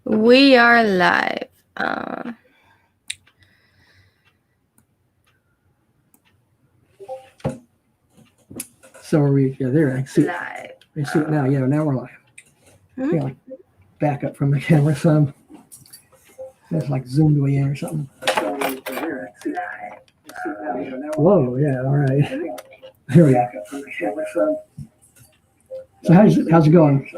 We are live. So are we? Yeah, there. I see it. Live. I see it now. Yeah, now we're live. Mhm. Yeah, like back up from the camera some. That's like zoomed way in or something. Whoa, yeah, all right. Here we go. So how's it going?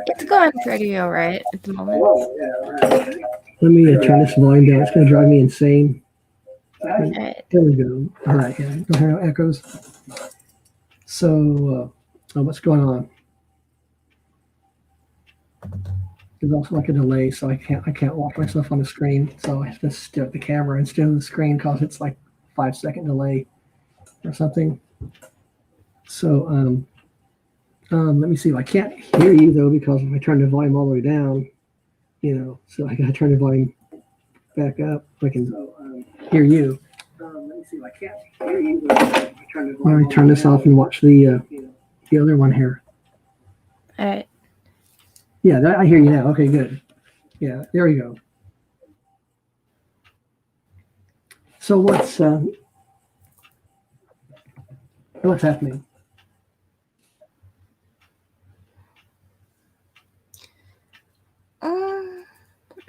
It's going pretty all right at the moment. Let me turn this volume down. It's going to drive me insane. Alright. There we go. All right, yeah. Don't hear no echoes. So, what's going on? There's also like a delay, so I can't watch myself on the screen. So I have to stare at the camera instead of the screen because it's like 5-second delay or something. So let me see. I can't hear you though because if I turn the volume all the way down, so I gotta turn the volume back up. I can hear you. Let me see. I can't hear you. Let me turn this off and watch the other one here. Alright. Yeah, I hear you now. Okay, good. Yeah, there we go. So what's happening?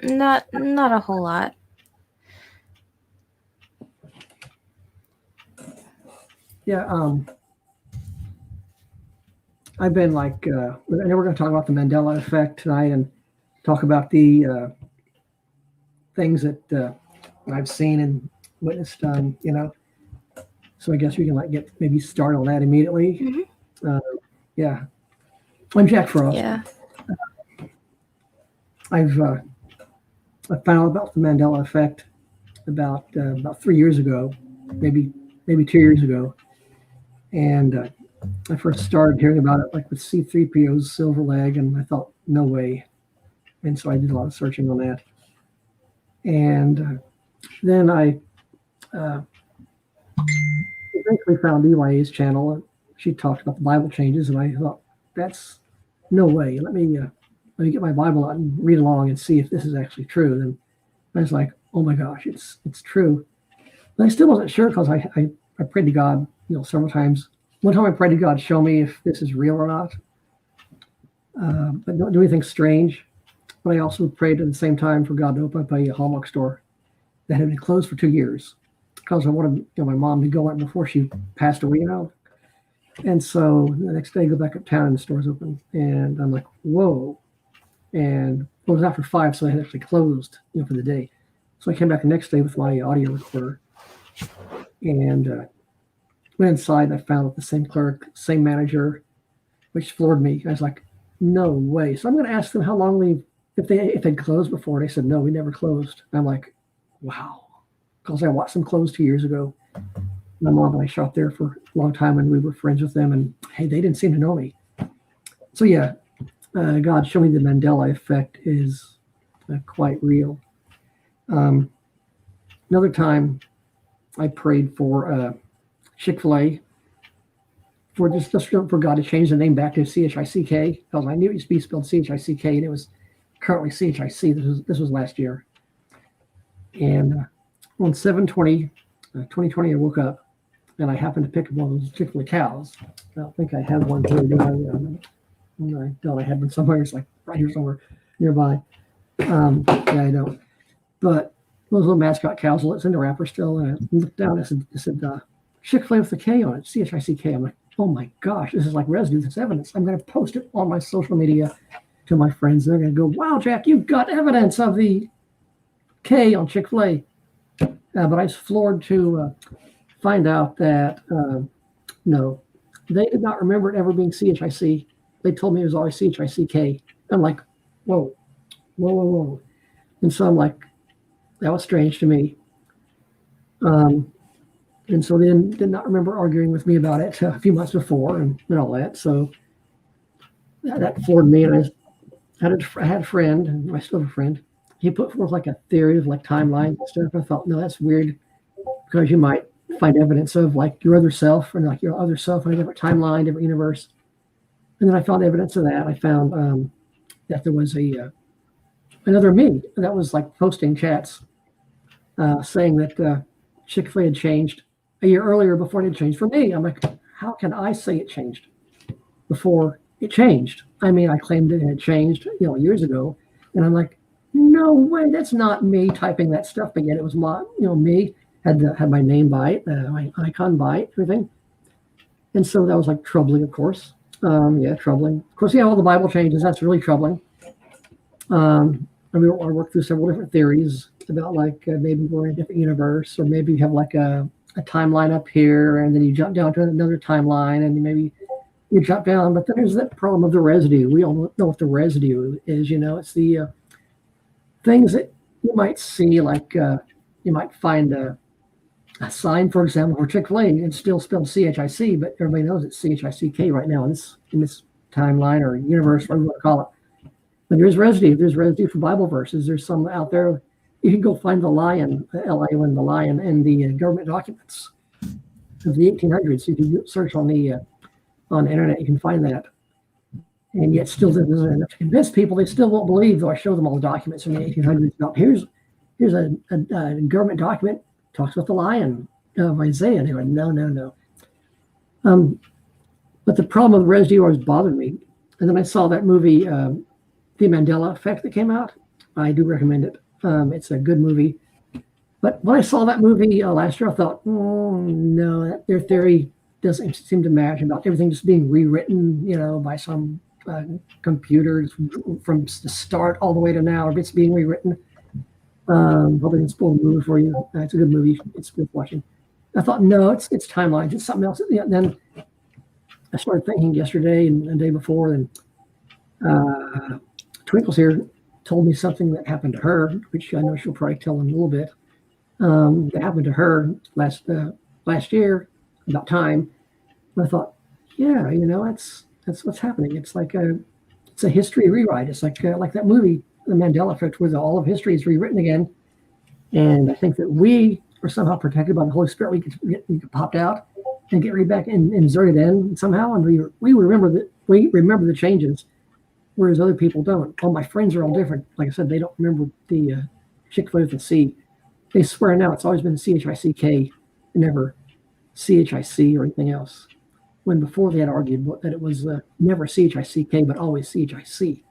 Not a whole lot. Yeah, I've been like, I know we're going to talk about the Mandela Effect tonight and talk about the things that I've seen and witnessed. So I guess we can like get maybe started on that immediately. Mm-hmm. Yeah, I'm Jack Frost. Yeah. I found out about the Mandela Effect about 3 years ago, maybe 2 years ago, and I first started hearing about it like with C-3PO's silver leg, and I thought, no way. And so I did a lot of searching on that. And then I eventually found EYA's channel, and she talked about the Bible changes, and I thought, that's no way. Let me get my Bible out and read along and see if this is actually true. And I was like, oh my gosh, it's true. But I still wasn't sure because I prayed to God, several times. One time I prayed to God, show me if this is real or not. But don't do anything strange. But I also prayed at the same time for God to open up a Hallmark store that had been closed for 2 years because I wanted my mom to go in before she passed away, And so the next day I go back uptown and the store's open. And I'm like, whoa. And it was after 5, so they had actually closed for the day. So I came back the next day with my audio recorder and went inside and I found out the same clerk, same manager, which floored me. I was like, no way. So I'm going to ask them how long if they'd closed before. They said, no, we never closed. And I'm like, wow. Because I watched them close 2 years ago. My mom and I shopped there for a long time and we were friends with them. And hey, they didn't seem to know me. So yeah, God showed me the Mandela Effect is quite real. Another time I prayed for Chick-fil-A for God to change the name back to CHICK because I knew it used to be spelled CHICK and it was currently CHIC. This was last year. And on 7/20/2020, I woke up and I happened to pick up one of those Chick-fil-A cows. I don't think I had one here. I don't. I had one somewhere. It's like right here somewhere nearby. Yeah, I don't. But those little mascot cows, it's in the wrapper still. And I looked down and it said Chick-fil-A with the K on it, CHICK. I'm like, oh my gosh, this is like residue. That's evidence. I'm going to post it on my social media to my friends. They're going to go, wow, Jack, you've got evidence of the K on Chick-fil-A. But I was floored to find out that, no, they did not remember it ever being CHIC. They told me it was always CHICK. I'm like, whoa. And so I'm like, that was strange to me. And so they did not remember arguing with me about it a few months before and all that. So that floored me. And I had a friend, and I still have a friend. He put forth like a theory of like timelines and stuff. I thought, no, that's weird because you might find evidence of like your other self and like your other self in a different timeline, different universe. And then I found evidence of that. I found that there was a another me that was like posting chats saying that Chick-fil-A had changed a year earlier before it had changed for me. I'm like, how can I say it changed before it changed? I mean, I claimed it had changed, years ago, and I'm like, no way, that's not me typing that stuff. But yet it was me had my name by it, my icon by it, everything. And so that was like troubling, of course. Yeah, troubling. Of course, all the Bible changes. That's really troubling. I worked through several different theories about like maybe we're in a different universe, or maybe you have like a timeline up here, and then you jump down to another timeline, and maybe you jump down. But then there's that problem of the residue. We all know what the residue is. It's the things that you might see, like you might find a sign, for example, for Chick-fil-A. It's still spelled CHIC, but everybody knows it's CHICK right now in this timeline or universe, whatever you want to call it. But there's residue. There's residue for Bible verses. There's some out there. You can go find the lion, Lion, the lion, and the government documents of the 1800s. If you search on the internet, you can find that. And yet, still doesn't enough to convince people. They still won't believe, though I show them all the documents from the 1800s. About here's a government document talks about the lion of Isaiah. And they go, no. But the problem with residue always bothered me. And then I saw that movie, The Mandela Effect, that came out. I do recommend it. It's a good movie. But when I saw that movie last year, I thought, oh, no, their theory doesn't seem to match about everything just being rewritten, by some computers from the start all the way to now. It's being rewritten. Probably can spoil the movie for you. It's a good movie. It's worth watching. I thought, no, it's timelines. It's something else. Then I started thinking yesterday and the day before, and Twinkle's here told me something that happened to her, which I know she'll probably tell in a little bit. That happened to her last year about time. And I thought, yeah, that's what's happening. It's like it's a history rewrite. It's like that movie, The Mandela Effect, where all of history is rewritten again. And I think that we are somehow protected by the Holy Spirit. We get popped out and get right back inserted in somehow, and we remember the changes, whereas other people don't. All my friends are all different. Like I said, they don't remember the Chick-fil-A with the C. They swear now it's always been CHICK, never CHIC or anything else. When before they had argued that it was never CHICK, but always CHIC.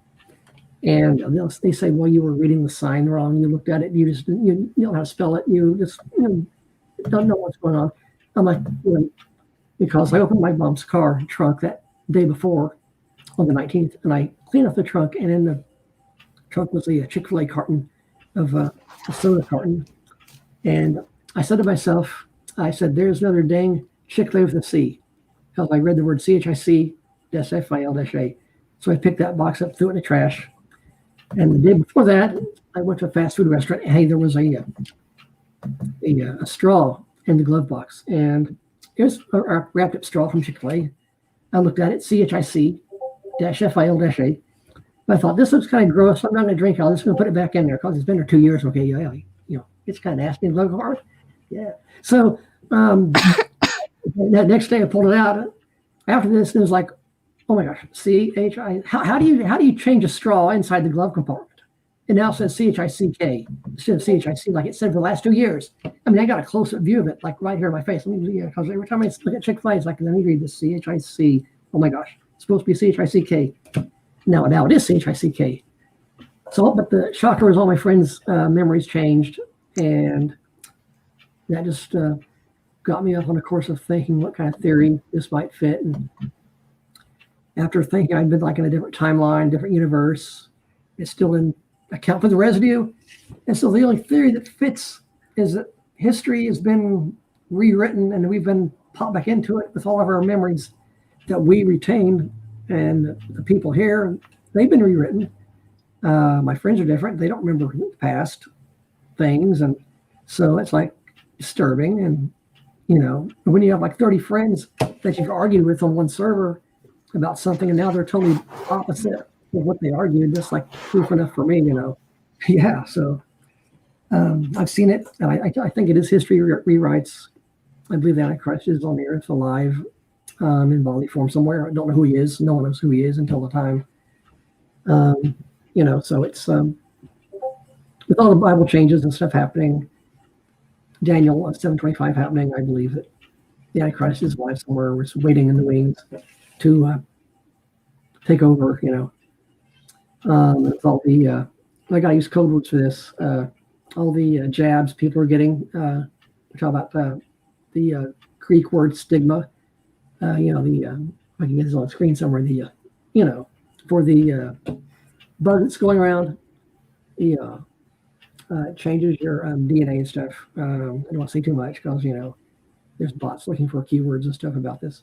And they say, well, you were reading the sign wrong. You looked at it, you just you don't know how to spell it. You just don't know what's going on. I'm like, really? Because I opened my mom's car trunk that day before on the 19th, and I cleaned up the trunk, and in the trunk was a Chick-fil-A carton of a soda carton. And I said to myself, there's another dang Chick-fil-A with a C. Because I read the word CHIC-FIL-A. So I picked that box up, threw it in the trash. And the day before that, I went to a fast food restaurant, and hey, there was a straw in the glove box. And it was a wrapped up straw from Chick-fil-A. I looked at it, CHIC-FIL-A. I thought, this looks kind of gross. I'm not going to drink it. I'm just going to put it back in there because it's been there 2 years. Okay, yeah, it's kind of nasty in the glove compartment. Yeah. So that next day I pulled it out. After this, it was like, oh my gosh, CHI. How do you change a straw inside the glove compartment? It now says CHICK instead of CHIC, like it said for the last 2 years. I mean, I got a close-up view of it, like right here in my face. Because every time I look at Chick-fil-A, it's like, let me read this CHIC. Oh my gosh, it's supposed to be CHICK. Now it is CHICK. So, but the shocker was all my friends' memories changed, and that just got me up on a course of thinking what kind of theory this might fit. And after thinking I'd been like in a different timeline, different universe, it still didn't account for the residue. And so the only theory that fits is that history has been rewritten, and we've been popped back into it with all of our memories that we retained. And the people here, they've been rewritten. My friends are different. They don't remember past things. And so it's like disturbing. And, when you have like 30 friends that you've argued with on one server about something, and now they're totally opposite of what they argued, just like proof enough for me, Yeah. So I've seen it. And I think it is history rewrites. I believe the Antichrist is on the earth alive. In bodily form somewhere. I don't know who he is. No one knows who he is until the time. So it's with all the Bible changes and stuff happening, Daniel 7:25 happening, I believe that the Antichrist is alive somewhere. We're waiting in the wings to take over. With all the I got to use code words for this. All the jabs people are getting. We're talking about the Greek word stigma. I can get this on the screen somewhere. For the bug that's going around, it changes your DNA and stuff. I don't want to say too much because there's bots looking for keywords and stuff about this.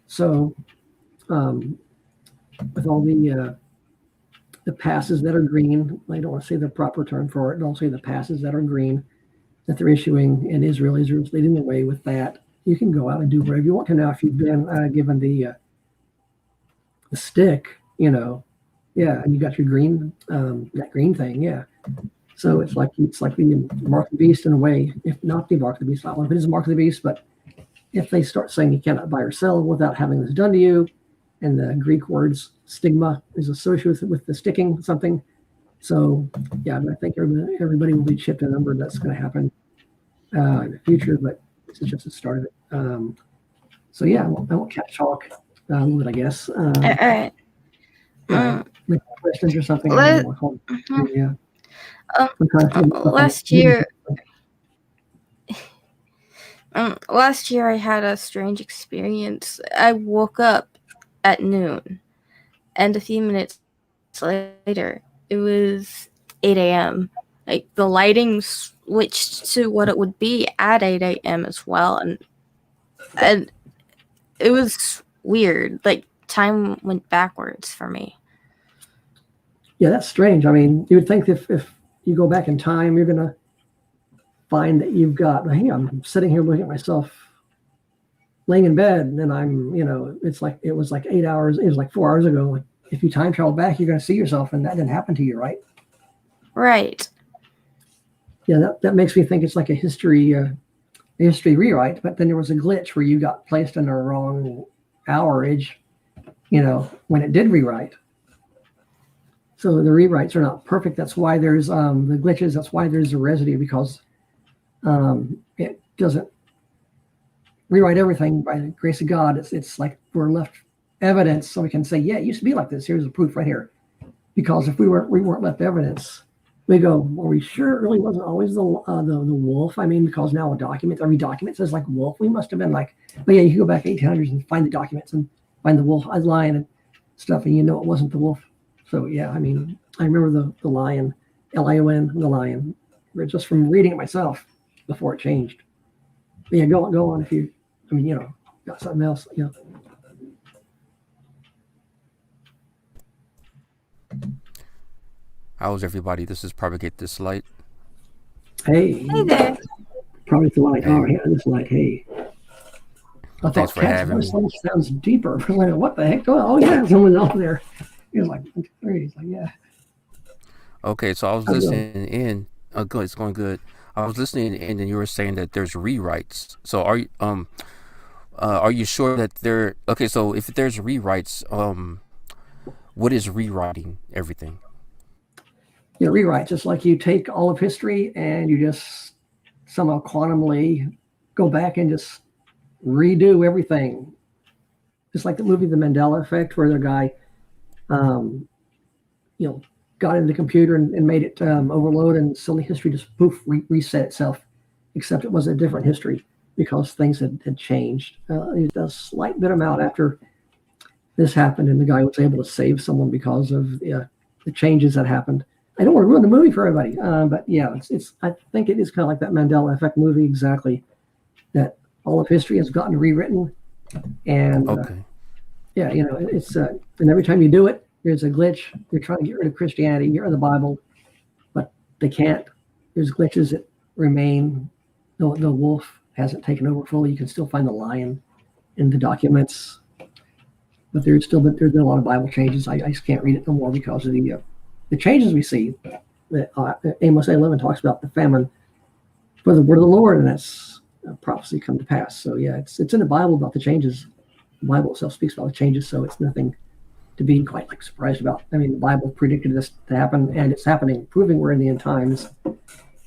So with all the passes that are green, I don't want to say the proper term for it, but I'll say the passes that are green that they're issuing in Israel. Israel's leading the way with that. You can go out and do whatever you want to now if you've been given the stick, and you got your green, that green thing, yeah. So it's like the mark of the beast in a way, if not the mark of the beast. Not if it is the mark of the beast, but if they start saying you cannot buy or sell without having this done to you, and the Greek words stigma is associated with the sticking something. So yeah, I think everybody will be chipped a number. That's going to happen in the future, but this is just the start of it. So yeah, I won't catch talk a little bit, I guess. All right. Questions or something? Yeah. Last year, last year I had a strange experience. I woke up at noon, and a few minutes later, it was 8 a.m. Like the lighting switched to what it would be at 8 a.m. as well, and it was weird. Like time went backwards for me. Yeah, that's strange. I mean, you would think if you go back in time, you're gonna find that you've got. Hey, I'm sitting here looking at myself laying in bed, and then it was like 8 hours. It was like 4 hours ago. Like if you time travel back, you're gonna see yourself, and that didn't happen to you, right? Right. Yeah, that makes me think it's like a history rewrite. But then there was a glitch where you got placed in the wrong hourage, when it did rewrite. So the rewrites are not perfect. That's why there's the glitches. That's why there's a residue, because it doesn't rewrite everything by the grace of God. It's like we're left evidence so we can say, yeah, it used to be like this. Here's the proof right here. Because if we weren't left evidence, we go, are we sure it really wasn't always the wolf? I mean, because now every document says like wolf. We must have been like, but yeah, you can go back 1800s and find the documents and find the wolf, lion and stuff, and it wasn't the wolf. So yeah, I mean, I remember the lion, Lion, the lion, just from reading it myself before it changed. But yeah, go on if you, got something else, How's everybody? This is Propagate This Light. Hey there. Probably the light. Oh yeah, this light. Hey. I Thanks thought for having me. Sounds deeper. Like, what the heck? Oh yeah, someone's out there. He was like, he's like, yeah. Okay, so I was listening in. Good, it's going good. I was listening in, and you were saying that there's rewrites. So are you sure that there? Okay, so if there's rewrites, what is rewriting everything? Yeah, rewrites. It's like you take all of history and you just somehow quantumly go back and just redo everything. Just like the movie The Mandela Effect, where the guy, got into the computer and made it overload, and suddenly history just poof reset itself, except it was a different history because things had changed. A slight bit amount after this happened, and the guy was able to save someone because of the changes that happened. I don't want to ruin the movie for everybody, but yeah, it's. I think it is kind of like that Mandela Effect movie, exactly. That all of history has gotten rewritten, and Okay. it's and every time you do it, there's a glitch. They're trying to get rid of Christianity, get rid of the Bible, but they can't. There's glitches that remain. The wolf hasn't taken over fully. You can still find the lion in the documents, but there's been a lot of Bible changes. I just can't read it no more because of the changes we see. Amos 8:11 talks about the famine for the word of the Lord, and that's a prophecy come to pass. So yeah, it's in the Bible about the changes. The Bible itself speaks about the changes, so it's nothing to be quite like surprised about. I mean, the Bible predicted this to happen, and it's happening, proving we're in the end times. And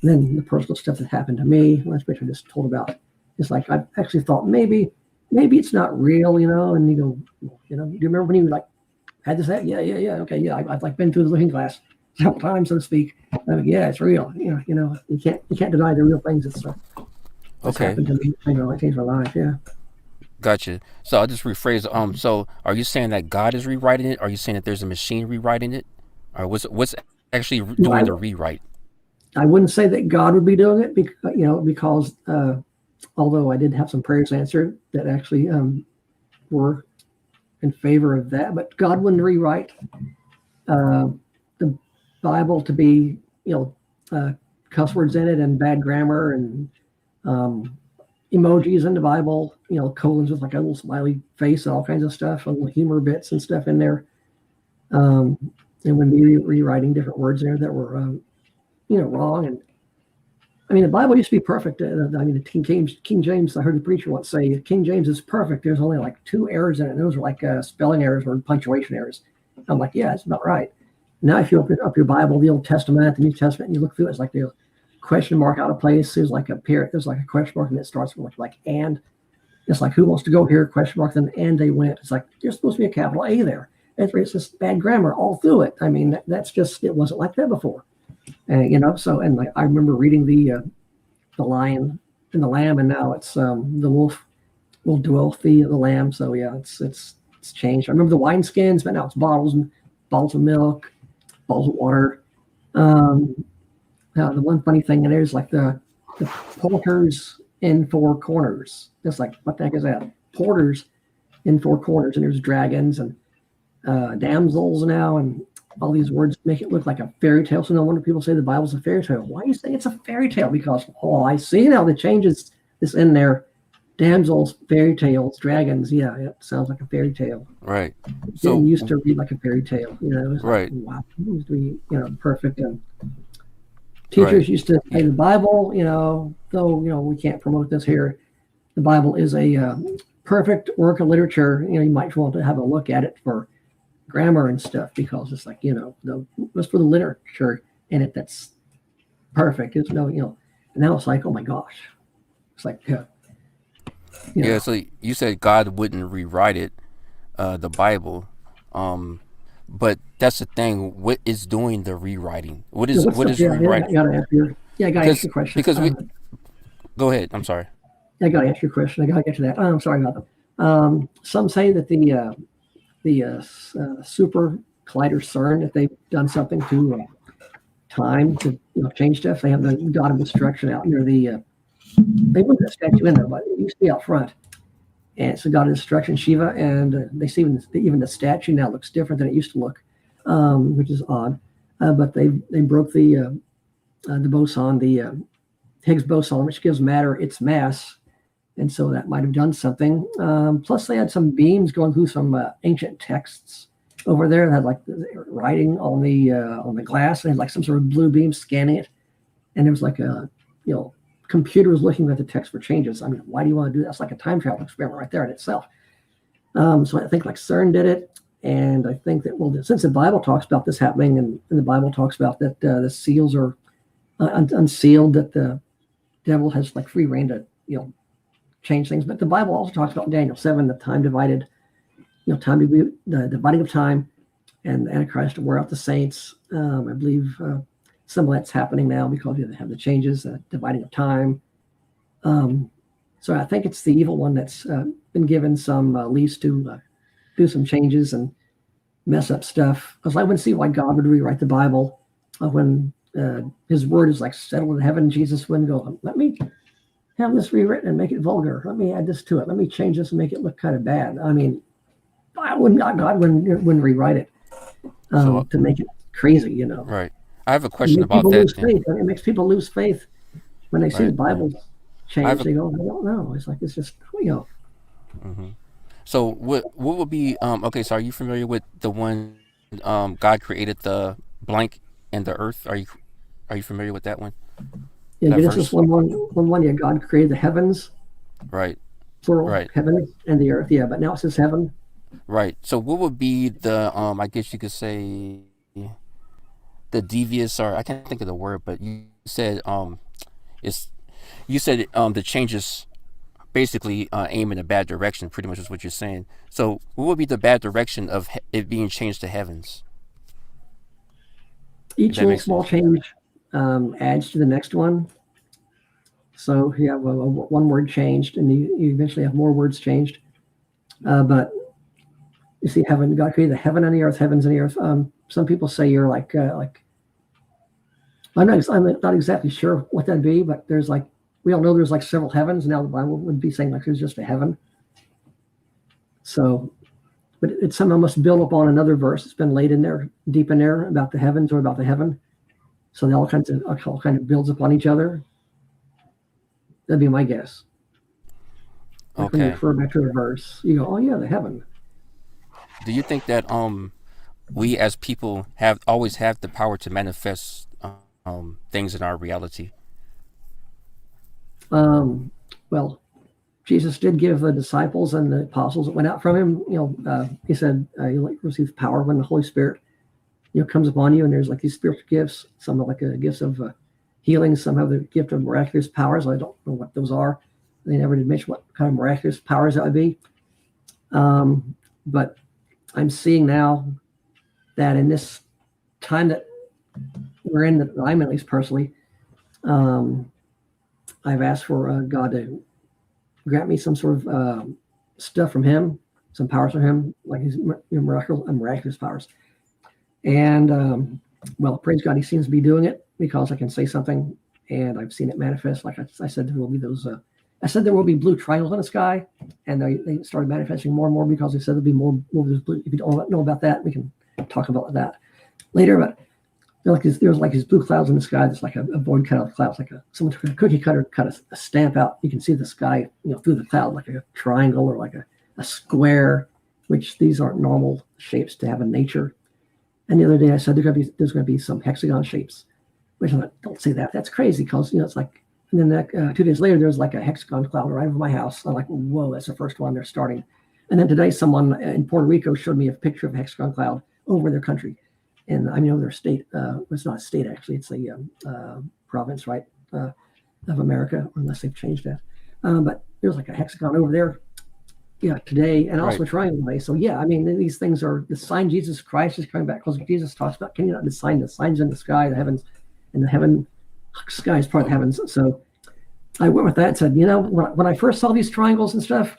then the personal stuff that happened to me, which I just told about, it's like I've actually thought maybe it's not real, and you go, do you remember when you like had this? Yeah, okay, yeah. I've like been through the looking glass several times, so to speak. I'm like, yeah, it's real. You can't deny the real things that's Okay, happened to me. It changed my life. Yeah. gotcha. So I'll just rephrase. So are you saying that God is rewriting it? Are you saying that there's a machine rewriting it, or what's actually No, doing the rewrite? I wouldn't say that God would be doing it, because although I did have some prayers answered that actually were in favor of that, but God wouldn't rewrite uh, the Bible to be, cuss words in it and bad grammar and um, emojis in the Bible, colons with like a little smiley face and all kinds of stuff, and little humor bits and stuff in there. Um, and when we rewriting different words there that were, wrong. And I mean, the Bible used to be perfect. I mean, King James, I heard the preacher once say, King James is perfect. There's only like 2 errors in it. And those are like spelling errors or punctuation errors. I'm like, yeah, that's about right. Now, if you open up your Bible, the Old Testament, the New Testament, and you look through it, it's like the question mark out of place. There's like there's like a question mark, and it starts with like and. It's like, who wants to go here? Question mark, then and they went. It's like, there's supposed to be a capital A there. It's just bad grammar all through it. I mean, that's just, it wasn't like that before. And, so, and like, I remember reading the Lion and the Lamb, and now it's the wolf will dwell the lamb. So yeah, it's changed. I remember the wineskins, but now it's bottles of milk, bottles of water. The one funny thing in there is like the porters in 4 corners. It's like, what the heck is that? Porters in 4 corners, and there's dragons and damsels now, and all these words make it look like a fairy tale. So no wonder people say the Bible's a fairy tale. Why do you say it's a fairy tale? Because, I see now the changes this in there. Damsels, fairy tales, dragons. Yeah, it sounds like a fairy tale. Right. It So didn't used to read like a fairy tale. It was like, right, wow, it used to be, perfect. And right, teachers used to say the Bible, though, we can't promote this here. The Bible is a perfect work of literature. You might want to have a look at it for grammar and stuff, because it's like, it's for the literature in it that's perfect. There's no, and now it's like, oh my gosh. It's like, you yeah. know, So you said God wouldn't rewrite it, the Bible, um, but that's the thing. What is doing the rewriting? What is what's what the, is yeah, rewriting? I gotta ask you, I gotta ask you a question. Because we go ahead. I'm sorry. I gotta ask you a question. I gotta get to that. I'm sorry about that. Some say that the super collider CERN, that they've done something to time to change stuff. They have the God of Destruction out near they moved that statue in there, but it used to be out front. And it's the God of Destruction, Shiva, and they see even the statue now looks different than it used to look, which is odd. But they broke the boson, the Higgs boson, which gives matter its mass, and so that might have done something. Plus, they had some beams going through some ancient texts over there that had like writing on the glass, and had like some sort of blue beam scanning it, and there was like a computer was looking at the text for changes. I mean, why do you want to do that? It's like a time travel experiment right there in itself. So I think like CERN did it, and I think that since the Bible talks about this happening, and the Bible talks about that the seals are unsealed, that the devil has like free reign to change things. But the Bible also talks about in Daniel 7 the time divided, time to be the dividing of time, and the Antichrist to wear out the saints. I believe some of that's happening now because you have the changes, dividing of time. So I think it's the evil one that's been given some lease to do some changes and mess up stuff. Because I wouldn't see why God would rewrite the Bible when His word is like settled in heaven. Jesus wouldn't go, let me have this rewritten and make it vulgar. Let me add this to it. Let me change this and make it look kind of bad. I mean, God wouldn't rewrite it So to make it crazy. right. I have a It question makes about people that lose then. faith. It makes people lose faith when they see the Right. Bible I have change. a They go, I don't know. It's like, it's just, mhm. So what would be okay, so are you familiar with the one God created the blank and the earth? Are you familiar with that one? in That Genesis verse? 1:1, yeah, God created the heavens, Right. plural, Right. heavens and the earth. Yeah, but now it says heaven. Right. So what would be the I guess you could say the devious, or I can't think of the word, but you said it's you said the changes basically aim in a bad direction. Pretty much is what you're saying. So what would be the bad direction of it being changed to heavens? If Each that little makes small sense. change adds to the next one. So you have one word changed, and you eventually have more words changed. But you see, heaven, God created the heaven and the earth, heavens and the earth. Some people say you're like I'm not exactly sure what that'd be, but there's like we all know there's like several heavens. Now the Bible would be saying like there's just a heaven. So, but it somehow must build upon another verse that's been laid in there, deep in there about the heavens or about the heaven. So they all kind of builds upon each other. That'd be my guess. Like when you Okay. refer back to the verse, you go, "Oh yeah, the heaven." Do you think that we as people have always have the power to manifest things in our reality? Um, well, Jesus did give the disciples and the apostles that went out from him. He said you'll receive power when the Holy Spirit comes upon you, and there's like these spiritual gifts. Some are like gifts of healing. Some have the gift of miraculous powers. I don't know what those are. They never did mention what kind of miraculous powers that would be. But I'm seeing now that in this time that we're in, that I'm at least personally, um, I've asked for God to grant me some sort of stuff from Him, some powers from Him, like His miraculous powers. And well, praise God, He seems to be doing it because I can say something, and I've seen it manifest. Like I said, there will be those. I said there will be blue triangles in the sky, and they started manifesting more and more because they said there'll be more blue. If you don't know about that, we can talk about that later. But there's like these blue clouds in the sky. There's like a void cut out of clouds, like someone took a cookie cutter, cut a stamp out. You can see the sky, through the cloud, like a triangle or like a square, which these aren't normal shapes to have in nature. And the other day I said there's going to be some hexagon shapes, which I thought, don't say that. That's crazy because it's like. And then 2 days later, there's like a hexagon cloud right over my house. I'm like, whoa, that's the first one they're starting. And then today, someone in Puerto Rico showed me a picture of a hexagon cloud over their country. And I mean, over their state. It's not a state, actually. It's a province, right, of America, unless they've changed that. But there's like a hexagon over there, yeah, today, and also Right. a triangle today. So, yeah, I mean, these things are the sign Jesus Christ is coming back because Jesus talks about, can you not design the signs in the sky, the heavens, and the heaven sky is part of the heavens. So I went with that and said, when I first saw these triangles and stuff,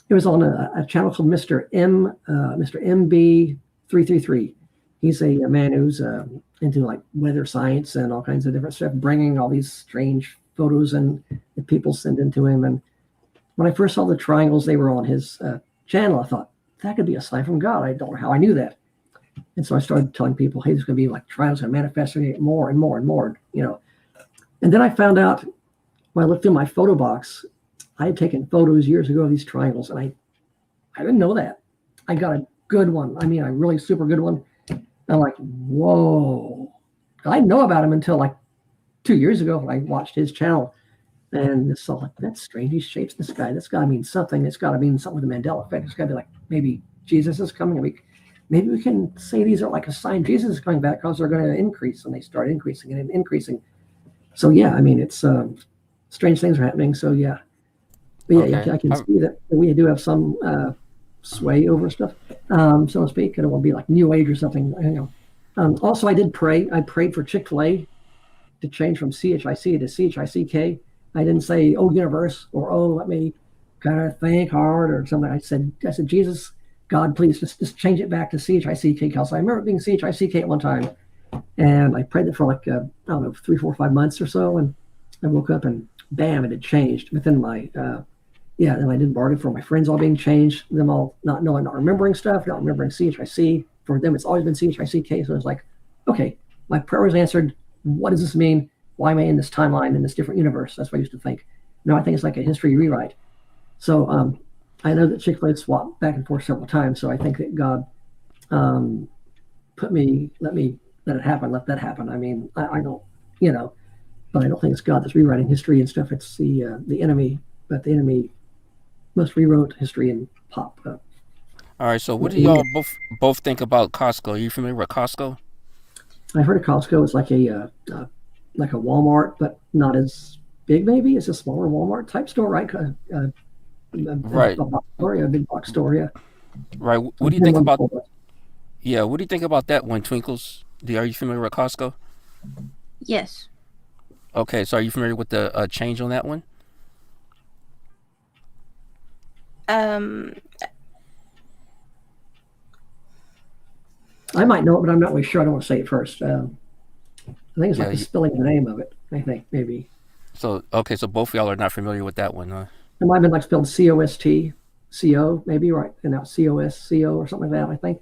it was on a channel called Mr. MB333. He's a man who's into like weather science and all kinds of different stuff, bringing all these strange photos and that people send into him. And when I first saw the triangles, they were on his channel. I thought that could be a sign from God. I don't know how I knew that. And so I started telling people, hey, there's going to be like triangles and manifesting more and more and more, And then I found out when I looked through my photo box, I had taken photos years ago of these triangles, and I didn't know that. I got a good one. I mean, a really super good one. I'm like, whoa. I didn't know about him until like 2 years ago when I watched his channel. And it's all like, that's strange. These shapes in the sky. That's got to mean something. It's got to mean something with the Mandela Effect. It's got to be like maybe Jesus is coming. Maybe we can say these are like a sign Jesus is coming back because they're going to increase. And they start increasing and increasing. So, yeah, I mean, it's strange things are happening. So, yeah. But yeah, Okay. I can see that we do have some sway over stuff, so to speak. And it will be like New Age or something. Also, I did pray. I prayed for Chick-fil-A to change from CHIC to CHICK. I didn't say, "Oh, universe," or "Oh, let me kind of think hard" or something. I said, "Jesus, God, please just change it back to CHICK." Because I remember it being CHICK at one time, and I prayed it for like I don't know 3, 4, 5 months or so, and I woke up and bam, it had changed within my yeah, and I did bargain for my friends all being changed, them all not knowing, not remembering stuff, not remembering CHIC. For them, it's always been CHICK. So it's like, okay, my prayer was answered. What does this mean? Why am I in this timeline, in this different universe? That's what I used to think. No, I think it's like a history rewrite. So I know that Chick-fil-A swapped back and forth several times. So I think that God um, let it happen, let that happen. I mean, I don't, but I don't think it's God that's rewriting history and stuff. It's the enemy, but the enemy must rewrote history and pop up. All right. So what do Yeah, y'all both think about Costco? Are you familiar with Costco? I've heard of Costco is like a Walmart, but not as big. Maybe it's a smaller Walmart type store, right? Right. A box store, yeah, a big box store, yeah. Right. What I've do you been think one about? before. Yeah. What do you think about that one, Twinkles? Are you familiar with Costco? Yes. Okay. So are you familiar with the change on that one? Um, I might know it, but I'm not really sure. I don't want to say it first. I think it's Yeah. like the spelling the name of it. I think maybe So okay. So both of y'all are not familiar with that one, huh? it might have been like spelled COST, CO, maybe right, and now COSCO or something like that. I think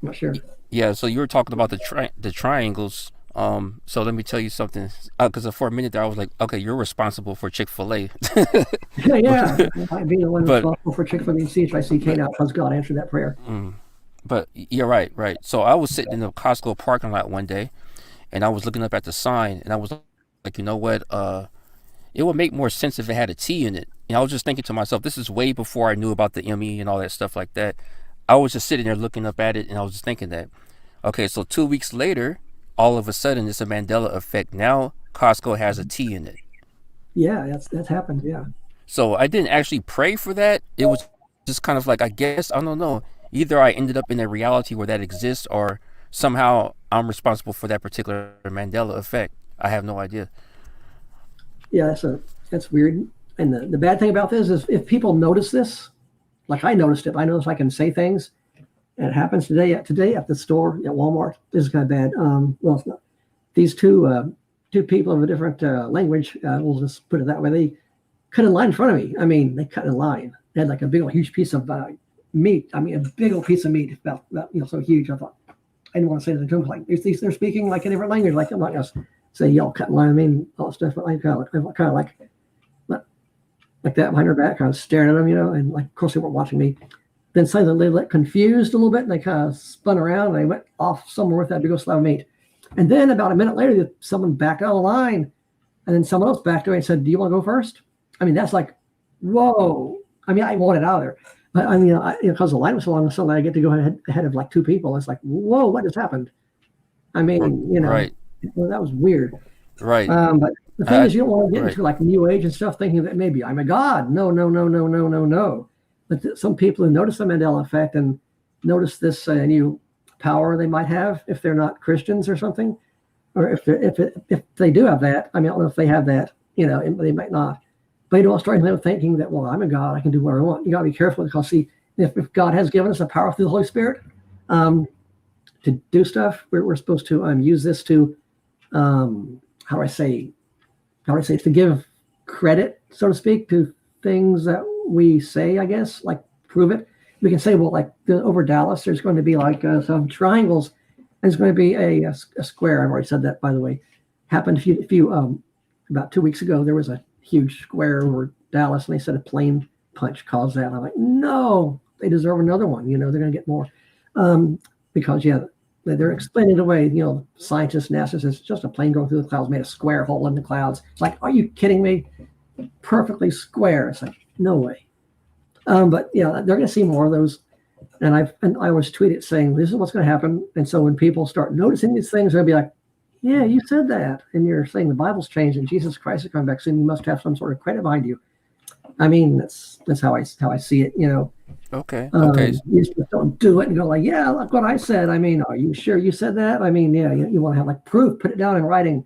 I'm not sure. Yeah. So you were talking about the triangles. So let me tell you something. Because for a minute there, I was like, okay, you're responsible for Chick-fil-A. Yeah, but yeah, I might be the one but responsible for Chick-fil-A and CHICK now because God answered that prayer. but you're right, right. So I was sitting in the Costco parking lot one day, and I was looking up at the sign, and I was like, you know what? It would make more sense if it had a T in it. And I was just thinking to myself, this is way before I knew about the ME and all that stuff like that. I was just sitting there looking up at it, and I was just thinking that, okay, so 2 weeks later, all of a sudden, it's a Mandela effect. Now Costco has a T in it. Yeah, that's happened. Yeah, So I didn't actually pray for that. It was just kind of like, I guess, I don't know. Either I ended up in a reality where that exists, or somehow I'm responsible for that particular Mandela effect. I have no idea. yeah, that's weird. And the bad thing about this is if people notice this, like I noticed it, I notice I can say things, and it happens today at the store at Walmart. This is kind of bad. Well, it's not. These two people of a different language, we'll just put it that way. They cut in line in front of me. I mean, they cut in line. They had like a big old huge piece of meat. I mean, a big old piece of meat, about so huge. I thought I didn't want to say to the Jones like they're speaking like a different language. Like I'm not gonna say y'all cut in line. I mean, all stuff, but like kind of like that behind her back, kind of staring at them, and like of course they weren't watching me. Then suddenly they looked confused a little bit, and they kind of spun around and they went off somewhere with that big old slab of meat. And then about a minute later, someone backed out of the line, and then someone else backed away and said, "Do you want to go first?" I mean, that's like, whoa. I mean, I wanted out of there, but I mean, because the line was so long, suddenly I get to go ahead of like two people. It's like, whoa, what just happened? I mean, Right, well, that was weird. right, But the thing I, is, you don't want to get right. into like New Age and stuff, thinking that maybe I'm a god. No, no, no, no, no, no, no. But some people who notice the Mandela effect and notice this new power they might have if they're not Christians or something, or if they do have that. I mean, I don't know if they have that. They might not. But you don't start thinking that, well, I'm a god, I can do whatever I want. You got to be careful because see, if God has given us the power through the Holy Spirit um, to do stuff, we're supposed to use this to how do I say to give credit, so to speak, to things that we say, I guess, like prove it. We can say, well, like over Dallas, there's going to be like some triangles, and there's going to be a square. I've already said that, by the way. Happened a few about 2 weeks ago. There was a huge square over Dallas, and they said a plane punch caused that. And I'm like, no, they deserve another one. They're going to get more because yeah, they're explaining it away. Scientists, NASA says it's just a plane going through the clouds, made a square hole in the clouds. It's like, are you kidding me? Perfectly square. It's like, no way. But yeah, they're going to see more of those. And I always tweet it saying, this is what's going to happen. And so when people start noticing these things, they'll be like, yeah, you said that. And you're saying the Bible's changed and Jesus Christ is coming back soon. You must have some sort of credit behind you. I mean, that's how I see it. Okay, okay, You just don't do it and go like, yeah, look what I said. I mean, are you sure you said that? I mean, yeah, you want to have like proof, put it down in writing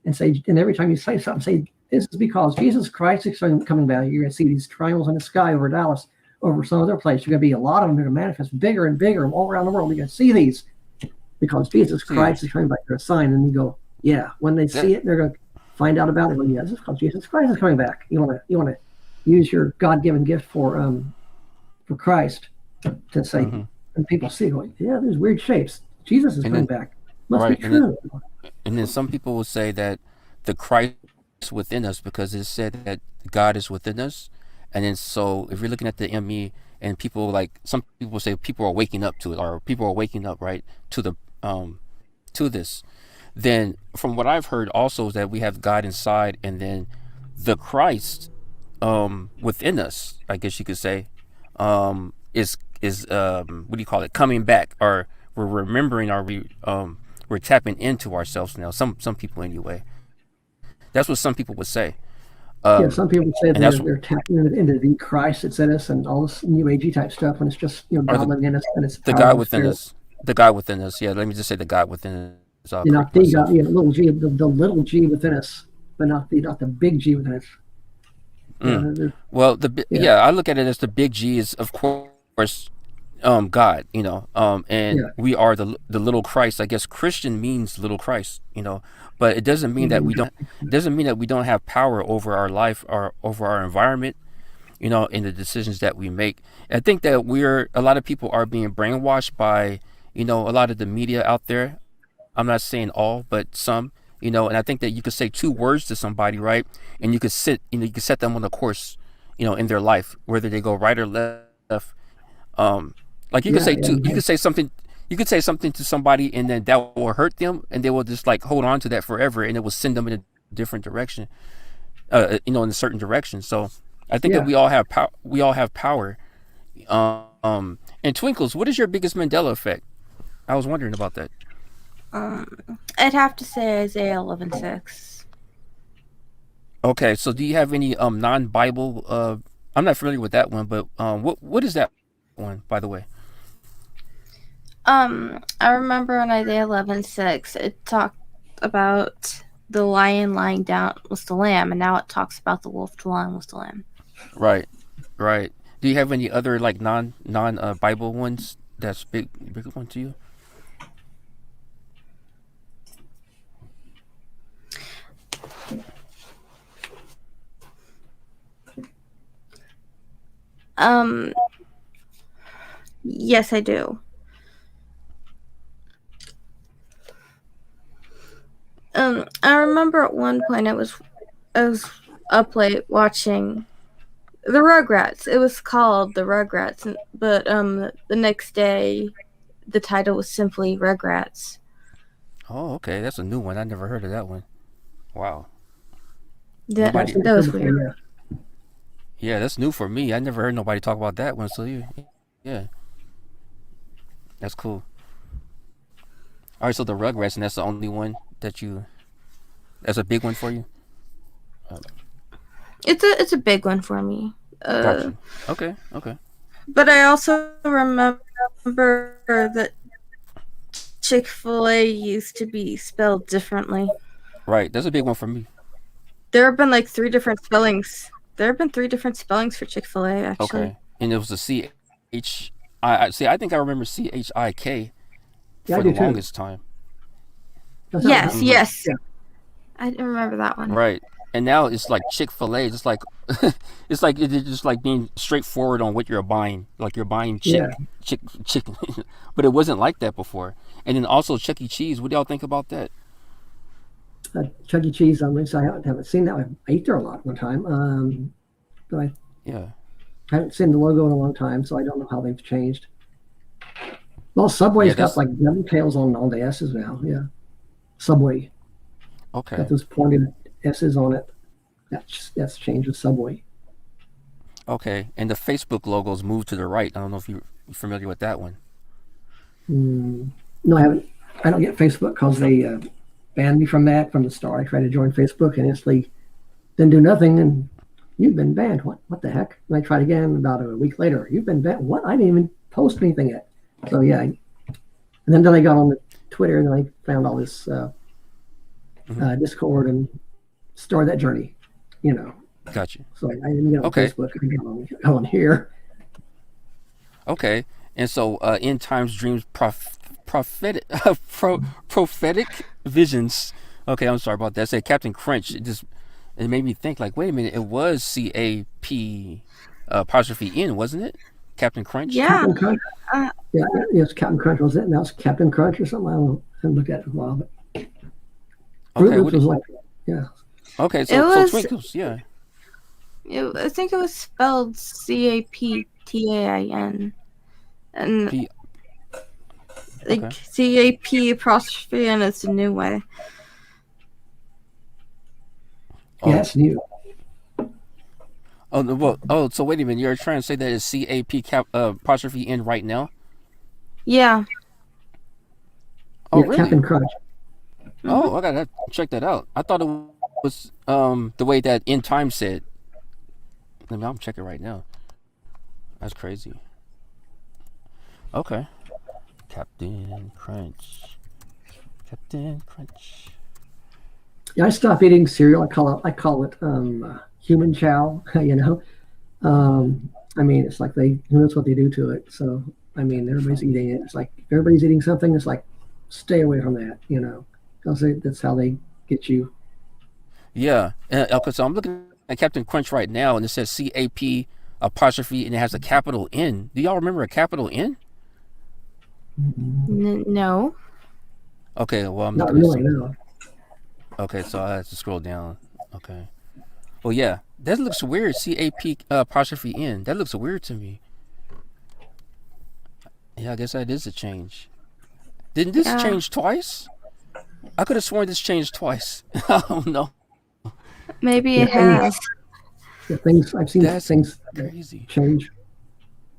and say, and every time you say something, say, this is because Jesus Christ is coming back. You're going to see these triangles in the sky over Dallas, over some other place. You're going to be a lot of them. They're going to manifest bigger and bigger all around the world. You're going to see these because Jesus see Christ is coming back. They're a sign. And you go, yeah, when they that. see it, they're going to find out about it. Well, yeah, this is because Jesus Christ is coming back. You want to use your God-given gift for Christ to say, Hmm. and people see, going, yeah, there's weird shapes. Jesus is And coming then back. Must be right, true. and then some people will say that the Christ within us because it said that God is within us, and then so if you're looking at the ME and people like some people say people are waking up to it or people are waking up right to the to this, then from what I've heard also is that we have God inside and then the Christ within us, I guess you could say, is what do you call it, coming back, or we're remembering, or we're tapping into ourselves now. Some people anyway. That's what some people would say. Yeah, some people And say that's they're tapping into the Christ that's in us and all this new agey type stuff when it's just or God living in us and it's the the power of God the Holy within Spirit. us. The God within us. Yeah, let me just say the God within us. I'll correct Not myself. the God, little G, the little G within us, but not the big G within us. Yeah, Mm. Well, yeah, yeah, I look at it as the big G is, of course, God, and we yeah. are the little Christ. I guess Christian means little Christ. But it doesn't mean that Mm, we don't. It doesn't mean that we don't have power over our life or over our environment. In the decisions that we make. And I think that a lot of people are being brainwashed by a lot of the media out there. I'm not saying all, but some. And I think that you could say two words to somebody, right? And you could set them on a course, in their life, whether they go right or left. Like yeah, you could say something, to somebody, and then that will hurt them, and they will just like hold on to that forever, and it will send them in a different direction, in a certain direction. So I think that yeah. we all have power. We all have power. And Twinkles, what is your biggest Mandela effect? I was wondering about that. I'd have to say Isaiah 11:6. Okay, so do you have any non-Bible? I'm not familiar with that one, but what is that one, by the way? I remember in Isaiah 11:6, it talked about the lion lying down with the lamb, and now it talks about the wolf dwelling with the lamb. Right, right. Do you have any other like non Bible ones that's big one to you? Um, yes, I do. I remember at one point I was up late watching the Rugrats. It was called the Rugrats, but the next day the title was simply Rugrats. Oh, okay, that's a new one. I never heard of that one. Wow. That Yeah, I've Nobody. seen the that show was before. weird. Yeah, Yeah, that's new for me. I never heard nobody talk about that one. So yeah, that's cool. All right, so the Rugrats, and that's the only one that you. That's a big one for you. Uh, It's a big one for me. got Uh, you. Okay. Okay. but I also remember that Chick-fil-A used to be spelled differently. Right. That's a big one for me. There have been like three different spellings. There have been three different spellings for Chick-fil-A actually. Okay. And it was a C H I. See. I think I remember CHIK for the yeah, I do too. longest time. That's not Yes, how. Hmm. yes. Yeah, I didn't remember that one. Right. And now it's like Chick-fil-A. It's like it's just like being straightforward on what you're buying. Like you're buying yeah. chicken, but it wasn't like that before. And then also Chuck E. Cheese. What do y'all think about that? Chuck E. Cheese. At least I haven't seen that. I ate there a lot one time, but I Yeah. haven't seen the logo in a long time, so I don't know how they've changed. Well, Yeah. Subway's got That's like devil tails on all the S's now. Yeah, Subway got okay. those pointed S's on it. That's changed with Subway. Okay. And the Facebook logos moved to the right. I don't know if you're familiar with that one. Mm, no, I haven't. I don't get Facebook because they banned me from that from the start. I tried to join Facebook and instantly didn't do nothing, and you've been banned. What the heck? And I tried again about a week later. You've been banned. What? I didn't even post anything yet. So yeah, and then I got on the Twitter and then I found all this Hmm. Discord and started that journey. You know, Got you. so I didn't get on Okay. Facebook. I got on here. Okay. And so, end times dreams, prophetic, prophetic visions. Okay, I'm sorry about that. Say Captain Crunch. It made me think. Like, wait a minute. It was CAP apostrophe N, wasn't it? Captain Crunch. Yeah. Captain Crunch. Uh, Yeah, yes, Captain Crunch was it. Now it's Captain Crunch or something. I don't know. I haven't looked at it in a while, but Fruit Okay. Loops was like, yeah, Okay. it So was. Twinkles. Yeah. I think it was spelled CAPTAIN, and P. like Okay. CAP apostrophe N is the new way. yeah, Oh. it's new. Oh, no, well, oh, so wait a minute. You're trying to say that it's CAP apostrophe N right now? Yeah. Oh, Yeah, really? Captain Crunch. Mm-hmm. Oh, I gotta check that out. I thought it was the way that In Time said. Let me. I'm checking right now. That's crazy. Okay. Captain Crunch. Captain Crunch. Yeah, I stopped eating cereal. I call it human chow. You know, I mean, it's like they who knows what they do to it. So I mean, everybody's eating it. It's like if everybody's eating something. It's like stay away from that. You know, because that's how they get you. Yeah. Okay, so I'm looking at Captain Crunch right now, and it says CAP apostrophe, and it has a capital N. Do y'all remember a capital N? No. Okay. Well, I'm Not looking at really, something. no. Okay, so I have to scroll down. Okay. Well, yeah, that looks weird. CAP apostrophe N. That looks weird to me. Yeah, I guess that is a change. Didn't this Yeah. change twice? I could have sworn this changed twice. I don't know. Maybe Yeah, it has. things I've seen That's things crazy. change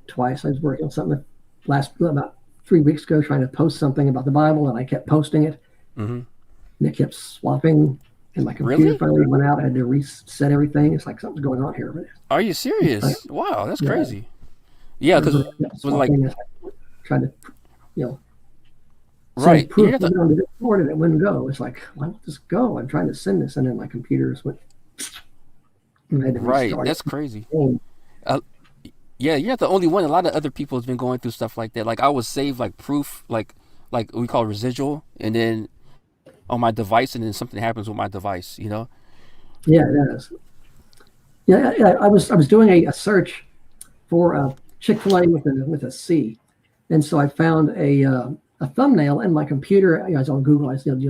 twice. I was working on something last about 3 weeks ago, trying to post something about the Bible, and I kept posting it, Mm-hmm. and it kept swapping. And my computer Really? finally went out. I had to reset everything. It's like something's going on here. But Are you I, serious? Wow, that's yeah, crazy. Yeah, because but it it kept was like, swapping. Trying to, you know, send right. You're proof not the on the Discord, and it wouldn't go. It's like, why won't this go? I'm trying to send this, and then my computers went, and I had to right. restart it. That's crazy. And Uh, yeah, you're not the only one. A lot of other people has been going through stuff like that. Like I would save like proof, like we call residual, and then on my device, and then something happens with my device. You know? yeah, it is. Yeah, I was doing a search for Chick-fil-A with a C, and so I found a thumbnail in my computer. I was on Google. I said,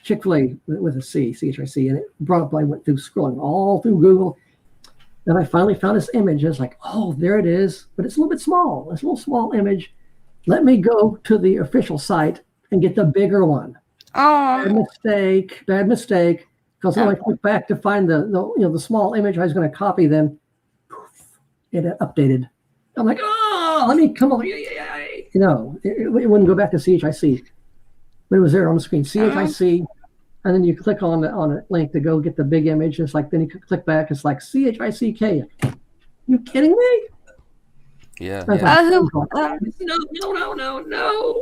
Chick-fil-A with a C, CHIC, and it brought up. I went through scrolling all through Google, and I finally found this image. It's like, oh, there it is, but it's a little bit small. It's a little small image. Let me go to the official site and get the bigger one. Bad Oh. mistake. Bad mistake. Because when I Um, click back to find the small image I was going to copy, then it updated. I'm like, oh, let me come over. It wouldn't go back to CHIC, but it was there on the screen. um, CHIC, and then you click on a link to go get the big image. It's like then you click back. It's like CHICK. You kidding me? Yeah, I was yeah. like, who no.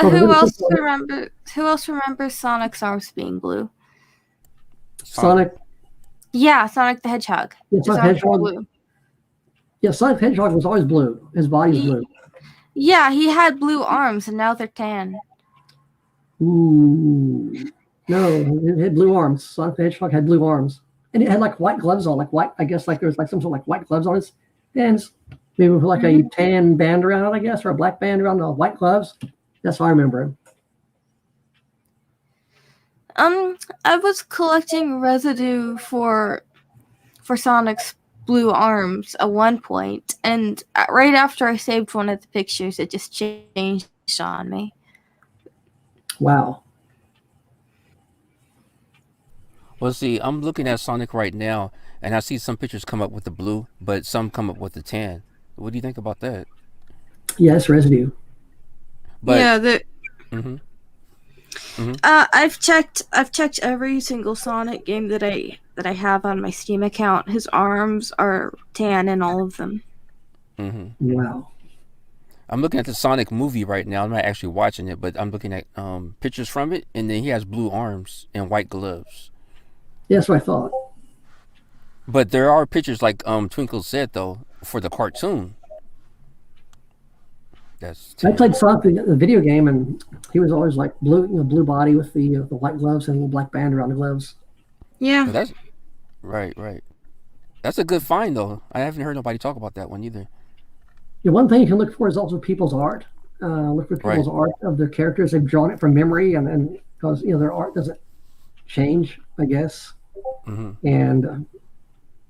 So who click else on it. remember who else remembers Sonic's arms being blue? Sonic. Sonic, Yeah, Sonic the Hedgehog. yeah, His Sonic arms were Hedgehog. blue. Yeah, Sonic Hedgehog was always blue. His body's He, blue. yeah, he had blue arms and now they're tan. Ooh. No, it had blue arms. Sonic the Hedgehog had blue arms. And it had like white gloves on, like white, I guess like there was like some sort of like white gloves on his hands. Maybe with like a tan band around it, I guess, or a black band around the white gloves. That's how I remember him. I was collecting residue for Sonic's blue arms at one point, and right after I saved one of the pictures, it just changed on me. Wow. Well, see, I'm looking at Sonic right now, and I see some pictures come up with the blue, but some come up with the tan. What do you think about that? Yes, residue. But Yeah, the mm-hmm, mm-hmm. I've checked every single Sonic game that I have on my Steam account. His arms are tan in all of them. Mm-hmm. Wow. I'm looking at the Sonic movie right now. I'm not actually watching it, but I'm looking at pictures from it, and then he has blue arms and white gloves. Yes, what I thought. But there are pictures like Twinkle said though for the cartoon. That's I tan. played Sonic the video game, and he was always like blue, blue body with the white gloves and a little black band around the gloves. Yeah. But that's right, right. That's a good find though. I haven't heard nobody talk about that one either. One thing you can look for is also people's art. Look for Right. people's art of their characters. They've drawn it from memory, and because their art doesn't change, I guess, Mm-hmm. and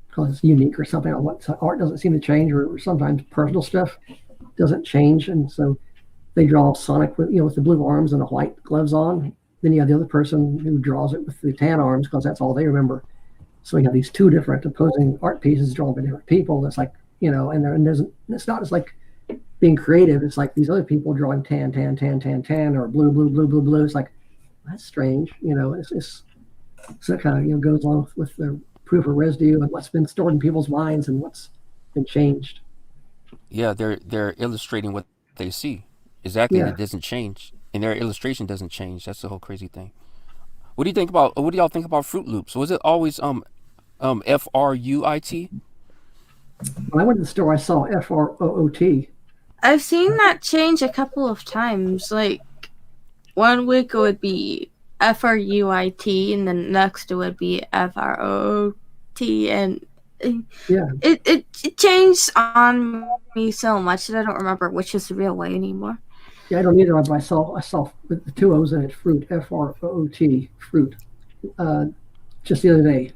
because it's unique or something. What art doesn't seem to change, or sometimes personal stuff doesn't change, and so they draw Sonic with the blue arms and the white gloves on. Then you have the other person who draws it with the tan arms because that's all they remember. So you have these two different opposing art pieces drawn by different people. That's like, and there's it's not just like being creative. It's like these other people drawing tan, tan, tan, tan, tan, or blue, blue, blue, blue, blue. It's like that's strange. It's so it kind of goes along with the proof of residue and what's been stored in people's minds and what's been changed. Yeah, they're illustrating what they see exactly, and it Yeah. doesn't change, and their illustration doesn't change. That's the whole crazy thing. What do you think about? What do y'all think about Fruit Loops? Was it always Fruit? When I went to the store, I saw FROOT. I've seen that change a couple of times. Like, one week it would be FRUIT, and then next it would be FROT, and Yeah. it changed on me so much that I don't remember which is the real way anymore. Yeah, I don't either, but I saw with the two O's in it, fruit, FROOT, fruit, uh, just the other day.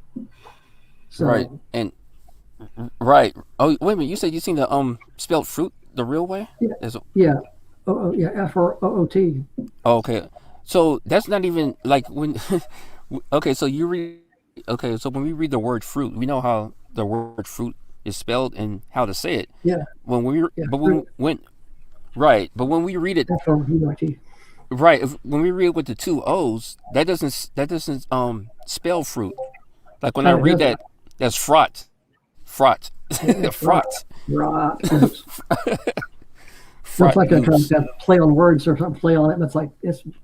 So Right, and right. Oh, wait a minute. You said you seen the spelled fruit the real way? yeah, There's yeah, yeah, FROOT. oh, okay. So that's not even like when. Okay, so you read. Okay, so when we read the word fruit, we know how the word fruit is spelled and how to say it. Yeah, When we yeah, but fruit, when right, but when we read it FROOT. right, when we read it with the two O's, that doesn't spell fruit. Like when I Kind of read doesn't. that, that's fraught, Yeah, that's right. fraught, Right. Loops. It's fraught like they're trying loops. to play on words or something, play on it, but it's like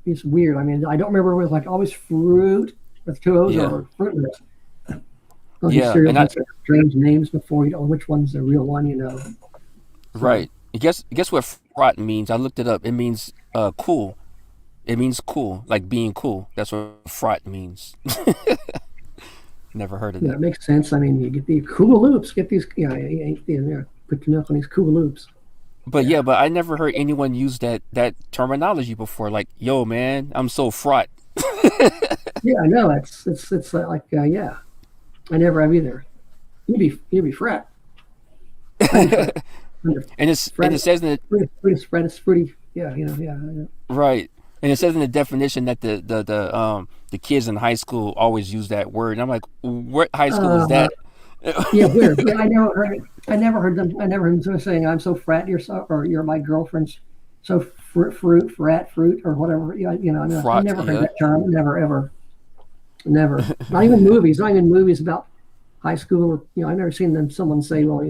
it's weird. I mean, I don't remember if it was like always fruit with two O's Yeah, or fruit loops. All these yeah, cereals and have such strange names before you don't know which one's the real one. So right. Guess what fraught means? I looked it up. It means cool. It means cool, like being cool. That's what fraught means. Never heard of yeah, that. it makes sense. I mean, you get these cool loops, get these, put your milk on these cool loops. But Yeah, yeah, but I never heard anyone use that terminology before. Like, yo, man, I'm so fraught. yeah, I know. It's like yeah, I never have either. You'd be fret. I'd be fret. Under And fret it it. says in the Fruity spread is fruity. Yeah, yeah, yeah. right, and it says in the definition that the kids in high school always use that word. And I'm like, what high school is Uh, that? yeah, weird. Yeah, I never heard it. I never heard them. I never heard them saying, "I'm so frat, you're so," or "You're my girlfriend's so fruit, or whatever." Yeah, I Fraught, never heard yeah, that term. Never, ever, never. Not even movies. Not even movies about high school. Or I've never seen them. Someone say, "Well,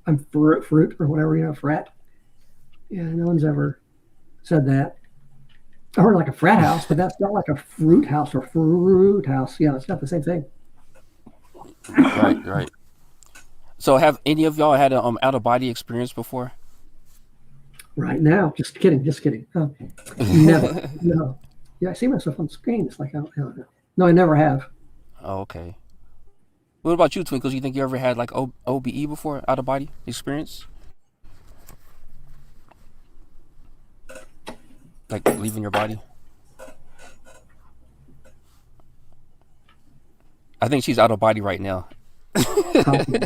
I'm fruit or whatever." Frat. Yeah, no one's ever said that. I heard like a frat house, but that's not like a fruit house or fruit house. Yeah, it's not the same thing. right, right. So have any of y'all had a out of body experience before? Right now. Just kidding. Just kidding. Never. No. Yeah, I see myself on screen. It's like, I don't know. No, I never have. Oh, okay. What about you, Twinkles? You think you ever had like OBE before, out of body experience, like leaving your body? I think she's out of body right now, Possible.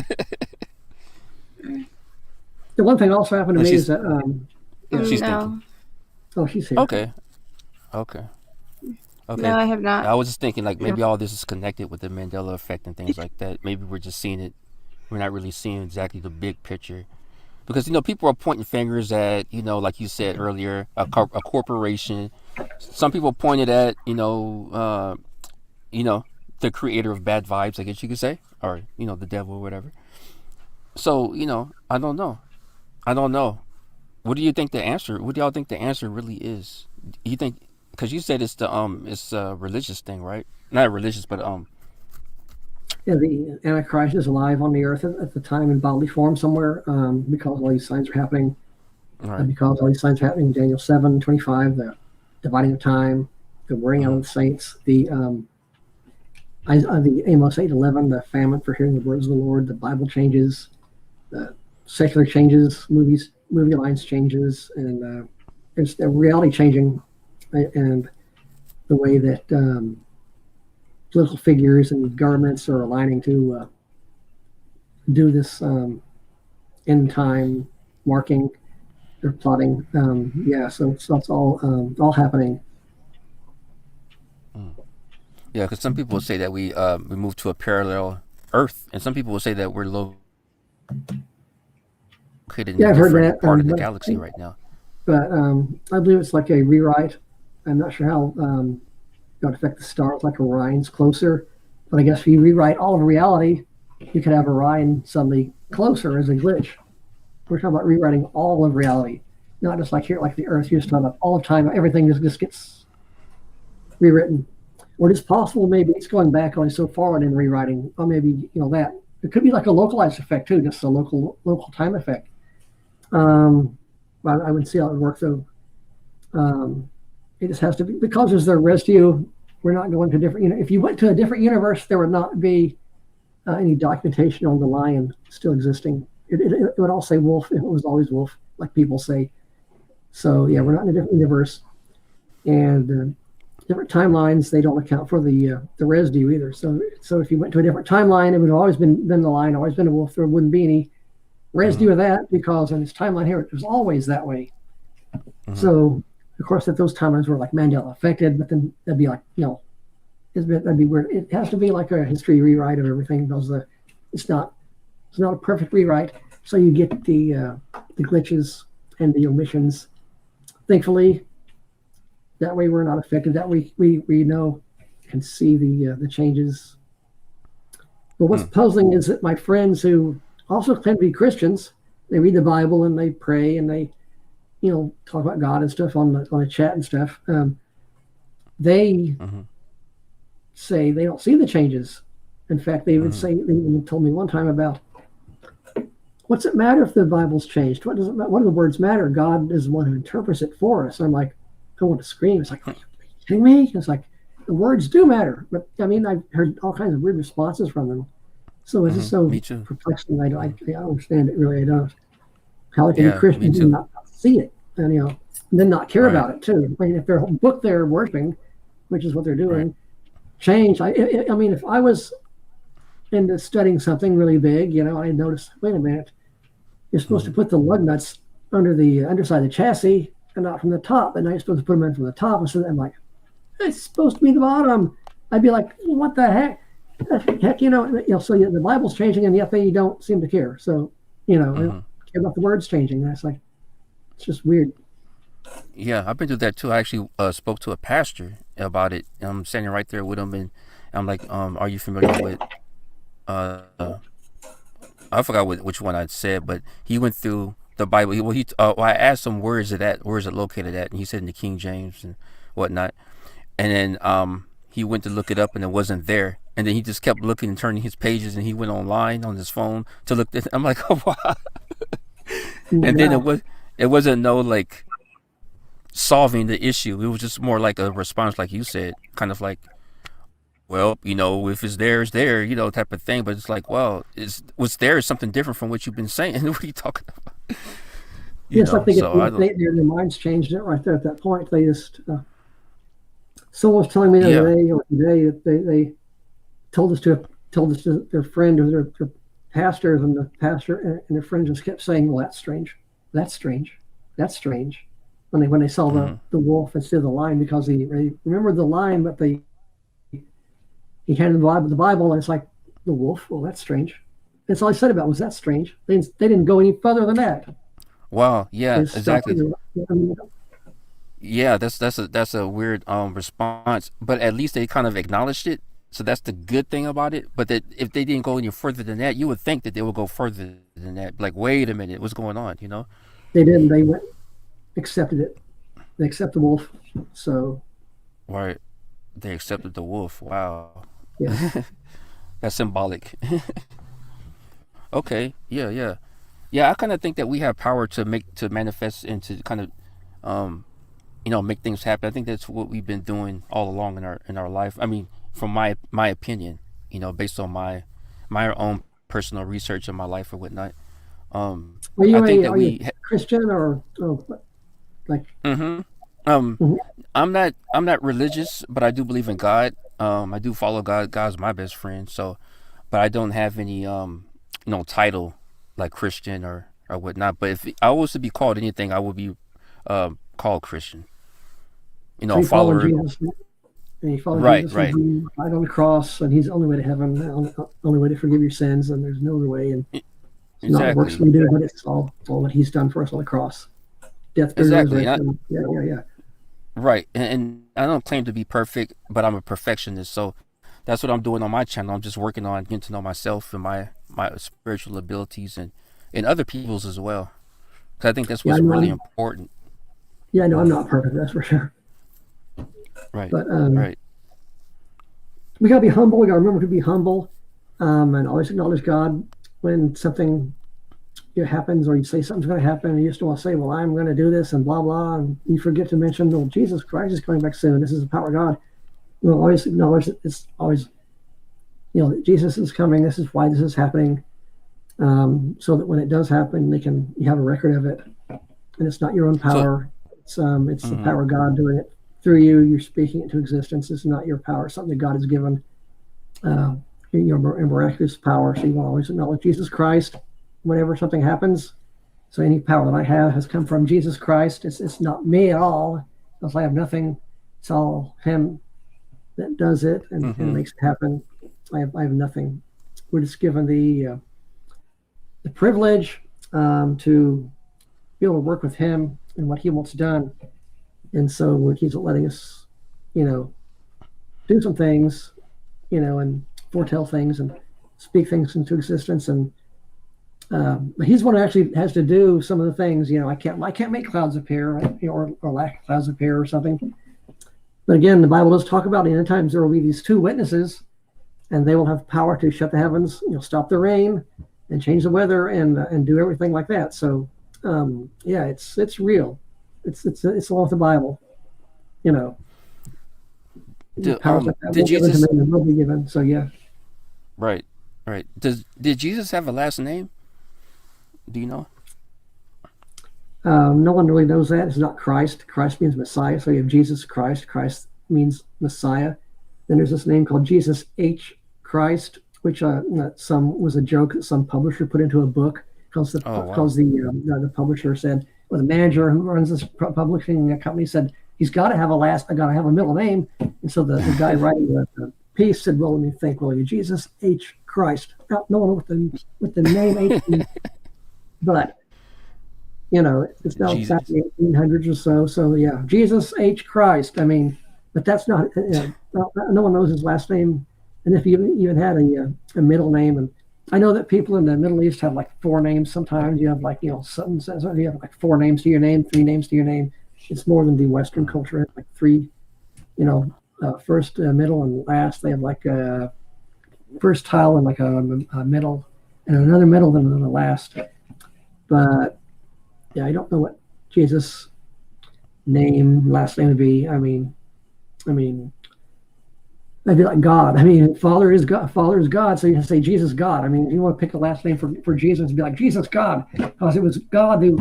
The one thing also happened to and me is she's that, yeah. she's thinking. No, Oh, she's here. Okay, okay, no, okay. I have not. I was just thinking like No. maybe all this is connected with the Mandela effect and things like that. Maybe we're just seeing it. We're not really seeing exactly the big picture because people are pointing fingers at like you said earlier, a corporation. Some people pointed at the creator of bad vibes, I guess you could say, or the devil or whatever. So I don't know. I don't know. What do you think the answer? What do y'all think the answer really is? You think because you said it's a religious thing, right? Not religious, but Yeah, the Antichrist is alive on the earth at the time in bodily form somewhere, because all these signs are happening. right. Because all these signs are happening, Daniel 7:25, the dividing of time, the wearing out Mm-hmm. of the saints, the Amos 8:11, the famine for hearing the words of the Lord, the Bible changes, the secular changes, movie lines changes, and it's the reality changing, and the way that political figures and governments are aligning to do this end time marking. They're plotting. Yeah, so it's all happening. Mm. Yeah, because some people will say that we moved to a parallel Earth, and some people will say that we're located in a different part of the galaxy right now. Yeah, I've heard that, but I believe it's like a rewrite. I'm not sure how it would affect the stars, like Orion's closer. But I guess if you rewrite all of reality, you could have Orion suddenly closer as a glitch. We're talking about rewriting all of reality, not just like here, like the Earth. You're just talking about all the time. Everything just gets rewritten. Or it's possible maybe it's going back only so far and then rewriting, or maybe that it could be like a localized effect too, just a local time effect. Um, but I would see how it would work though. Um, it just has to be because there's the residue. We're not going to different. If you went to a different universe, there would not be any documentation on the lion still existing. It would all say wolf. It was always wolf, like people say. So yeah, we're not in a different universe, and different timelines. They don't account for the residue either. So if you went to a different timeline, it would have always been the lion, always been a wolf. There wouldn't be any residue of that because in this timeline here, it was always that way. So of course, if those timelines were like Mandela affected, but then that'd be like that'd be weird. It has to be like a history rewrite of everything because it's not a perfect rewrite. So you get the glitches and the omissions. Thankfully, that way we're not affected. That we know and see the changes. But what's puzzling is that my friends who also claim to be Christians, they read the Bible and they pray and they talk about God and stuff on the chat and stuff. They say they don't see the changes. In fact, they would say, they even told me one time about, what's it matter if the Bible's changed? What does it matter? What do the words matter? God is the one who interprets it for us. I'm like, I want to scream. It's like, are you kidding me? It's like, the words do matter. But I mean, I've heard all kinds of weird responses from them. So it's just so perplexing. I don't understand it really. I don't. How can a Christian not see it and then not care about it too? I mean, if their whole book they're worshiping, which is what they're doing, change. I mean, if I was into studying something really big, I noticed, wait a minute, you're supposed to put the lug nuts under the underside of the chassis and not from the top, and now you're supposed to put them in from the top. And so I'm like, it's supposed to be the bottom. I'd be like, what the heck? So the Bible's changing, and yet they don't seem to care. So, they don't care about the words changing. And it's like, it's just weird. Yeah, I've been through that too. I actually spoke to a pastor about it. I'm standing right there with him, and I'm like, "Are you familiar with?" I forgot which one I'd said, but he went through the Bible. I asked him where is it located at, and he said in the King James and whatnot. And then he went to look it up, and it wasn't there. And then he just kept looking and turning his pages, and he went online on his phone to look. I'm like, oh wow. And then it wasn't no like solving the issue. It was just more like a response, like you said, kind of like, well, if it's there, it's there, type of thing. But it's like, well, what's there is something different from what you've been saying. What are you talking about? It's like their minds changed it right there at that point. They just someone was telling me the other day or today that they told this to their friend or their pastors, and the pastor and their friend just kept saying, well, that's strange, that's strange, that's strange, when they saw the wolf instead of the lion, because they remembered the lion, but he handed the Bible, and it's like, the wolf, well, that's strange. That's all I said about was that strange. They didn't go any further than that. Wow, yeah, exactly. Yeah, that's a weird response, but at least they kind of acknowledged it. So that's the good thing about it. But that if they didn't go any further than that, you would think that they would go further than that. Like, wait a minute, what's going on? They didn't. They accepted it. They accept the wolf. So. Right. They accepted the wolf. Wow. Yeah. That's symbolic. Okay. Yeah. Yeah. I kind of think that we have power to manifest and to kind of, make things happen. I think that's what we've been doing all along in our life. I mean, from my opinion, based on my own personal research in my life or whatnot. Are you Christian or like? I'm not religious, but I do believe in God. I do follow God. God's my best friend. So, but I don't have any title like Christian or whatnot. But if I was to be called anything, I would be called Christian. So follower. and you follow Right, Jesus, and right. he died on the cross, and he's the only way to heaven, the only way to forgive your sins, and there's no other way. And it's not the works Exactly. we do, but it's all that he's done for us on the cross. Death, burial, Exactly. resurrection. Yeah, yeah, yeah. Right. And I don't claim to be perfect, but I'm a perfectionist. So that's what I'm doing on my channel. I'm just working on getting to know myself and my spiritual abilities and other people's as well. Because I think that's Yeah, I what's know really I'm. important. Yeah, I know I'm Mm. not perfect. That's for sure. Right. But Right. we got to be humble. We got to remember to be humble, and always acknowledge God when something happens, or you say something's going to happen, and you just don't want to say, "Well, I'm going to do this," and blah blah, and you forget to mention, "Well, Jesus Christ is coming back soon. This is the power of God." We'll always acknowledge that it's always, Jesus is coming. This is why this is happening, so that when it does happen, you have a record of it, and it's not your own So, power. It's the mhm. power of God doing it through you. You're speaking it to existence. It's not your power. It's something that God has given. Uh, your miraculous power. So you will always acknowledge Jesus Christ whenever something happens. So any power that I have has come from Jesus Christ. It's not me at all, because I have nothing. It's all Him that does it and Mhm. makes it happen. I have nothing. We're just given the privilege to be able to work with Him and what He wants done. And so when He's letting us, you know, do some things, and foretell things and speak things into existence, and but he's one who actually has to do some of the things. I can't make clouds appear, right? Or lack clouds appear or something. But again, the Bible does talk about in the end times there will be these two witnesses, and they will have power to shut the heavens, stop the rain, and change the weather, and do everything like that. So, yeah, it's real. It's along with the Bible. You know, powers like that Did were given to Jesus men and will be given. So yeah. right. Right. Did Jesus have a last name? Do you know? No one really knows that. It's not Christ. Christ means Messiah. So you have Jesus Christ. Christ means Messiah. Then there's this name called Jesus H. Christ, which some was a joke that some publisher put into a book because the Oh, wow. because the publisher said, or the manager who runs this publishing company said, he's got to have I got to have a middle name. And so the guy writing the piece said, well, let me think. Well, you Jesus H. Christ. No one with the name H. But it's now back Jesus. in the 1800s or so. So yeah, Jesus H. Christ. I mean, but that's not. No one knows his last name, and if he even had a middle name. And I know that people in the Middle East have like four names. Sometimes you have something says you have like four names to your name, three names to your name. It's more than the Western Mm. culture. Like three, first, middle, and last. They have like a first tile and like a middle, and another middle than the last. But yeah, I don't know what Jesus' last name would be. I mean, I'd be like God. I mean, Father is God. Father is God. So you say Jesus God. I mean, if you want to pick a last name for Jesus, it'd be like Jesus God, because it was God who,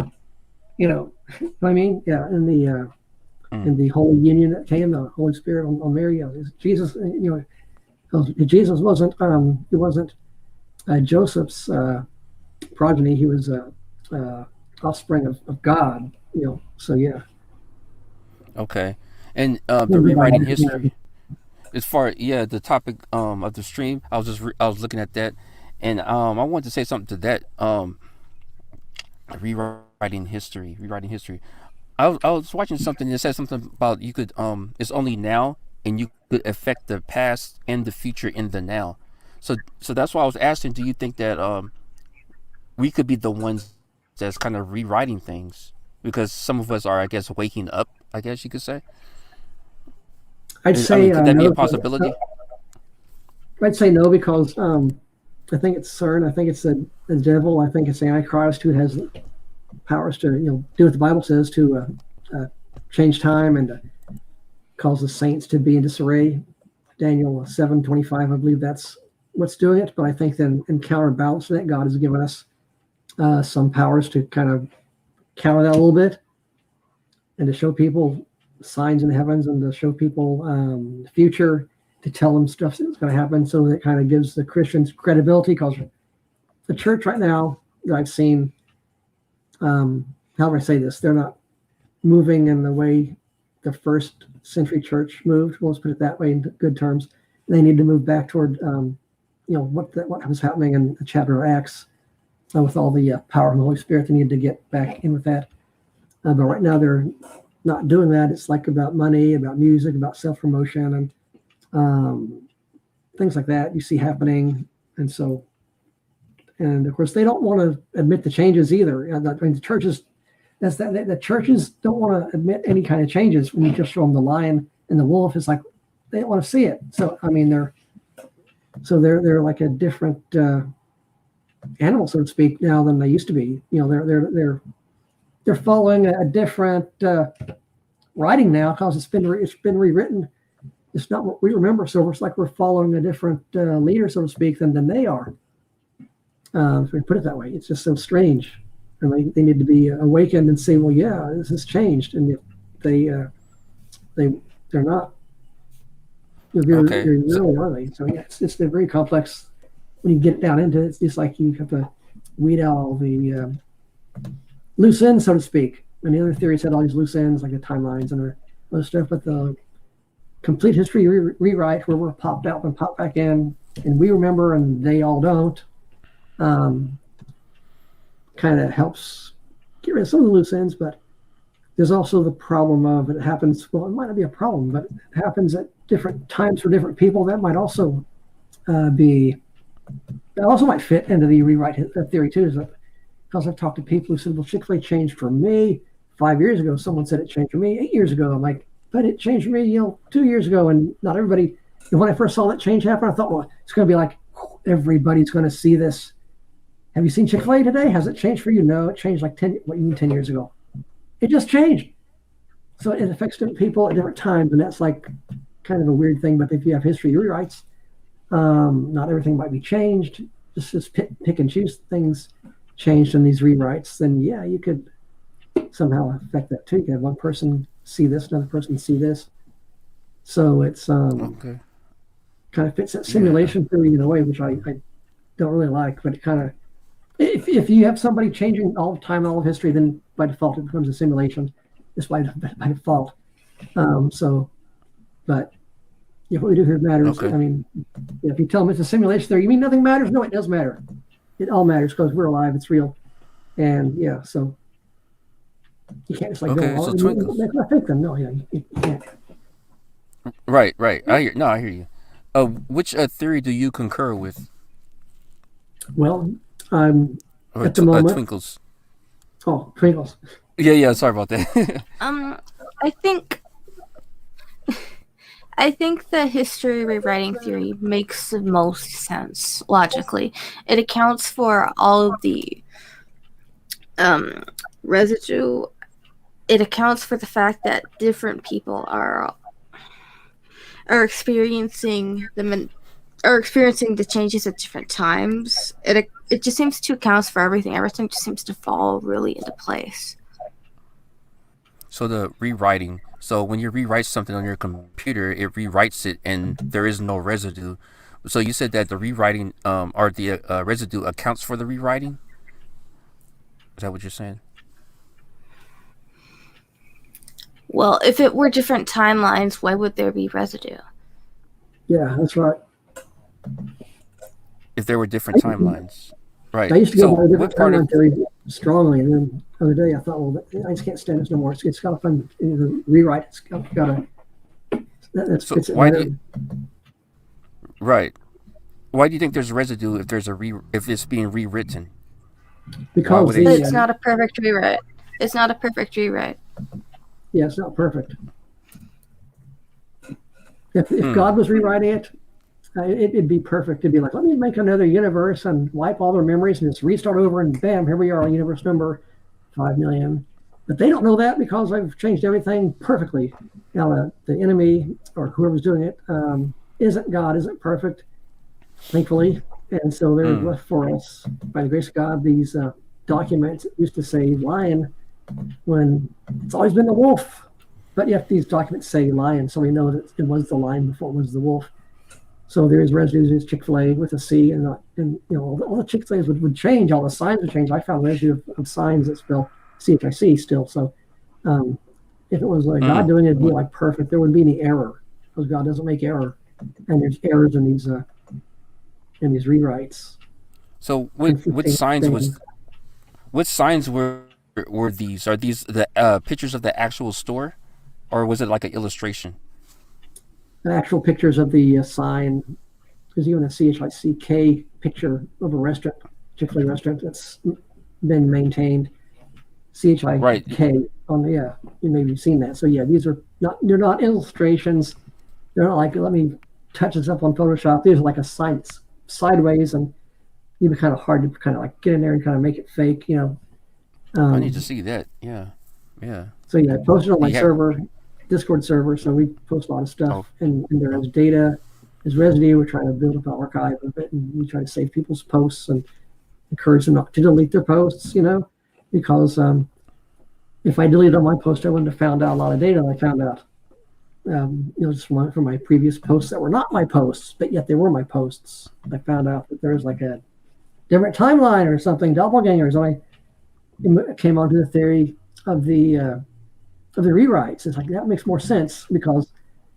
what I mean? Yeah, in Mm. the Holy Union that came, the Holy Spirit on Mary. Jesus. Jesus wasn't Joseph's progeny. He was offspring of God. So yeah. Okay. And the Wouldn't be by rewriting accident. history. As far the topic of the stream, I was looking at that, and I wanted to say something to that rewriting history. I was watching something that said something about you could it's only now, and you could affect the past and the future in the now. So that's why I was asking, do you think that we could be the ones that's kind of rewriting things, because some of us are, I guess, waking up, I guess you could say. I'd I mean, say could that be a no. possibility? I'd say no because I think it's CERN. I think it's the devil. I think it's the Antichrist who has powers to do what the Bible says to change time and cause the saints to be in disarray. Daniel 7:25. I believe that's what's doing it. But I think then in counterbalance that, God has given us some powers to kind of counter that a little bit and to show people signs in the heavens and to show people the future, to tell them stuff that's going to happen. So that kind of gives the Christians credibility, because the church right now that I've seen, how do I say this? They're not moving in the way the first century church moved. Well, let's put it that way in good terms. They need to move back toward, what was happening in the chapter of Acts with all the power of the Holy Spirit. They need to get back in with that. But right now they're not doing that. It's like about money, about music, about self-promotion, and things like that you see happening. And so, and of course, they don't want to admit the changes either. I mean, the churches, the churches don't want to admit any kind of changes. When you just show them the lion and the wolf, it's like they don't want to see it. So I mean, they're like a different animal, so to speak, now than they used to be. They're following a different writing now because it's been rewritten. It's not what we remember, so it's like we're following a different leader, so to speak, than they are. If we put it that way, it's just so strange. And they need to be awakened and say, well, yeah, this has changed, and if they're not. Very rarely are they? So yeah, it's very complex. When you get down into it, it's just like you have to weed out all the loose ends, so to speak. And the other theories had all these loose ends, like the timelines and other stuff. But the complete history rewrite, where we're popped out and popped back in, and we remember and they all don't, kind of helps get rid of some of the loose ends. But there's also the problem of it happens. Well, it might not be a problem, but it happens at different times for different people. That might also that also might fit into the rewrite theory too. Is that because I've talked to people who said, well, Chick-fil-A changed for me 5 years ago. Someone said it changed for me 8 years ago. I'm like, but it changed for me, 2 years ago. And not everybody, and when I first saw that change happen, I thought, well, it's going to be like, everybody's going to see this. Have you seen Chick-fil-A today? Has it changed for you? No, it changed like 10 years ago. It just changed. So it affects different people at different times. And that's like kind of a weird thing. But if you have history rewrites, not everything might be changed. Just pick and choose things changed in these rewrites. Then yeah, you could somehow affect that too. You could have one person see this, another person see this. So it's kind of fits that simulation theory in a way, which I don't really like. But it kind of, if you have somebody changing all the time, all of history, then by default it becomes a simulation. Just by default. But if what we do here matters, I mean, if you tell them it's a simulation theory, you mean nothing matters? No, it does matter. It all matters because we're alive. It's real, and yeah. So you can't just like go. So Twinkles. I think them. No, yeah, you can't. Right. I hear you. Which theory do you concur with? Well, I'm at the moment. Twinkles. Oh, Twinkles. Yeah. Sorry about that. I think the history rewriting theory makes the most sense logically. It accounts for all of the residue. It accounts for the fact that different people are experiencing the changes at different times. It just seems to account for everything. Everything just seems to fall really into place. So the rewriting. So when you rewrite something on your computer, it rewrites it, and there is no residue. So you said that the rewriting, or the residue, accounts for the rewriting. Is that what you're saying? Well, if it were different timelines, why would there be residue? Yeah, that's right. If there were different timelines, right? I used to go by a different timeline theory strongly, and then the other day I thought, well, I just can't stand this no more. It's got to find the rewrite. It's got to. So why do you, right? Why do you think there's residue if if it's being rewritten? Because it's not a perfect rewrite. It's not a perfect rewrite. Yeah, it's not perfect. If God was rewriting it, it'd be perfect. It'd be like, let me make another universe and wipe all their memories and just restart over, and bam, here we are, universe number 5 million. But they don't know that because I've changed everything perfectly. Now, the enemy or whoever's doing it isn't God, isn't perfect, thankfully. And so they're left for us, by the grace of God, these documents that used to say lion when it's always been the wolf. But yet these documents say lion, so we know that it was the lion before it was the wolf. So there is residues. There's Chick-fil-A with a C, and all the Chick-fil-A's would change. All the signs would change. I found residue of signs that spell CHIC still. So If it was God Mm. doing it, it'd be like perfect. There wouldn't be any error because God doesn't make error, and there's errors in these rewrites, So what conflicting signs things. was what signs were these? Are these the pictures of the actual store, or was it like an illustration? And actual pictures of the sign, because even a CHICK picture of a restaurant, particularly a restaurant that's been maintained, Right. CHIK on the, yeah, you maybe seen that. So yeah, these are not, they're not illustrations. They're not like, let me touch this up on Photoshop. These are like a sign sideways, and it'd be kind of hard to kind of like get in there and kind of make it fake, you know. I need to Um, see that. Yeah. Yeah. so yeah, I posted on Do my you have? server, Discord server. So we post a lot of stuff, Oh. and there Oh. is data, is residue. We're trying to build up an archive of it, and we try to save people's posts and encourage them not to delete their posts, you know, because if I deleted all my posts, I wouldn't have found out a lot of data. I found out, you know, just from my previous posts that were not my posts, but yet they were my posts. I found out that there's like a different timeline or something, doppelgangers. And I came onto the theory of the rewrites. It's like that makes more sense because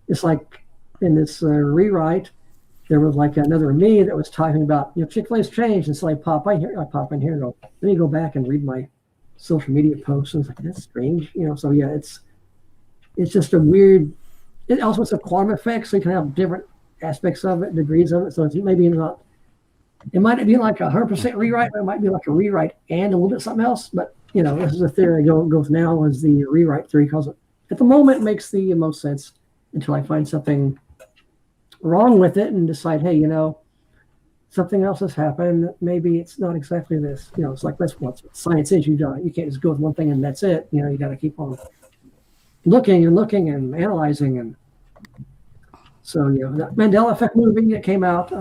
it's like in this rewrite, there was like another me that was talking about, you know, Chick-fil-A's changed. And so I pop in here and go, let me go back and read my social media posts. And it's like, that's strange, you know. So yeah, it's just a weird, it also it's a quantum effect, so you can have different aspects of it, degrees of it. So it's maybe not, it might be like 100% rewrite, but it might be like a rewrite and a little bit something else. But you know, this is a theory I go with now is the rewrite theory because at the moment it makes the most sense until I find something wrong with it and decide, hey, you know, something else has happened. Maybe it's not exactly this. You know, it's like that's what science is. You can't just go with one thing and that's it. You know, you got to keep on looking and analyzing. And so, you know, that Mandela Effect movie that came out,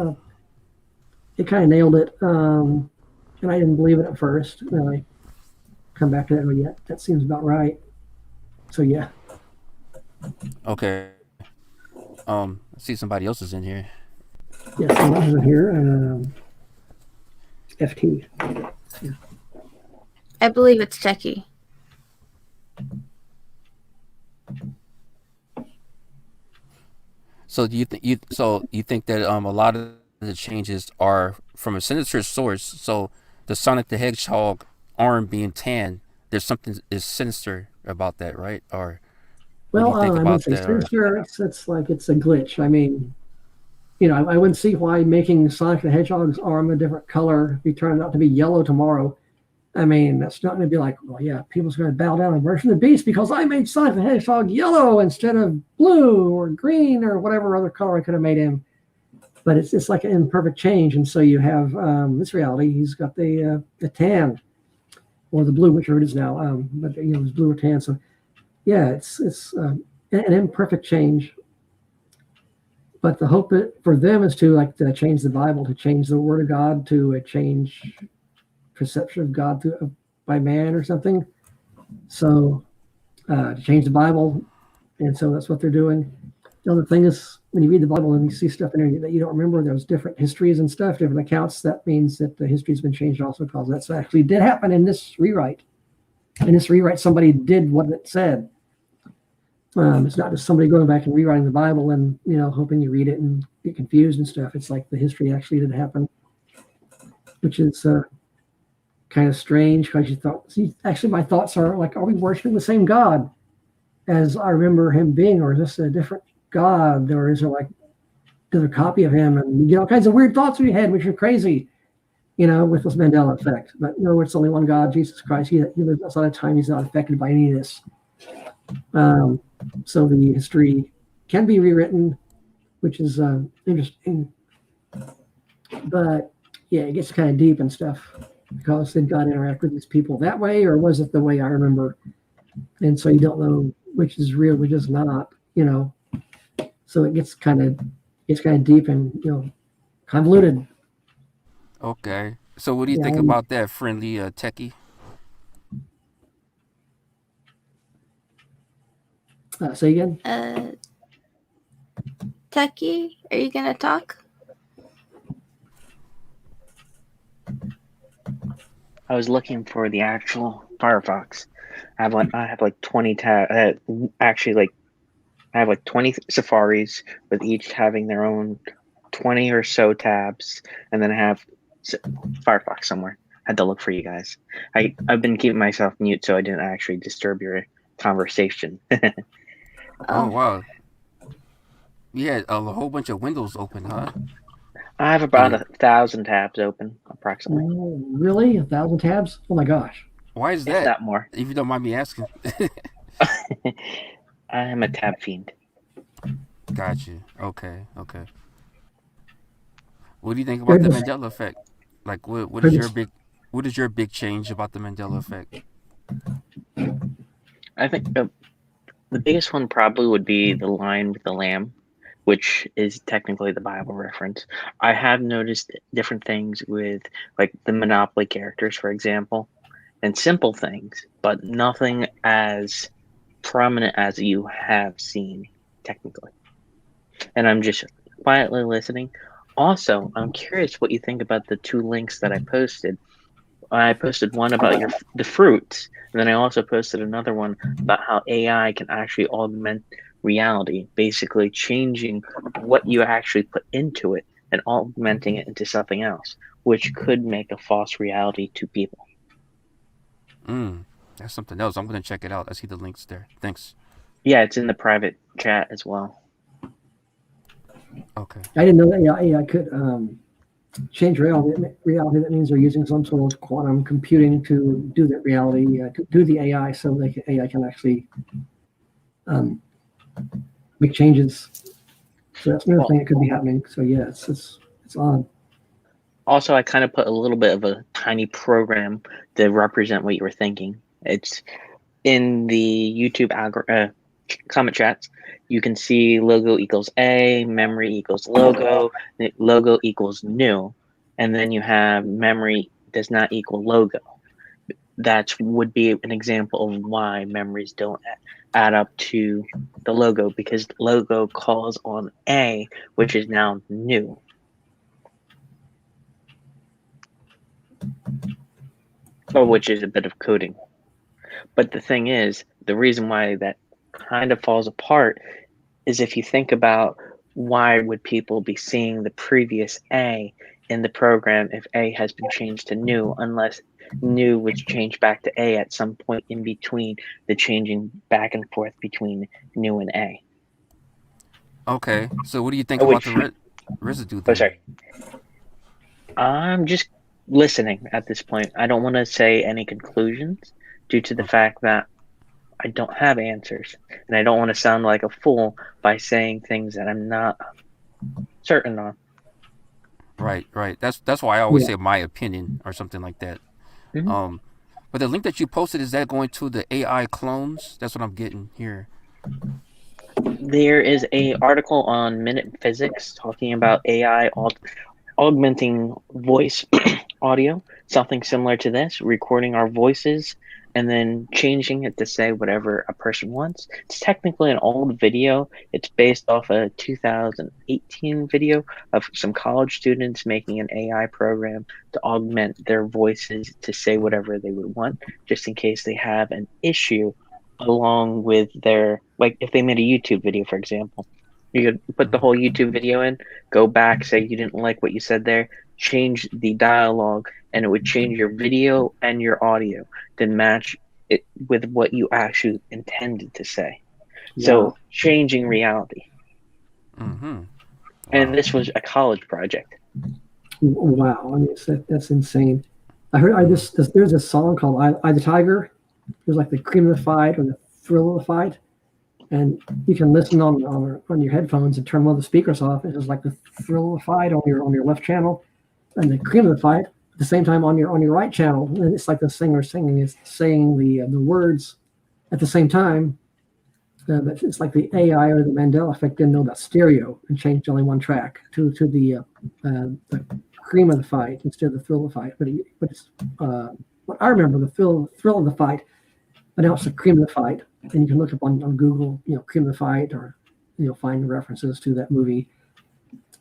it kind of nailed it. And I didn't believe it at first. And I come back to that. Oh, yeah, that seems about right. So, yeah. Okay. I see somebody else is in here. Yeah, so this is here. FT. Yeah. I believe it's Techie. So do you think that a lot of the changes are from a sinister source? So the Sonic the Hedgehog arm being tan, there's something is sinister about that, right? Or what do Well, you think I wouldn't about say that? Or sinister. It's like it's a glitch. I mean, you know, I wouldn't see why making Sonic the Hedgehog's arm a different color if he turned out to be yellow tomorrow. I mean, that's not going to be like, well, yeah, people's going to bow down and worship the beast because I made Sonic the Hedgehog yellow instead of blue or green or whatever other color I could have made him. But it's like an imperfect change, and so you have this reality. He's got the tan or the blue, whichever it is now. But you know, it's blue or tan. So yeah, it's an imperfect change. But the hope for them is to like to change the Bible, to change the Word of God, to change perception of God by man or something. So to change the Bible, and so that's what they're doing. The other thing is when you read the Bible and you see stuff in there that you don't remember, there's different histories and stuff, different accounts. That means that the history's been changed also because that's actually did happen in this rewrite. In this rewrite, somebody did what it said. It's not just somebody going back and rewriting the Bible and you know hoping you read it and get confused and stuff. It's like the history actually did happen, which is kind of strange because you thought. See, actually, my thoughts are like, are we worshiping the same God as I remember him being, or is this a different God, or is it like there's a copy of him? And you get all kinds of weird thoughts in your head, which are crazy, you know, with this Mandela effect. But no, it's only one God, Jesus Christ. He lives outside of time. He's not affected by any of this. So the history can be rewritten, which is interesting. But yeah, it gets kind of deep and stuff because did God interact with these people that way, or was it the way I remember? And so you don't know which is real, which is not, you know. So it gets kind of deep and you know convoluted. okay. So what do you Yeah. think about that, friendly techie? Say again. Techie, are you gonna talk? I was looking for the actual Firefox. I have like 20 tab. Actually, like I have like 20 safaris with each having their own 20 or so tabs, and then I have Firefox somewhere. Had to look for you guys. I've been keeping myself mute so I didn't actually disturb your conversation. Oh Oh, wow. Yeah, a whole bunch of windows open, huh? I have And about it, 1,000 tabs open, approximately, Oh, really? 1,000 tabs? Oh my gosh. why is if that? not more. If you don't mind me asking. I am a tab fiend. Got you. Okay. Okay. What do you think about They're the just, Mandela effect? Like, they're just, what is your big change about the Mandela effect? I think the biggest one probably would be the Lion with the Lamb, which is technically the Bible reference. I have noticed different things with like the Monopoly characters, for example, and simple things, but nothing as prominent as you have seen technically. And I'm just quietly listening. Also, I'm curious what you think about the two links that I posted. I posted one about the fruits, and then I also posted another one about how AI can actually augment reality, basically changing what you actually put into it and augmenting it into something else, which could make a false reality to people. Mm, that's something else. I'm gonna check it out. I see the links there. Thanks. Yeah, it's in the private chat as well. Okay. I didn't know that AI could change reality. Reality, that means they're using some sort of quantum computing to do that reality, to do the AI, so AI can actually um, make changes. So that's another Well, thing that could be happening. So yeah, it's on. also, I kind of put a little bit of a tiny program to represent what you were thinking. It's in the YouTube comment chats. You can see logo equals A, memory equals logo, logo equals new, and then you have memory does not equal logo. That would be an example of why memories don't add up to the logo because logo calls on A, which is now new, or which is a bit of coding. But the thing is, the reason why that kind of falls apart is if you think about why would people be seeing the previous A in the program if A has been changed to new, unless new was changed back to A at some point in between the changing back and forth between new and A. Okay. So, what do you think about the Which, residue oh, then? sorry, I'm just listening at this point. I don't want to say any conclusions due to the Oh, fact that I don't have answers, and I don't want to sound like a fool by saying things that I'm not certain on. right. Right. That's why I always Yeah, say my opinion or something like that. Mhm. Um, but the link that you posted, is that going to the AI clones? That's what I'm getting here. There is a article on Minute Physics talking about AI augmenting voice audio, something similar to this, recording our voices and then changing it to say whatever a person wants. It's technically an old video. It's based off a 2018 video of some college students making an AI program to augment their voices to say whatever they would want, just in case they have an issue along with their, like if they made a YouTube video, for example. You could put the Mm-hmm. whole YouTube video in, go back, say you didn't like what you said there, change the dialogue, and it would change your video and your audio to match it with what you actually intended to say. So wow, changing reality. Mm-hmm. And Wow. this was a college project. wow. I mean, that's insane. I heard Mm-hmm. there's a song called "I the Tiger." There's like the cream of the fight or the thrill of the fight, and you can listen on your headphones and turn one of the speakers off. It's just like the thrill of the fight on your left channel, and the cream of the fight at the same time on your right channel. And it's like the singer singing is saying the words at the same time. But it's like the AI or the Mandela effect didn't know about stereo and changed only one track to the cream of the fight instead of the thrill of the fight. But it's what I remember the thrill of the fight, but now it's the cream of the fight. And you can look up on Google, cream of the fight, or find references to that movie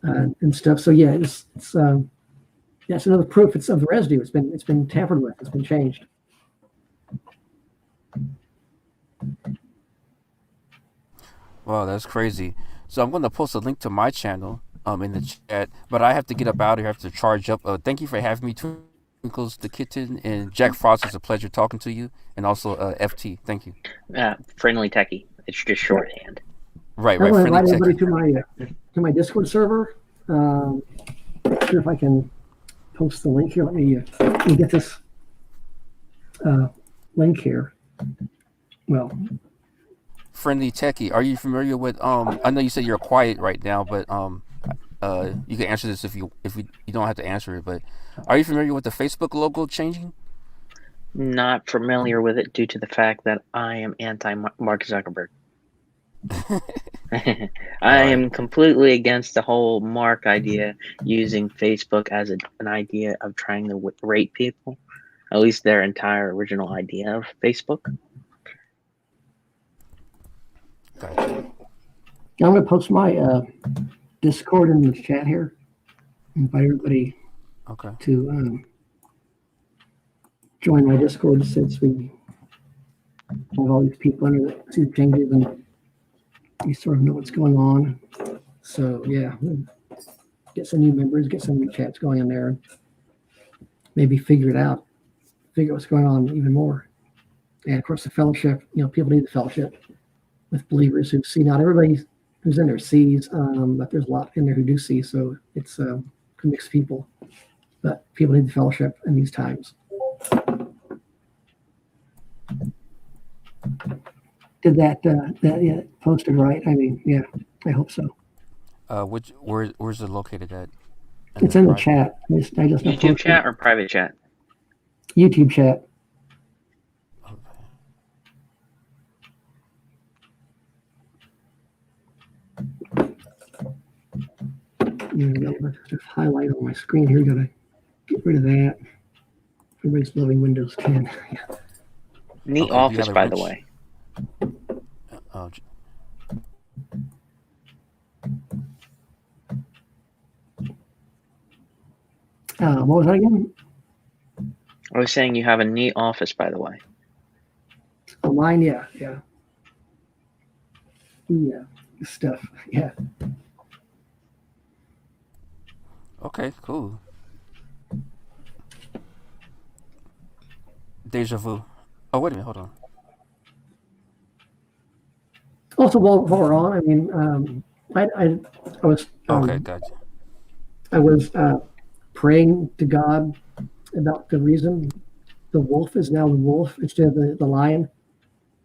and stuff. So yeah, yeah, it's another proof it's of the residue. It's been tampered with. It's been changed. Wow, that's crazy. So I'm going to post a link to my channel in the chat, but I have to get up out of here. I have to charge up. Thank you for having me, Twinkles the Kitten, and Jack Frost. It's a pleasure talking to you, and also FT. Thank you. Friendly techie. It's just shorthand. Right, I right. want to Friendly invite everybody techie. to my Discord server. Not sure if I can post the link here. Let me get this link here. Well, Friendly techie. Are you familiar with? I know you said you're quiet right now, but you can answer this if you don't have to answer it. But are you familiar with the Facebook logo changing? Not familiar with it due to the fact that I am anti Mark Zuckerberg. I am completely against the whole Mark idea, using Facebook as an idea of trying to rate people, at least their entire original idea of Facebook. Gotcha. I'm going to post my Discord in the chat here. Invite everybody to join my Discord, since we have all these people under the see the changes and you sort of know what's going on. So yeah, get some new members, get some new chats going in there, and maybe figure out what's going on even more. And of course, the fellowship. People need the fellowship with believers who see. Not everybody who's in there sees, but there's a lot in there who do see. So it's mixed people, but people need the fellowship in these times. Did that posted right? I mean, yeah, I hope so. Where's it located at? It's in the chat. I just YouTube chat or private chat? YouTube chat. Just highlight on my screen here. Gotta get rid of that. Everybody's loving Windows 10. Yeah. Neat office, by the way. What was that again? I was saying you have a neat office, by the way. Oh, mine, yeah. Stuff, yeah. Okay, cool. Deja vu. Oh, wait a minute, hold on. Also, while we're on, I mean, I was okay, gotcha. I was praying to God about the reason the wolf is now the wolf instead of the lion.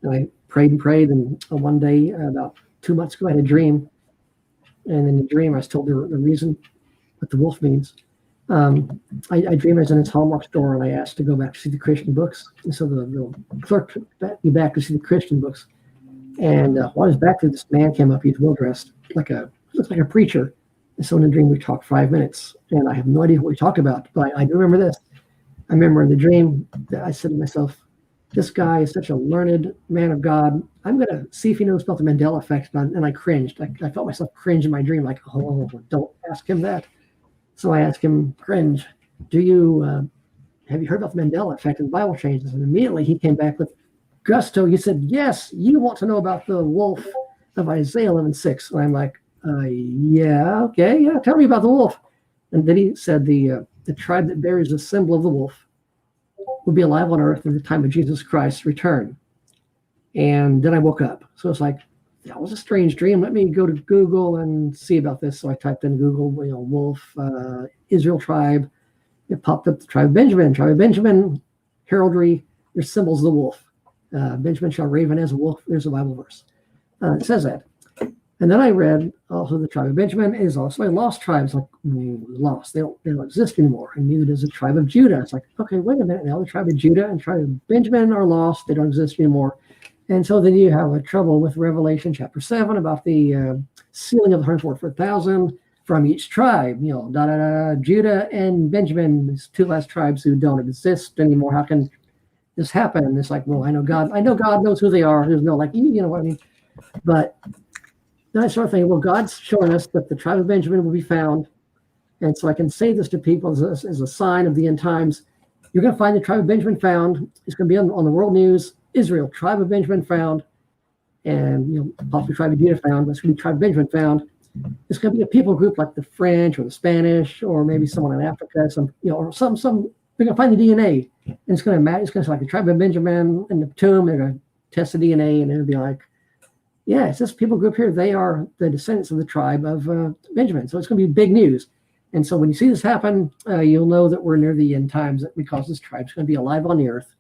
And I prayed, and one day, about 2 months ago, I had a dream. And in the dream, I was told the reason what the wolf means. I dreamed I was in his Hallmark store, and I asked to go back to see the Christian books. And so the clerk took me back to see the Christian books. And while I was back there, this man came up. He's well dressed, looks like a preacher. And so in the dream, we talked 5 minutes, and I have no idea what we talked about, but I do remember this. I remember in the dream that I said to myself, "This guy is such a learned man of God. I'm going to see if he knows about the Mandela Effect." And I cringed. I felt myself cringe in my dream, like, "Oh, don't ask him that." So I asked him, "Cringe, have you heard about the Mandela Effect and Bible changes?" And immediately he came back with gusto. He said, "Yes, you want to know about the wolf of Isaiah 11:6." And I'm like, "Yeah, okay, yeah, tell me about the wolf." And then he said, the tribe that bears the symbol of the wolf will be alive on earth at the time of Jesus Christ's return. And then I woke up. So it's like, that was a strange dream. Let me go to Google and see about this. So I typed in Google, wolf, Israel tribe. It popped up the tribe of Benjamin. Tribe of Benjamin, heraldry, there's symbols of the wolf. Benjamin shall raven as a wolf. There's a Bible verse. It says that. And then I read also the tribe of Benjamin is also a lost tribe. It's like, lost. They don't exist anymore. And neither does the tribe of Judah. It's like, okay, wait a minute. Now the tribe of Judah and tribe of Benjamin are lost. They don't exist anymore. And so then you have a trouble with Revelation chapter 7 about the sealing of the 144,000 from each tribe. Judah and Benjamin, these two last tribes who don't exist anymore. How can this happen? And it's like, well, I know God knows who they are. There's no you know what I mean? But then I started thinking, well, God's showing us that the tribe of Benjamin will be found. And so I can say this to people as a sign of the end times. You're going to find the tribe of Benjamin found. It's going to be on the world news. Israel, tribe of Benjamin found. and possibly tribe of Judah found, but it's going to be tribe of Benjamin found. It's going to be a people group like the French or the Spanish, or maybe someone in Africa, or some. They're going to find the DNA, and it's going to match. It's going to be like the tribe of Benjamin in the tomb. They're going to test the DNA, and it'll be like, yeah, it's this people group here. They are the descendants of the tribe of Benjamin. So it's going to be big news. And so when you see this happen, you'll know that we're near the end times, because this tribe's going to be alive on the earth.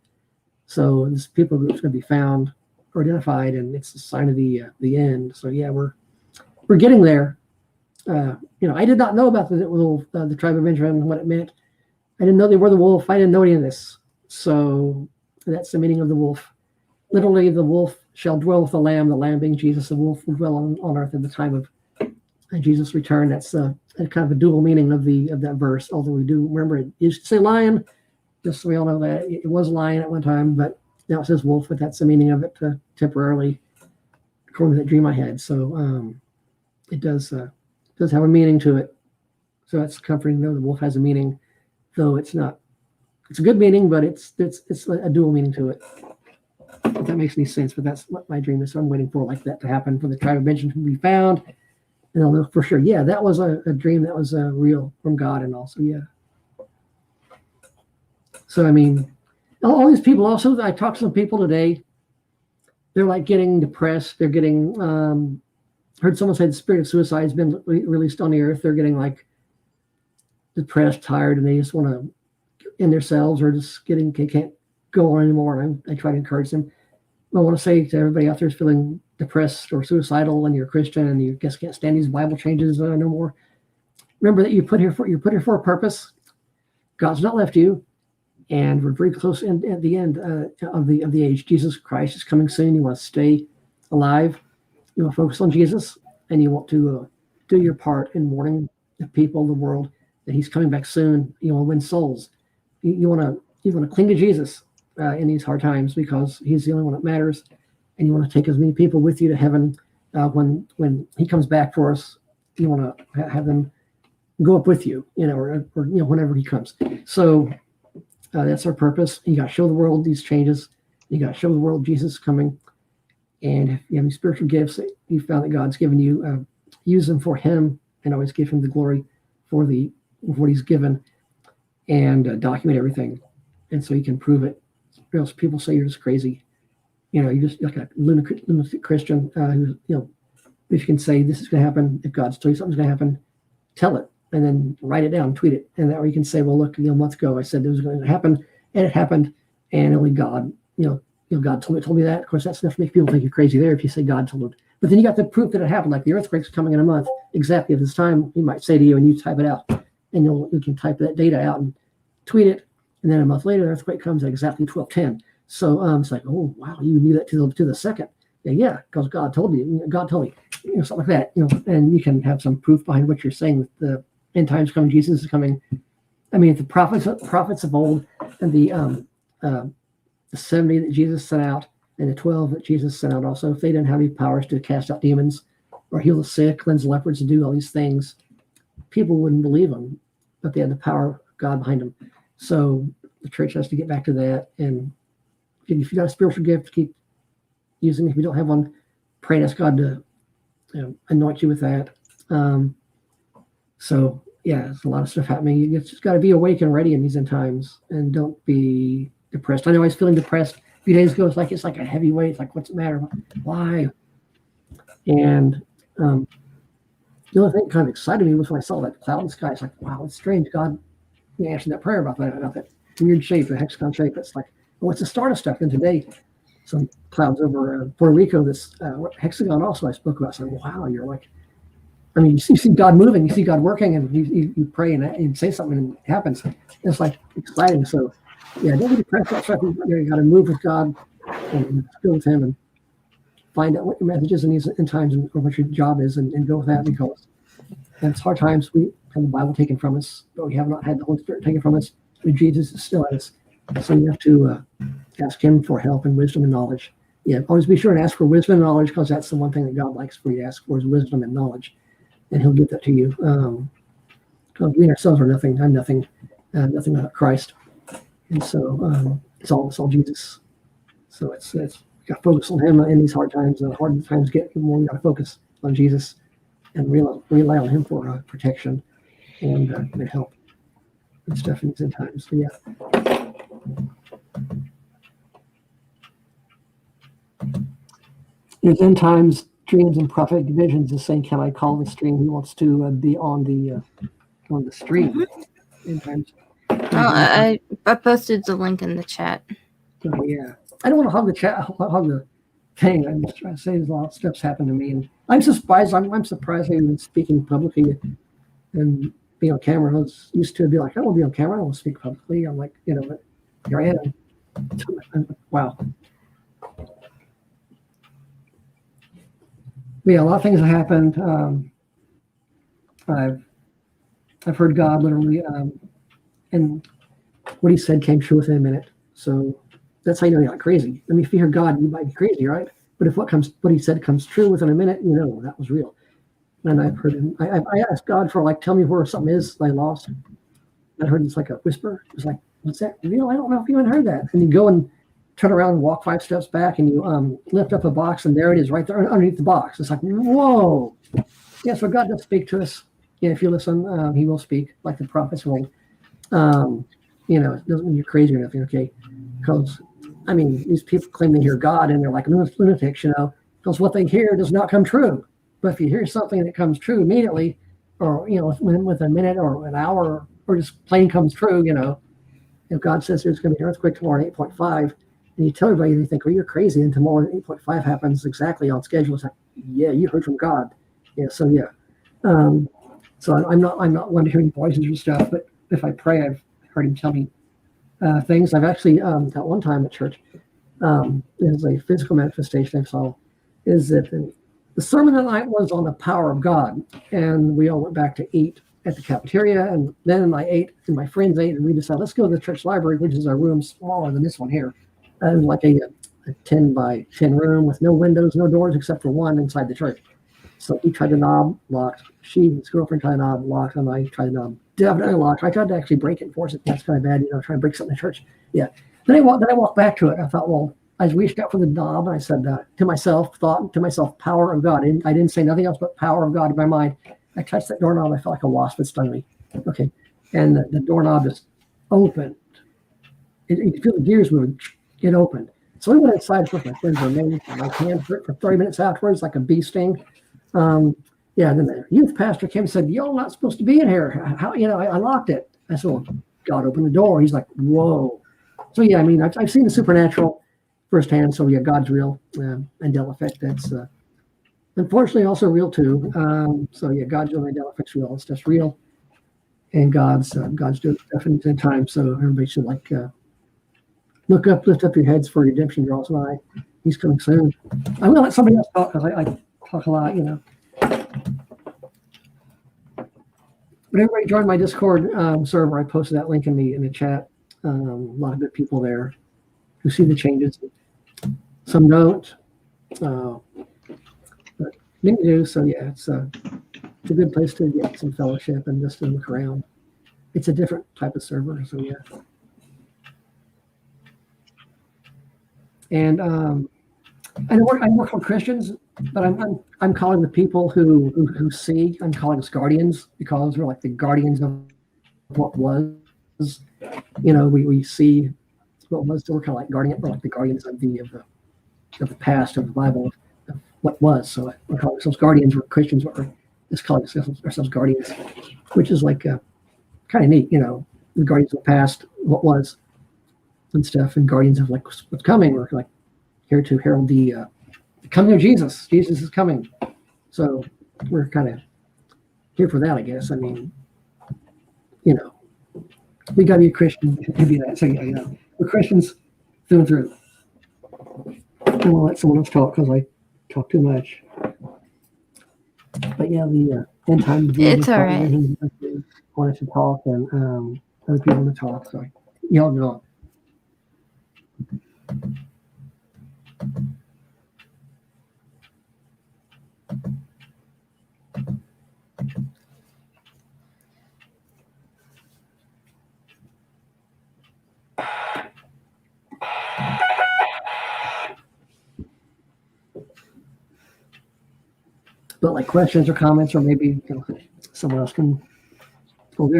So this people group is going to be found or identified, and it's a sign of the end. So yeah, we're getting there. I did not know about the tribe of Benjamin, what it meant. I didn't know they were the wolf. I didn't know any of this. So that's the meaning of the wolf. Literally, the wolf shall dwell with the lamb being Jesus. The wolf will dwell on earth at the time of Jesus' return. That's kind of a dual meaning of that verse. Although we do remember it used to say lion, just so we all know that it was lion at one time, but now it says wolf. But that's the meaning of it temporarily, according to that dream I had. So it does have a meaning to it. So that's comforting to know the wolf has a meaning, though it's not. It's a good meaning, but it's a dual meaning to it. If that makes any sense, but that's what my dream is. So I'm waiting for like that to happen, for the tribe of Benjamin to be found, and I'll know for sure. Yeah, that was a dream that was real from God, and also So I mean, all these people. Also, I talked to some people today. They're like getting depressed. They're getting. Heard someone say the spirit of suicide has been released on the earth. They're getting like depressed, tired, and they just want to end themselves, or just they can't go on anymore. And I try to encourage them. I want to say to everybody out there who's feeling depressed or suicidal, and you're a Christian and you just can't stand these Bible changes no more. Remember that you're put here for a purpose. God's not left you, and we're very close at the end of the age. Jesus Christ is coming soon. You want to stay alive. You want to focus on Jesus, and you want to do your part in warning the people, the world, that He's coming back soon. You want to win souls. You want to cling to Jesus in these hard times, because He's the only one that matters, and you want to take as many people with you to heaven when He comes back for us. You want to have them go up with you, or whenever He comes. So that's our purpose. You got to show the world these changes. You got to show the world Jesus is coming. And if you have any spiritual gifts that you found that God's given you, use them for Him, and always give Him the glory for what He's given, and document everything, and so He can prove it. Or else people say you're just crazy. You're just like a lunatic Christian who, if you can say this is going to happen, if God's told you something's going to happen, tell it, and then write it down, tweet it, and that way you can say, well, look, a month ago I said this was going to happen, and it happened, and only God, God told me that. Of course, that's enough to make people think you're crazy there if you say God told it. But then you got the proof that it happened, like the earthquake's coming in a month, exactly at this time. He might say to you, and you type it out, and you can type that data out and tweet it, and then a month later, the earthquake comes at exactly 12:10. So it's like, oh wow, you knew that to the second. Yeah, because God told you. God told me, something like that. And you can have some proof behind what you're saying with the end times coming. Jesus is coming. I mean, the prophets of old, and the 70 that Jesus sent out, and the 12 that Jesus sent out also, if they didn't have any powers to cast out demons or heal the sick, cleanse leopards, and do all these things, people wouldn't believe them, but they had the power of God behind them. So the church has to get back to that. And if you got a spiritual gift, keep using it. If you don't have one, pray and ask God to anoint you with that. So yeah, there's a lot of stuff happening. You just got to be awake and ready in these end times, and don't be depressed. I know I was feeling depressed a few days ago. It's like a heavy weight. It's like, what's the matter? Why? And the only thing that kind of excited me was when I saw that cloud in the sky. It's like, wow, it's strange. God answered that prayer about that weird shape, the hexagon shape. It's like, well, it's the start of stuff. And today, some clouds over Puerto Rico, this hexagon also I spoke about. So wow, you're like, I mean, you see God moving, you see God working, and you pray and you say something and it happens. It's like exciting. So yeah, don't be depressed about stuff. You got to move with God and go with Him, and find out what your message is in these end times, or what your job is, and go with that, because it's hard times. We have the Bible taken from us, but we have not had the Holy Spirit taken from us. But Jesus is still at us. So you have to ask Him for help and wisdom and knowledge. Yeah, always be sure and ask for wisdom and knowledge, because that's the one thing that God likes for you to ask for, is wisdom and knowledge, and He'll give that to you. Because we ourselves are nothing. I'm nothing. Nothing without Christ, and so it's all Jesus. So it's got got to focus on Him in these hard times. The hard times get more. We got to focus on Jesus and rely on Him for protection and help and stuff in these end times. So, yeah. In end times, dreams and prophetic visions is saying, "Can I call the stream?" He wants to be on the stream. End times. I posted the link in the chat. So, yeah, I don't want to hug the chat, hug the thing. I'm just trying to say, there's a lot of stuff's happened to me, and I'm surprised. I'm surprised I'm even speaking publicly and being on camera. I was used to be like, I don't want to be on camera. I don't want to speak publicly. I'm like, but here I am. Wow. But yeah, a lot of things have happened. I've heard God literally, and what He said came true within a minute. So that's how you know you're not crazy. I mean, if you hear God, you might be crazy, right? But if what He said comes true within a minute, that was real. And I've heard Him. I asked God for tell me where something is that I lost. I heard it's like a whisper. It's like, what's that? Real? I don't know if you even heard that. And you go and turn around and walk 5 steps back, and you lift up a box, and there it is, right there underneath the box. It's like, whoa. Yeah, so God does speak to us. Yeah, if you listen, He will speak, like the prophets will. It doesn't mean you're crazy or nothing, okay? Because, I mean, these people claim they hear God, and they're like lunatics, because what they hear does not come true. But if you hear something that comes true immediately, or, within a minute or an hour, or just plain comes true, if God says there's going to be an earthquake tomorrow at 8.5, and you tell everybody, they think, well, you're crazy, and tomorrow at 8.5 happens exactly on schedule. It's like, yeah, you heard from God. Yeah, so yeah. So I'm not one to hearing voices or stuff, but if I pray, I've heard Him tell me things. I've actually, at one time at church, there's a physical manifestation I saw, is that the sermon that night was on the power of God, and we all went back to eat at the cafeteria, and then I ate, and my friends ate, and we decided, let's go to the church library, which is a room smaller than this one here, and like a 10 by 10 room with no windows, no doors except for one inside the church. So he tried the knob, locked. His girlfriend tried the knob, locked, and I tried the knob, definitely locked. I tried to actually break it and force it. That's kind of bad, trying to break something in church. Yeah. Then I walked back to it. I thought, well, I reached out for the knob, and I said to myself, power of God. I didn't say nothing else but power of God in my mind. I touched that doorknob. I felt like a wasp had stung me. Okay. And the doorknob just opened. You feel the gears moving. It opened. So I went inside with my friends were amazed. My hand hurt for 30 minutes afterwards, like a bee sting. Then the youth pastor came and said, y'all not supposed to be in here. How, I locked it. I said, well, God opened the door. He's like, whoa. So yeah, I mean, I've seen the supernatural firsthand. So yeah, God's real. Mandela Effect, that's unfortunately also real too. So yeah, God's real, Mandela Effect's real. It's just real. And God's doing stuff in time. So everybody should look up, lift up your heads, for redemption draws nigh. He's coming soon. I'm gonna let somebody else talk, because I talk a lot, But everybody join my Discord server. I posted that link in the chat. A lot of good people there who see the changes. Some don't, but many do. So yeah, it's a good place to get some fellowship and just to look around. It's a different type of server. So yeah, and I work on Christians, but I'm calling the people who see. I'm calling us guardians, because we're like the guardians of what was. We see what was. So we're kind of like guardian. We're like the guardians of the past, of the Bible, of what was. So we call ourselves guardians. We're Christians, but we're just calling ourselves guardians, which is like kind of neat. The guardians of the past, what was, and stuff, and guardians of like what's coming. We're like here to herald the coming of Jesus. Jesus is coming. So we're kind of here for that, I guess. I mean, we got to be a Christian to be that. So, we're Christians through and through. And we'll let someone else talk, because I talk too much. But yeah, the end time. It's all right. Wanted to talk, and other people want to talk. So y'all go. about like questions or comments, or maybe someone else can. Oh,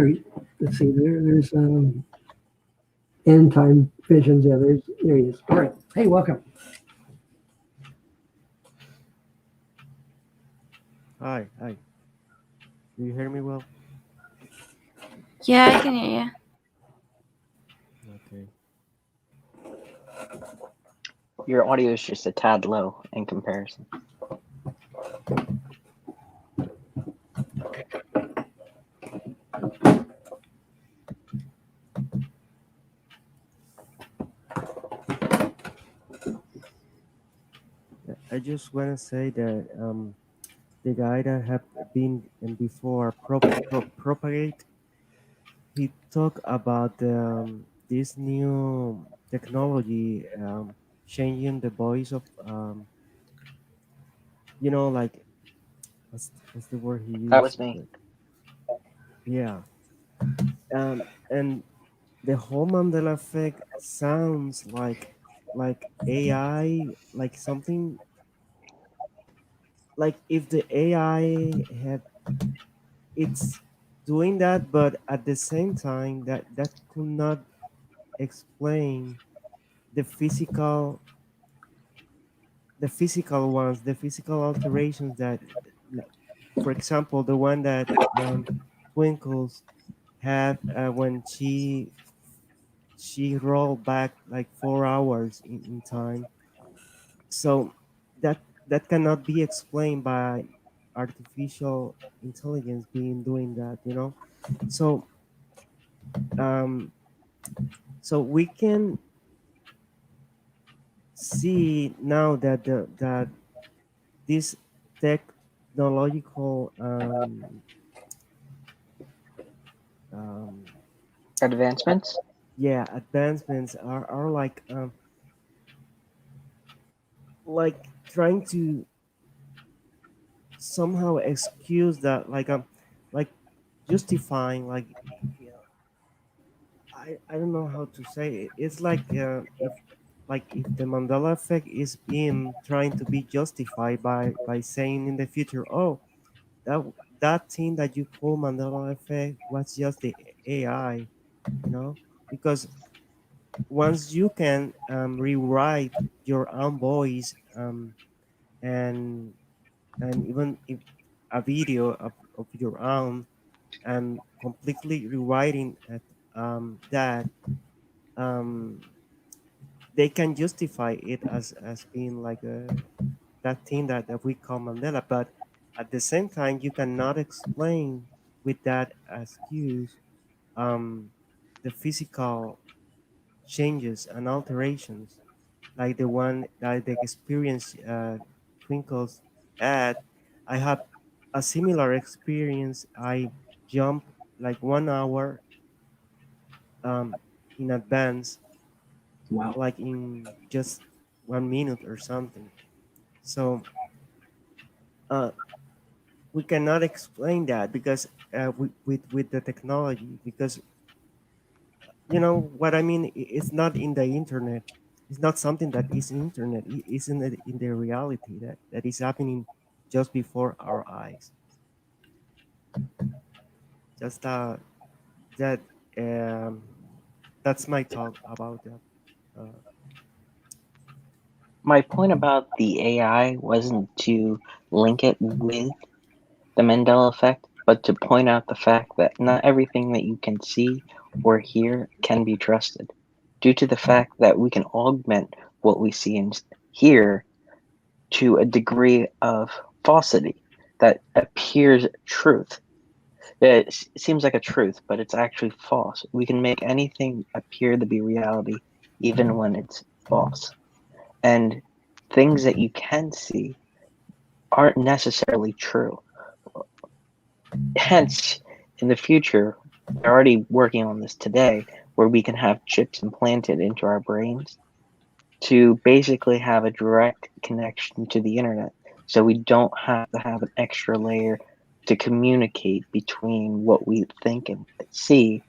let's see. There's end time visions. Yeah, there he is. All right. Hey, welcome. Hi. Do you hear me well? Yeah, I can hear you. Okay. Your audio is just a tad low in comparison. I just want to say that the guy that have been in before propagate, he talked about this new technology changing the voice of like what's the word he That used? was me. Yeah. And the whole Mandela effect sounds like AI, like something like if the AI had it's doing that, but at the same time that could not explain the physical the physical alterations that, for example, the one that Twinkles had when she rolled back like 4 hours in time. So that cannot be explained by artificial intelligence being doing that, so um so we can see now that that these technological um Advancements? yeah, advancements are like trying to somehow excuse that, like justifying, like, yeah, I don't know how to say it. It's like if the Mandela effect is being trying to be justified by saying in the future, oh, that that thing that you call Mandela effect was just the AI, you know, because once you can rewrite your own voice, and even if a video of your own, and completely rewriting it, that um, they can justify it as being like that thing that we call Mandela, but at the same time you cannot explain with that excuse um, the physical changes and alterations like the one that the experience Twinkles had. I have a similar experience. I jump like 1 hour um, in advance, Wow. like in just 1 minute or something. So uh, we cannot explain that because with the technology, because you know what I mean. It's not in the internet. It's not something that is internet. It isn't in the reality that is happening just before our eyes. Just that um, that's my thought about that. Uh, My point about the AI wasn't to link it with the Mandela effect, but to point out the fact that not everything that you can see or hear can be trusted, due to the fact that we can augment what we see and hear to a degree of falsity that appears truth. It seems like a truth, but it's actually false. We can make anything appear to be reality, even when it's false. And things that you can see aren't necessarily true. Hence, in the future, they're already working on this today, where we can have chips implanted into our brains to basically have a direct connection to the internet. So we don't have to have an extra layer to communicate between what we think and see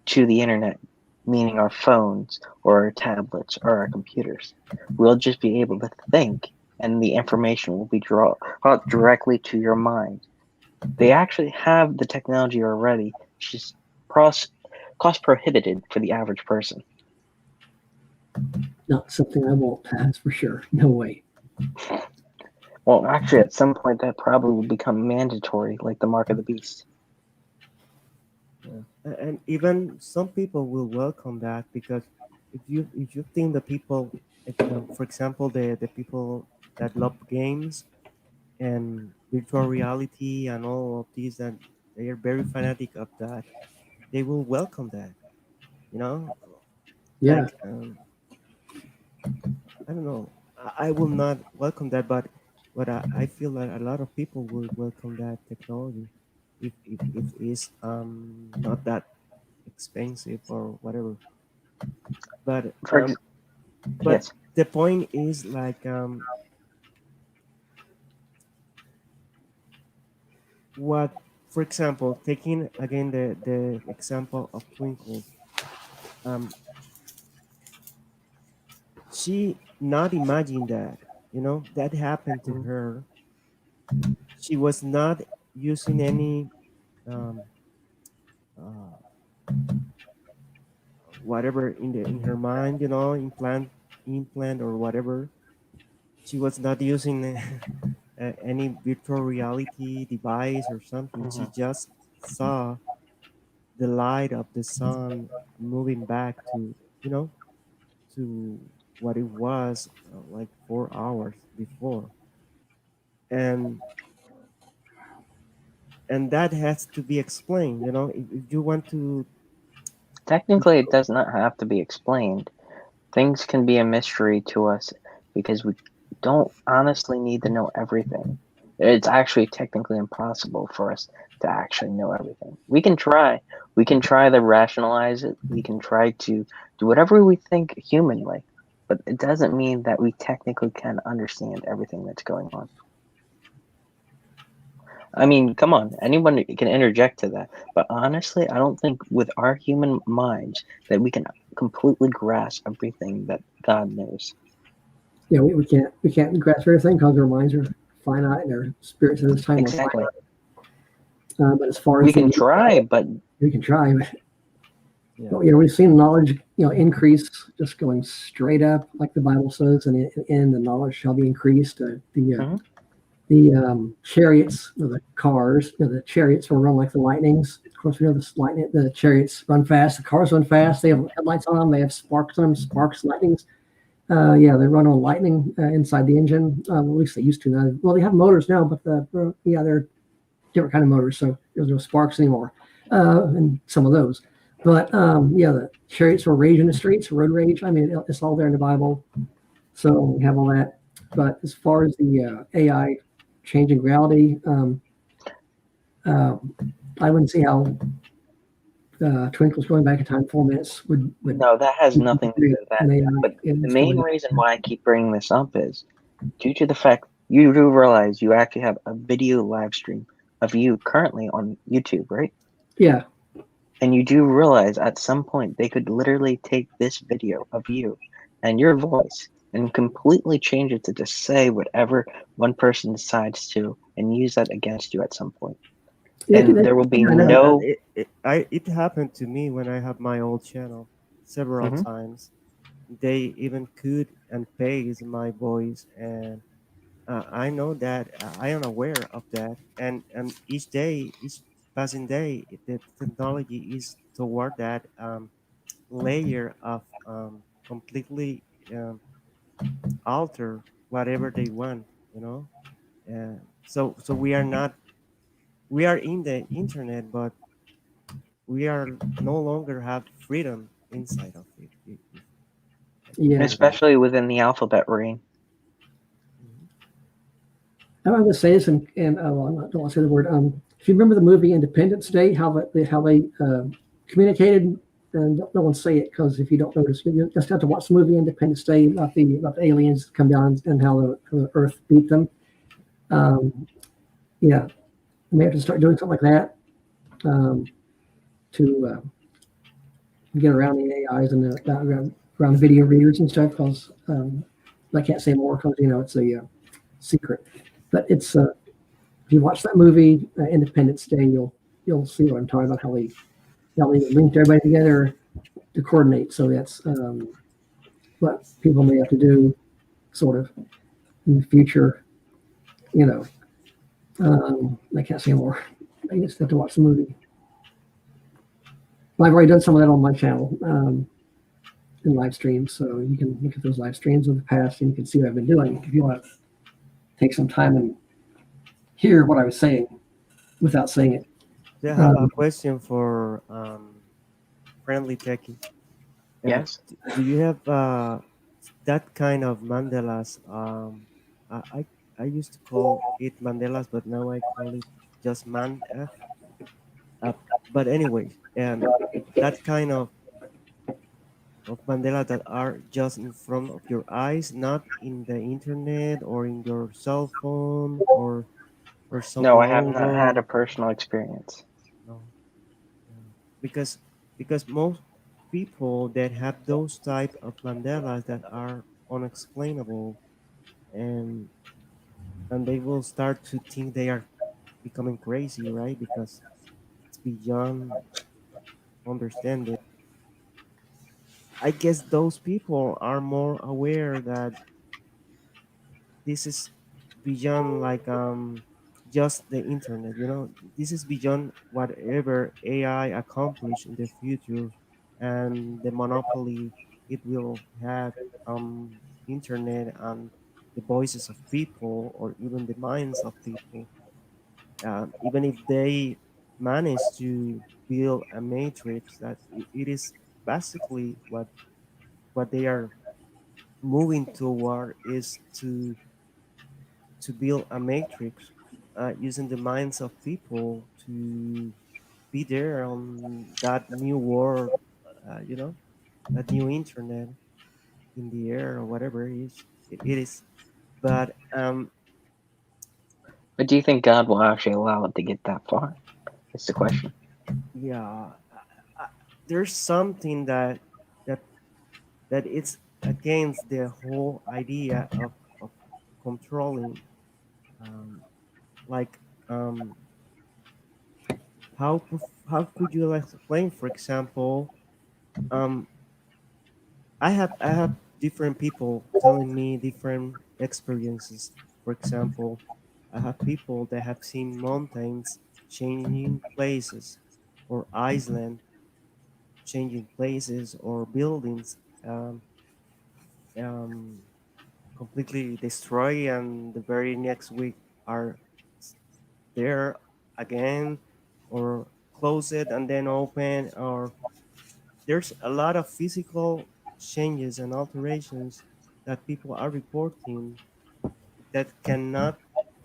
to the internet, meaning our phones or our tablets or our computers. We'll just be able to think and the information will be brought directly to your mind. They actually have the technology already. It's just cost prohibited for the average person. Not something I won't have for sure. No way. Well, actually, at some point that probably will become mandatory, like the mark of the beast. Yeah. And even some people will welcome that, because if you think the people, for example, the people that love games and virtual reality and all of these, that they are very fanatic of that, they will welcome that. You know, Yeah. like I don't know. I will not welcome that, but I feel like a lot of people will welcome that technology if it's not that expensive or whatever. But For but yes, the point is like what, for example, taking again the example of Twinkle, um, she not imagine that, that happened to Mhm. her. She was not using any um, uh, whatever in her mind, implant or whatever. She was not using any virtual reality device or something. She hmm just saw the light of the sun moving back to, to what it was like 4 hours before, and that has to be explained. If you want to. technically, it does not have to be explained. Things can be a mystery to us because we don't honestly need to know everything. It's actually technically impossible for us to actually know everything. We can try. We can try to rationalize it. We can try to do whatever we think humanly. But it doesn't mean that we technically can understand everything that's going on. I mean, come on, anyone can interject to that. But honestly, I don't think with our human minds that we can completely grasp everything that God knows. Yeah, we can't grasp everything because our minds are finite and our spirits at this time are Exactly. finite. But as far We as the can try, but we can try. Yeah. But, we've seen knowledge, increase, just going straight up, like the Bible says, and in the knowledge shall be increased. mhm, The chariots or the cars, the chariots will run like the lightnings. Of course, we know the chariots run fast, the cars run fast. They have headlights on them, they have sparks on them, sparks, lightnings. Yeah, they run on lightning inside the engine. At least they used to now. Well, they have motors now, but they're different kind of motors, so there's no sparks anymore, and some of those. But yeah, the chariots will rage in the streets, road rage. I mean, it's all there in the Bible, so we have all that. But as far as the AI changing reality, uh, I wouldn't see how Twinkle's going back in time 4 minutes would no, that has nothing to do with that. an AI But in the this main going. reason why I keep bringing this up is due to the fact you do realize you actually have a video live stream of you currently on YouTube, right? Yeah, And you do realize at some point they could literally take this video of you and your voice and completely change it to just say whatever one person decides to and use that against you at some point. yeah, And there will be I know. Yeah, no. it happened to me when I have my old channel several Mhm. times. They even could and pays my voice, and I know that, I am aware of that, and each passing day, the technology is toward that layer of completely alter whatever they want, you know. So we are in the internet, but we are no longer have freedom inside of it. If I can Yeah, say that. Especially within the alphabet ring. Mhm. I'm going to say this, and well, I don't want to say the word. If you remember the movie Independence Day, how they communicated, and no one say it because if you don't notice, you just have to watch the movie Independence Day about the aliens come down and how the Earth beat them. Um, yeah, we have to start doing something like that to get around the AIs and around video readers and stuff. Because I can't say more because it's a secret. But it's if you watch that movie Independence Day, you'll see what I'm talking about. How they linked everybody together to coordinate. So that's what people may have to do, sort of in the future. You know, I can't say more. I just have to watch the movie. I've already done some of that on my channel in live streams, so you can look at those live streams of the past and you can see what I've been doing. If you want to take some time and hear what I was saying without saying it. So I have a Um, question for friendly techie. Yes. Do you have that kind of mandalas? I used to call it mandalas, but now I call it just man F. Uh, but anyway, that kind of mandala that are just in front of your eyes, not in the internet or in your cell phone or some No, I have not had logo. a personal experience. No, no. because because most people that have those type of mandalas that are unexplainable, and they will start to think they are becoming crazy, right? Because it's beyond understanding. I guess those people are more aware that this is beyond like just the internet, this is beyond whatever AI accomplish in the future, and the monopoly it will have internet and the voices of people, or even the minds of people. Even if they manage to build a matrix, that it is basically what they are moving toward, is to build a matrix using the minds of people to be there on that new world, that new internet in the air or whatever it is. But But do you think God will actually allow it to get that far? That's the question. yeah, I, there's something that that it's against the whole idea of controlling, um, like um, how could you like explain, for example, um, I have different people telling me different experiences. For example, I have people that have seen mountains changing places, or Iceland changing places, or buildings um, um, completely destroy, and the very next week are there again, or close it and then open, or there's a lot of physical changes and alterations that people are reporting that cannot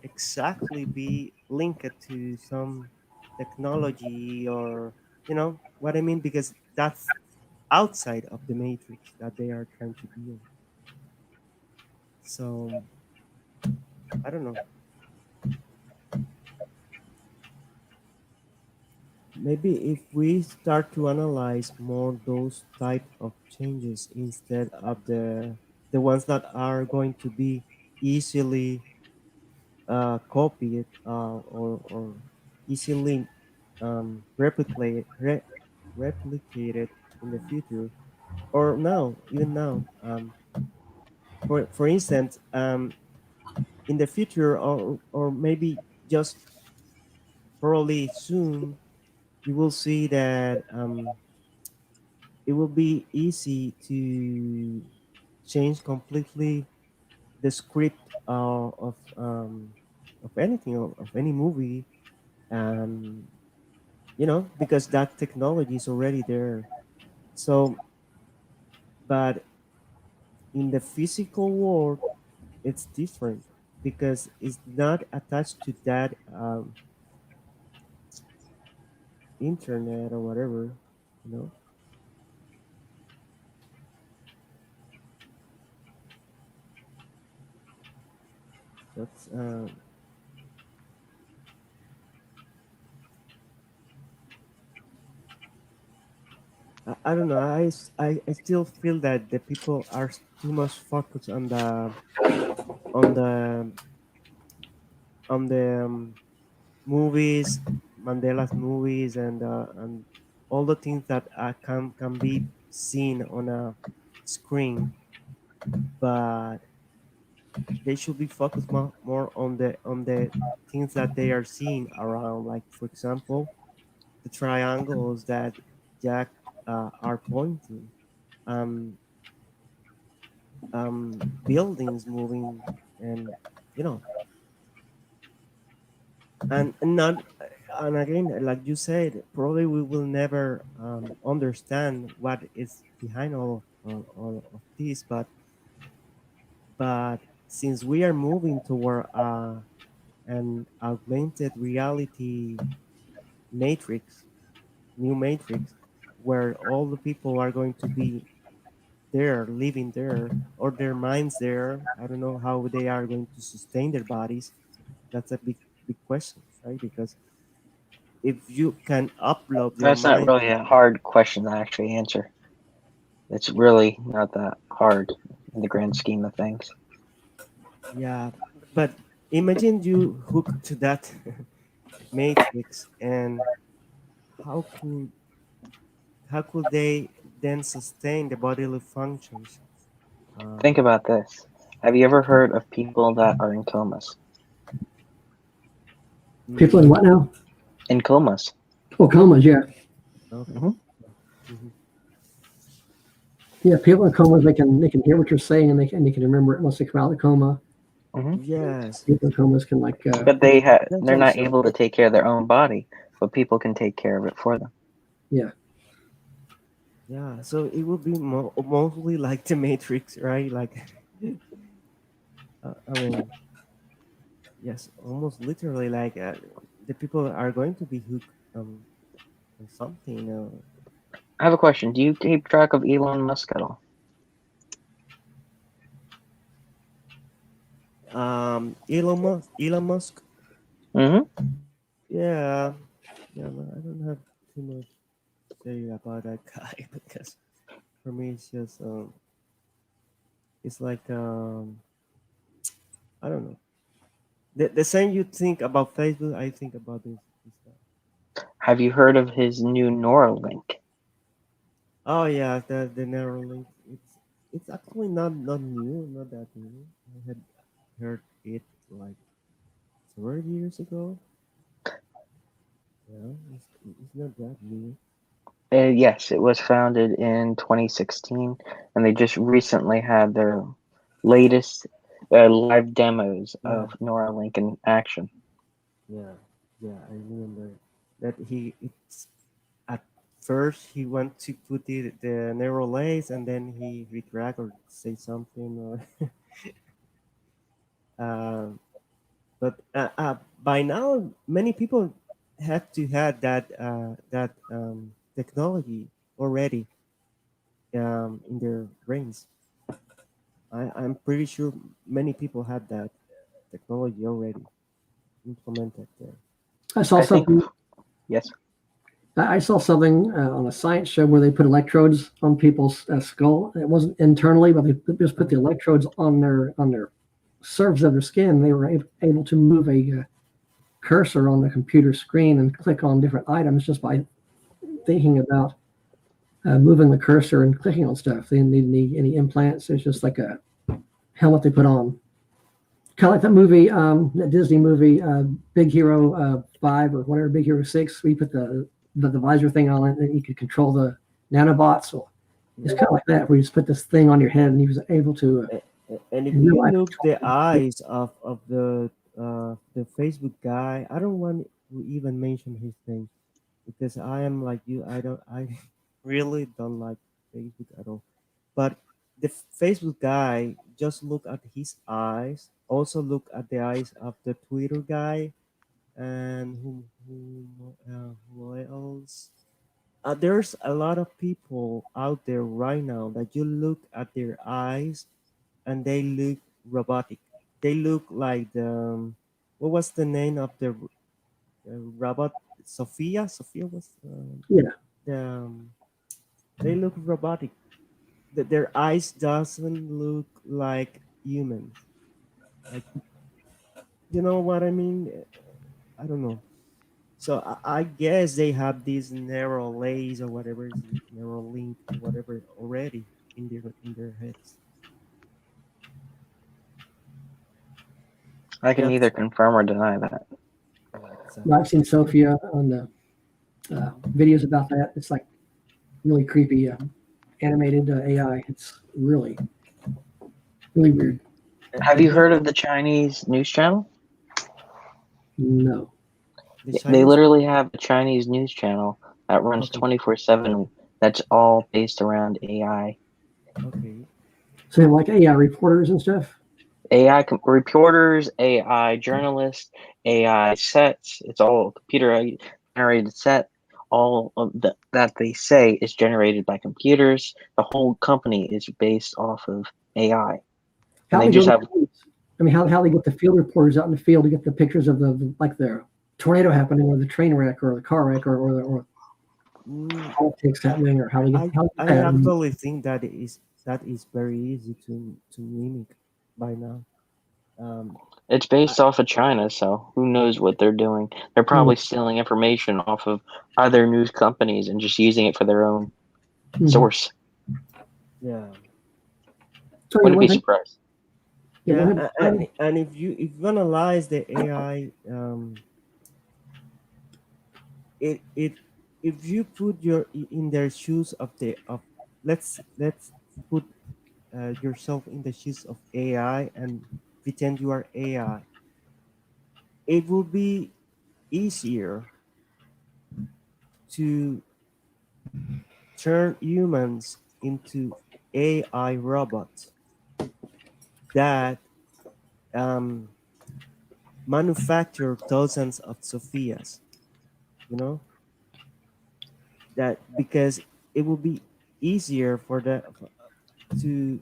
exactly be linked to some technology, or what I mean, because that's outside of the matrix that they are trying to build. So I don't know. Maybe if we start to analyze more those type of changes instead of the ones that are going to be easily copied, or easily replicated in the future, or now, even now, for instance, in the future, or maybe just probably soon, you will see that it will be easy to change completely the script of anything, of any movie, and because that technology is already there. So, but in the physical world, it's different, because it's not attached to that internet or whatever. You know, that's I don't know. I still feel that the people are too much focused on the on the movies, Mandela's movies, and all the things that can be seen on a screen, but they should be focused more on the things that they are seeing around. Like for example, the triangles that Jack are pointing, um, buildings moving, and you know, and not and again, like you said, probably we will never understand what is behind all of this, but since we are moving toward an augmented reality matrix, new matrix, where all the people are going to be there, living there, or their minds there. I don't know how they are going to sustain their bodies. That's a big question, right? Because if you can upload your That's not mind, really a hard question to actually answer. It's really not that hard in the grand scheme of things. yeah, but imagine you hook to that matrix, and how could how could they then sustain the bodily functions? Think Um, about this. Have you ever heard of people that are in comas? People in mm, what now? In comas. Oh, comas. Yeah, okay. Hmm. Mhm. yeah. People in comas, they can hear what you're saying, and they can remember it once they come out of the coma. Hmm. Yes. People in comas can like But Yeah, they're so not so able to take care of their own body, but people can take care of it for them. yeah. yeah, so it would be mostly like the Matrix, right? Like, I mean, yes, almost literally like the people are going to be hooked on something. I have a question. Do you keep track of Elon Musk at all? Elon Musk. Hmm. Yeah, yeah, but I don't have too much to say about that guy because for me it's just it's like I don't know. The same you think about Facebook, I think about this guy. Have you heard of his new Neuralink? Oh yeah, the Neuralink. It's actually not new, not that new. I had heard it like 3 years ago. Yeah, it's not that new. Yes, it was founded in 2016, and they just recently had their latest live demos Yeah, of Neuralink in action. yeah, yeah. I remember that it's at first he went to put the narrow lace and then he retract or say something or um, but by now many people have to have that technology already in their brains. I'm pretty sure many people had that technology already implemented there. I saw I think, something. yes. I saw something on a science show where they put electrodes on people's skull. It wasn't internally, but they just put the Mhm. electrodes on their surface of their skin. They were able to move a cursor on the computer screen and click on different items just by thinking about moving the cursor and clicking on stuff. They didn't need any implants. It's just like a helmet they put on. Kind of like that movie, that Disney movie, Big Hero 5 or whatever, Big Hero 6, where you put the visor thing on it and you could control the nanobots. Well, it's Yeah. kind of like that, where you just put this thing on your head and he was able to, And if in real you life, look the control it. eyes of the Facebook guy, I don't want to even mention his name because I am like you. I really don't like Facebook at all. But the Facebook guy, just look at his eyes. Also look at the eyes of the Twitter guy and who else? There's a lot of people out there right now that you look at their eyes and they look robotic. They look like what was the name of the robot? Sophia. Sophia was Yeah. the. They look robotic. Their eyes doesn't look like humans. Like You know what I mean? I don't know. So I guess they have these narrow lays or whatever is narrow link or whatever already in their heads. I can neither That's confirm or deny that. yeah, Well, exactly. I've seen Sophia on the videos about that. It's like really creepy, animated AI. It's really weird. Have you And heard of the Chinese news channel? No. the They Chinese. literally have a Chinese news channel that runs Okay, 24/7. That's all based around AI. okay. So they have like AI reporters and stuff. AI reporters, AI journalists, AI sets. It's all computer generated set. All of that they say is generated by computers. The whole company is based off of AI, and How they they go just to have. the fields? I mean, how they get the field reporters out in the field to get the pictures of the tornado happening or the train wreck or the car wreck or Mm, politics happening or how they I get that. actually think that is very easy to mimic by now. Um, It's I, based off of China, so who knows what they're doing? They're Mm-hmm. probably stealing information off of other news companies and just using it for their own Mm-hmm. source. yeah, So yeah, Wouldn't be surprised. one yeah, thing about and if you analyze the AI, it if you put in their shoes of the of let's put yourself in the shoes of AI and pretend you are AI. It will be easier to turn humans into AI robots that um, manufacture thousands of Sophias. You know that because it will be easier for the to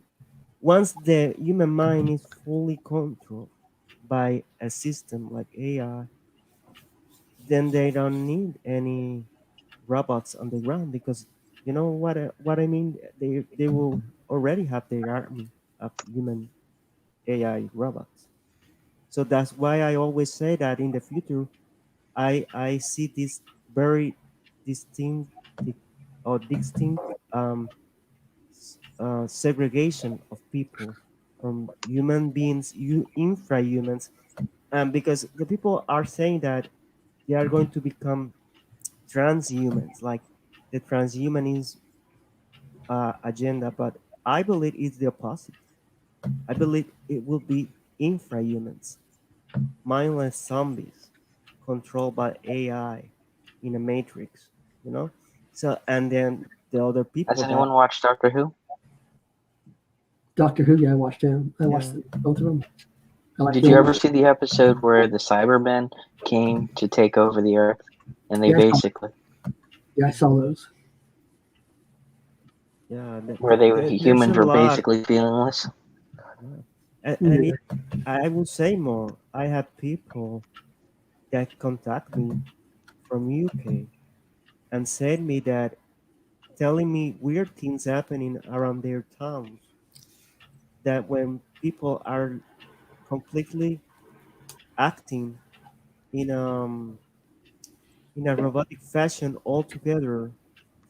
once the human mind is fully controlled by a system like AI, then they don't need any robots on the ground because you know what I mean. They will already have their army of human AI robots. So that's why I always say that in the future, I see this very distinct or distinct segregation of people from human beings, infrahumans, because the people are saying that they are going to become transhumans, like the transhumanism agenda. But I believe it's the opposite. I believe it will be infrahumans, mindless zombies controlled by AI in a matrix, you know? So, and then the other Has people that, anyone watched Doctor Who? Doctor Who. Yeah, I watched him. I watched yeah, both of them. I like Did the you old. ever see the episode where the Cybermen came to take over the Earth, and they Yeah, basically, I saw those. yeah, where they were there's a humans were lot. basically feelingless? Yeah. And Yeah. I will say more. I have people that contact me from UK and said me that telling me weird things happening around their towns that when people are completely acting in in a robotic fashion altogether.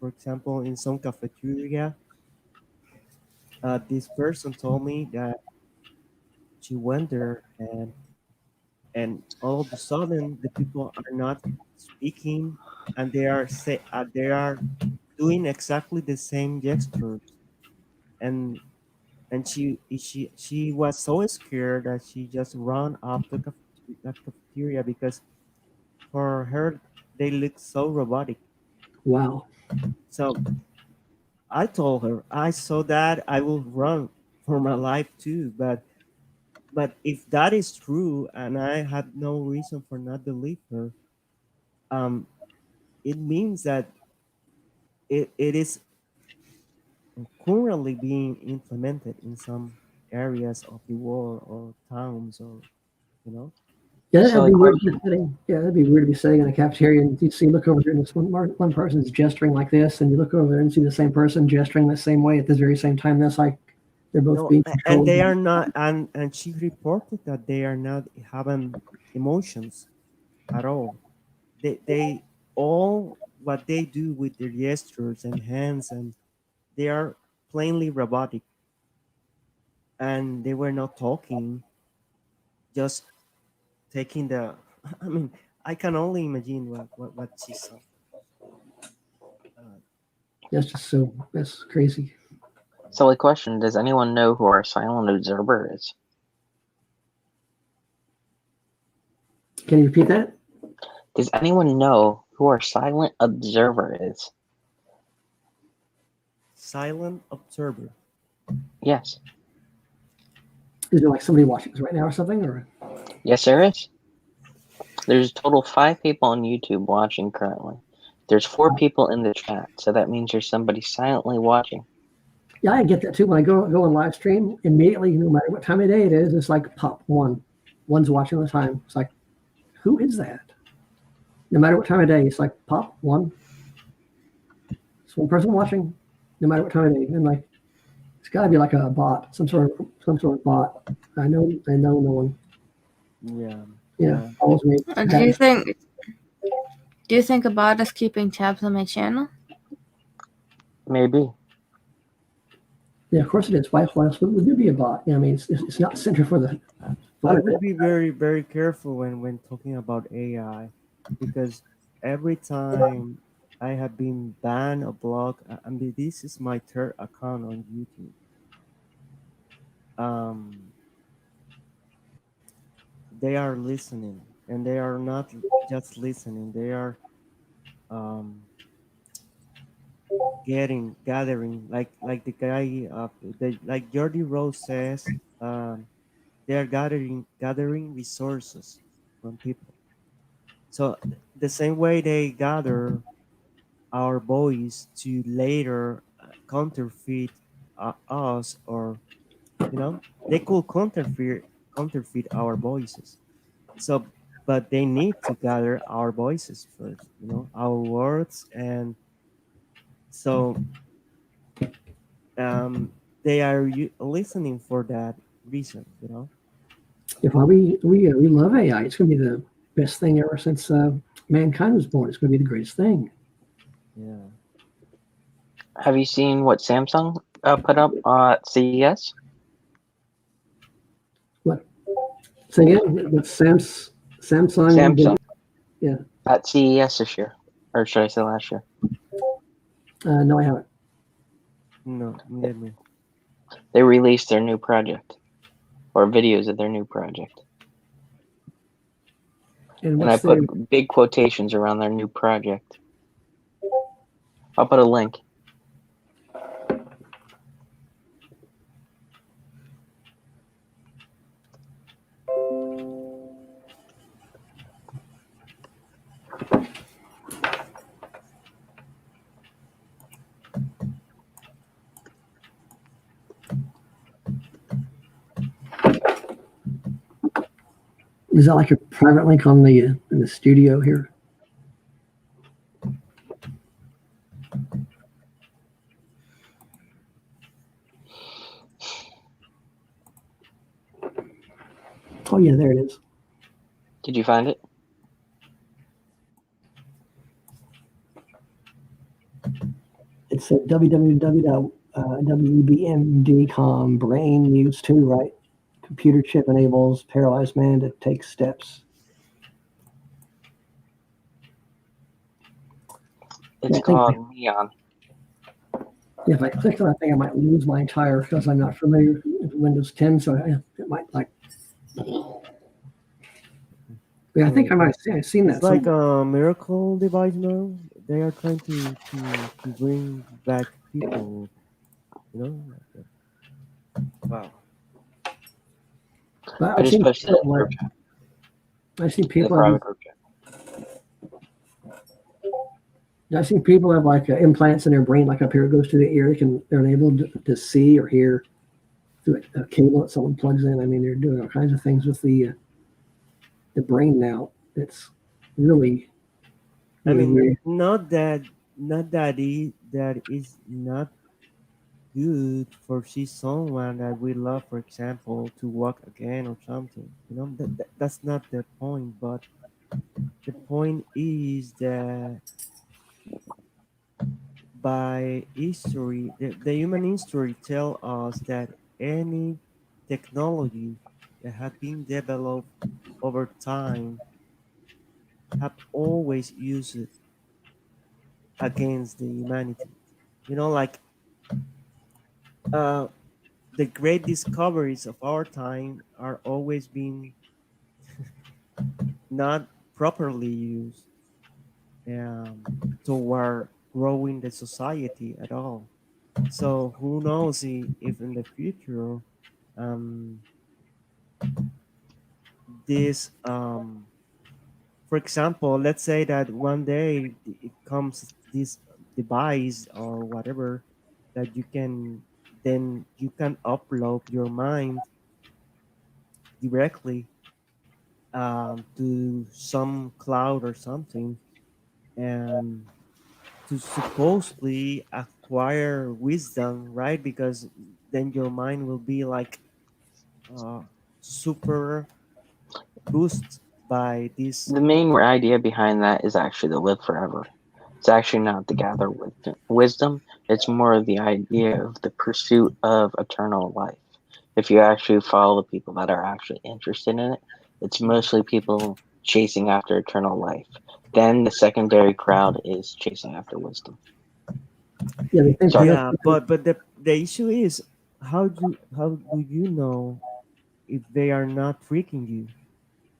For example, in some cafeteria, this person told me that she went there and all of a sudden the people are not speaking and they are doing exactly the same gestures and she was so scared that she just ran up to that cafeteria because for her they look so robotic. Wow. So I told her I saw that I will run for my life too, but if that is true and I had no reason for not believe her, um, it means that it is currently being implemented in some areas of the world or towns or you know. Yeah, that'd Silly be weird to be question. sitting. Yeah, that'd be weird to be sitting in a cafeteria and you see, look over here, and this one person's gesturing like this, and you look over there and see the same person gesturing the same way at the very same time. That's like They're both No, being and controlled they by. are not, and she reported that they are not having emotions at all. They all what they do with their gestures and hands, and they are plainly robotic, and they were not talking, just taking the. I mean, I can only imagine what she saw. Uh, That's just so, that's crazy. Silly question. Does anyone know who our silent observer is? Can you repeat that? Does anyone know who our silent observer is? silent observer. Yes. Is there like somebody watching us right now or something? Or Yes, there is. There's a total 5 people on YouTube watching currently. There's 4 people in the chat, so that means there's somebody silently watching. yeah, I get that too. When I go on live stream, immediately, no matter what time of day it is, it's like pop one. One's watching all the time. It's like, who is that? No matter what time of day, it's like pop one. It's one person watching, no matter what time of day. And like, it's got to be like a bot, some sort of bot. I know no one. Yeah, Yeah, yeah. follows me. Do you think a bot is keeping tabs on my channel? Maybe. Yeah, of course it is. Why else would there be a bot? Yeah, I mean, it's not centered for the fun I of would it. be very careful when talking about AI, because every time I have been banned or blocked, I mean, this is my third account on YouTube. Um, they are listening, and they are not just listening. They are um, gathering, like the guy, like Jordi Rose says, they are gathering resources from people. So the same way they gather our voice to later counterfeit us, or they could counterfeit our voices. So, but they need to gather our voices first, our words, and so um, they are listening for that reason. If we love AI, it's going to be the best thing ever since mankind was born. It's going to be the greatest thing. Yeah. Have you seen what Samsung put up at CES? What? Say again? What Samsung did? Samsung Yeah. at CES this year, or should I say last year? No, I haven't. No, let me. They released their new project, or videos of their new project, And and I what's their? put big quotations around their new project. I'll put a link. Is that like a private link on the in the studio here? Oh yeah, there it is. Did you find it? It's at www.webmd.com. Brain News 2, right? Computer chip enables paralyzed man to take steps. It's Yeah, I think called Neon. if I click on it, I think I might lose my entire because I'm not familiar with Windows 10, so it might like. Yeah, I think I might have seen It's that like somewhere. a miracle device now. They are trying to bring back people. Wow. But I I've just seen posted it in the group chat, in the people have private group chat. I've seen people have like implants in their brain, like up here, it goes to the ear. They're able to see or hear through a cable that someone plugs in. I mean, they're doing all kinds of things with the brain now. It's really, I really mean, weird. not that is not good for see someone that we love, for example, to walk again or something. You know, that's not the point. But the point is that by history, the human history tell us that any technology that had been developed over time have always used it against the humanity. You know, like uh, the great discoveries of our time are always being not properly used toward growing the society at all. So who knows if in the future um, this for example, let's say that one day it comes this device or whatever that you can then you can upload your mind directly to some cloud or something and to supposedly acquire wisdom, right? Because then your mind will be like uh, super boost by this. The main idea behind that is actually to live forever. It's actually not to gather wisdom. It's more of the idea of the pursuit of eternal life. If you actually follow the people that are actually interested in it, it's Mhm. mostly people chasing after eternal life. Then the secondary crowd is chasing after wisdom. Yeah, they think Sorry. that's Yeah, because but the issue is how do you know if they are not tricking you?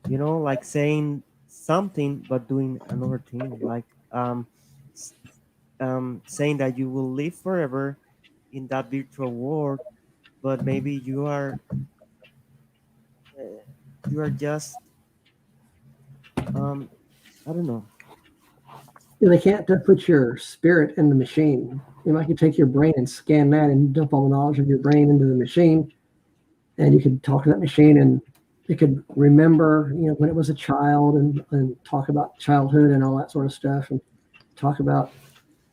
You know, like saying something but doing another thing, like s- saying that you will live forever in that virtual world, but maybe you are just um I don't know. they can't put your spirit in the machine. You know, I could take your brain and scan that and dump all the knowledge of your brain into the machine, and you could talk to that machine, and it could remember, when it was a child, and talk about childhood and all that sort of stuff, and talk about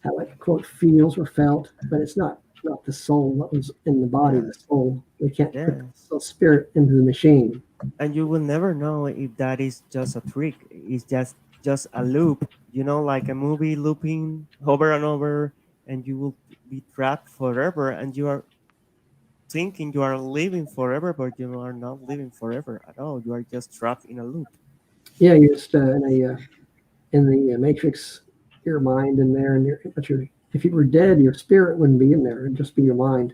how it quote feels or felt, but it's not the soul that was in the body. The Yes, soul, they can't put yes. the spirit into the machine. And you will never know if that is just a trick. It's just a loop, you know, like a movie looping over and over, and you will be trapped forever. And you are thinking you are living forever, but you are not living forever at all. You are just trapped in a loop. Yeah, you're just in the matrix, your mind in there, and but if you were dead, your spirit wouldn't be in there; it'd just be your mind.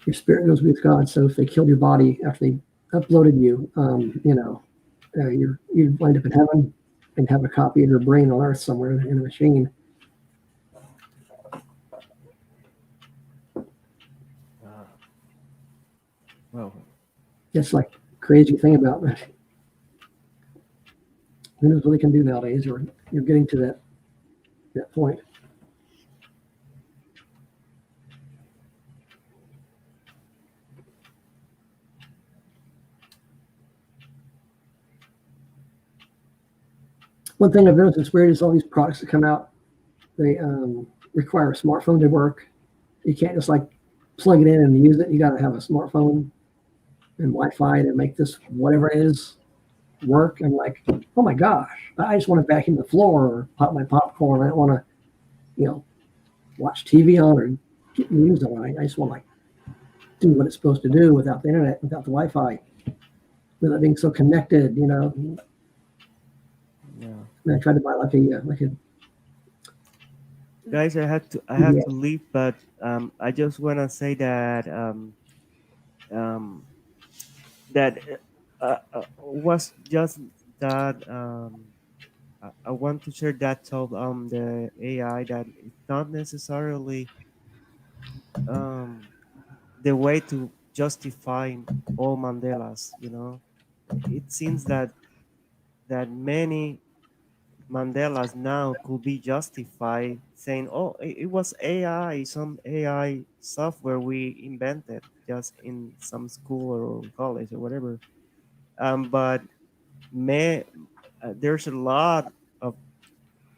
Your spirit goes with God. So if they killed your body after they uploaded you, you'd wind up in heaven and have a copy of your brain on Earth somewhere in a machine. Uh, well, It's like crazy thing about that. Who knows what they can do nowadays? Or you're getting to that point. One thing I've noticed that's weird is all these products that come out. They require a smartphone to work. You can't just like plug it in and use it. You got to have a smartphone and Wi-Fi to make this whatever it is work. I'm like, oh my gosh, I just want to vacuum the floor or pop my popcorn. I don't want to, you know, watch TV on or get news on. I just want to like do what it's supposed to do without the internet, without the Wi-Fi, without being so connected. yeah. And I tried to buy like a Guys, I have to PBS. leave, but I just wanna say that um, that was just that I want to share that of the AI that it's not necessarily um, the way to justify all Mandelas. You know, it seems that many Mandelas now could be justified saying, "Oh, it was AI, some AI software we invented just in some school or college or whatever." But may there's a lot of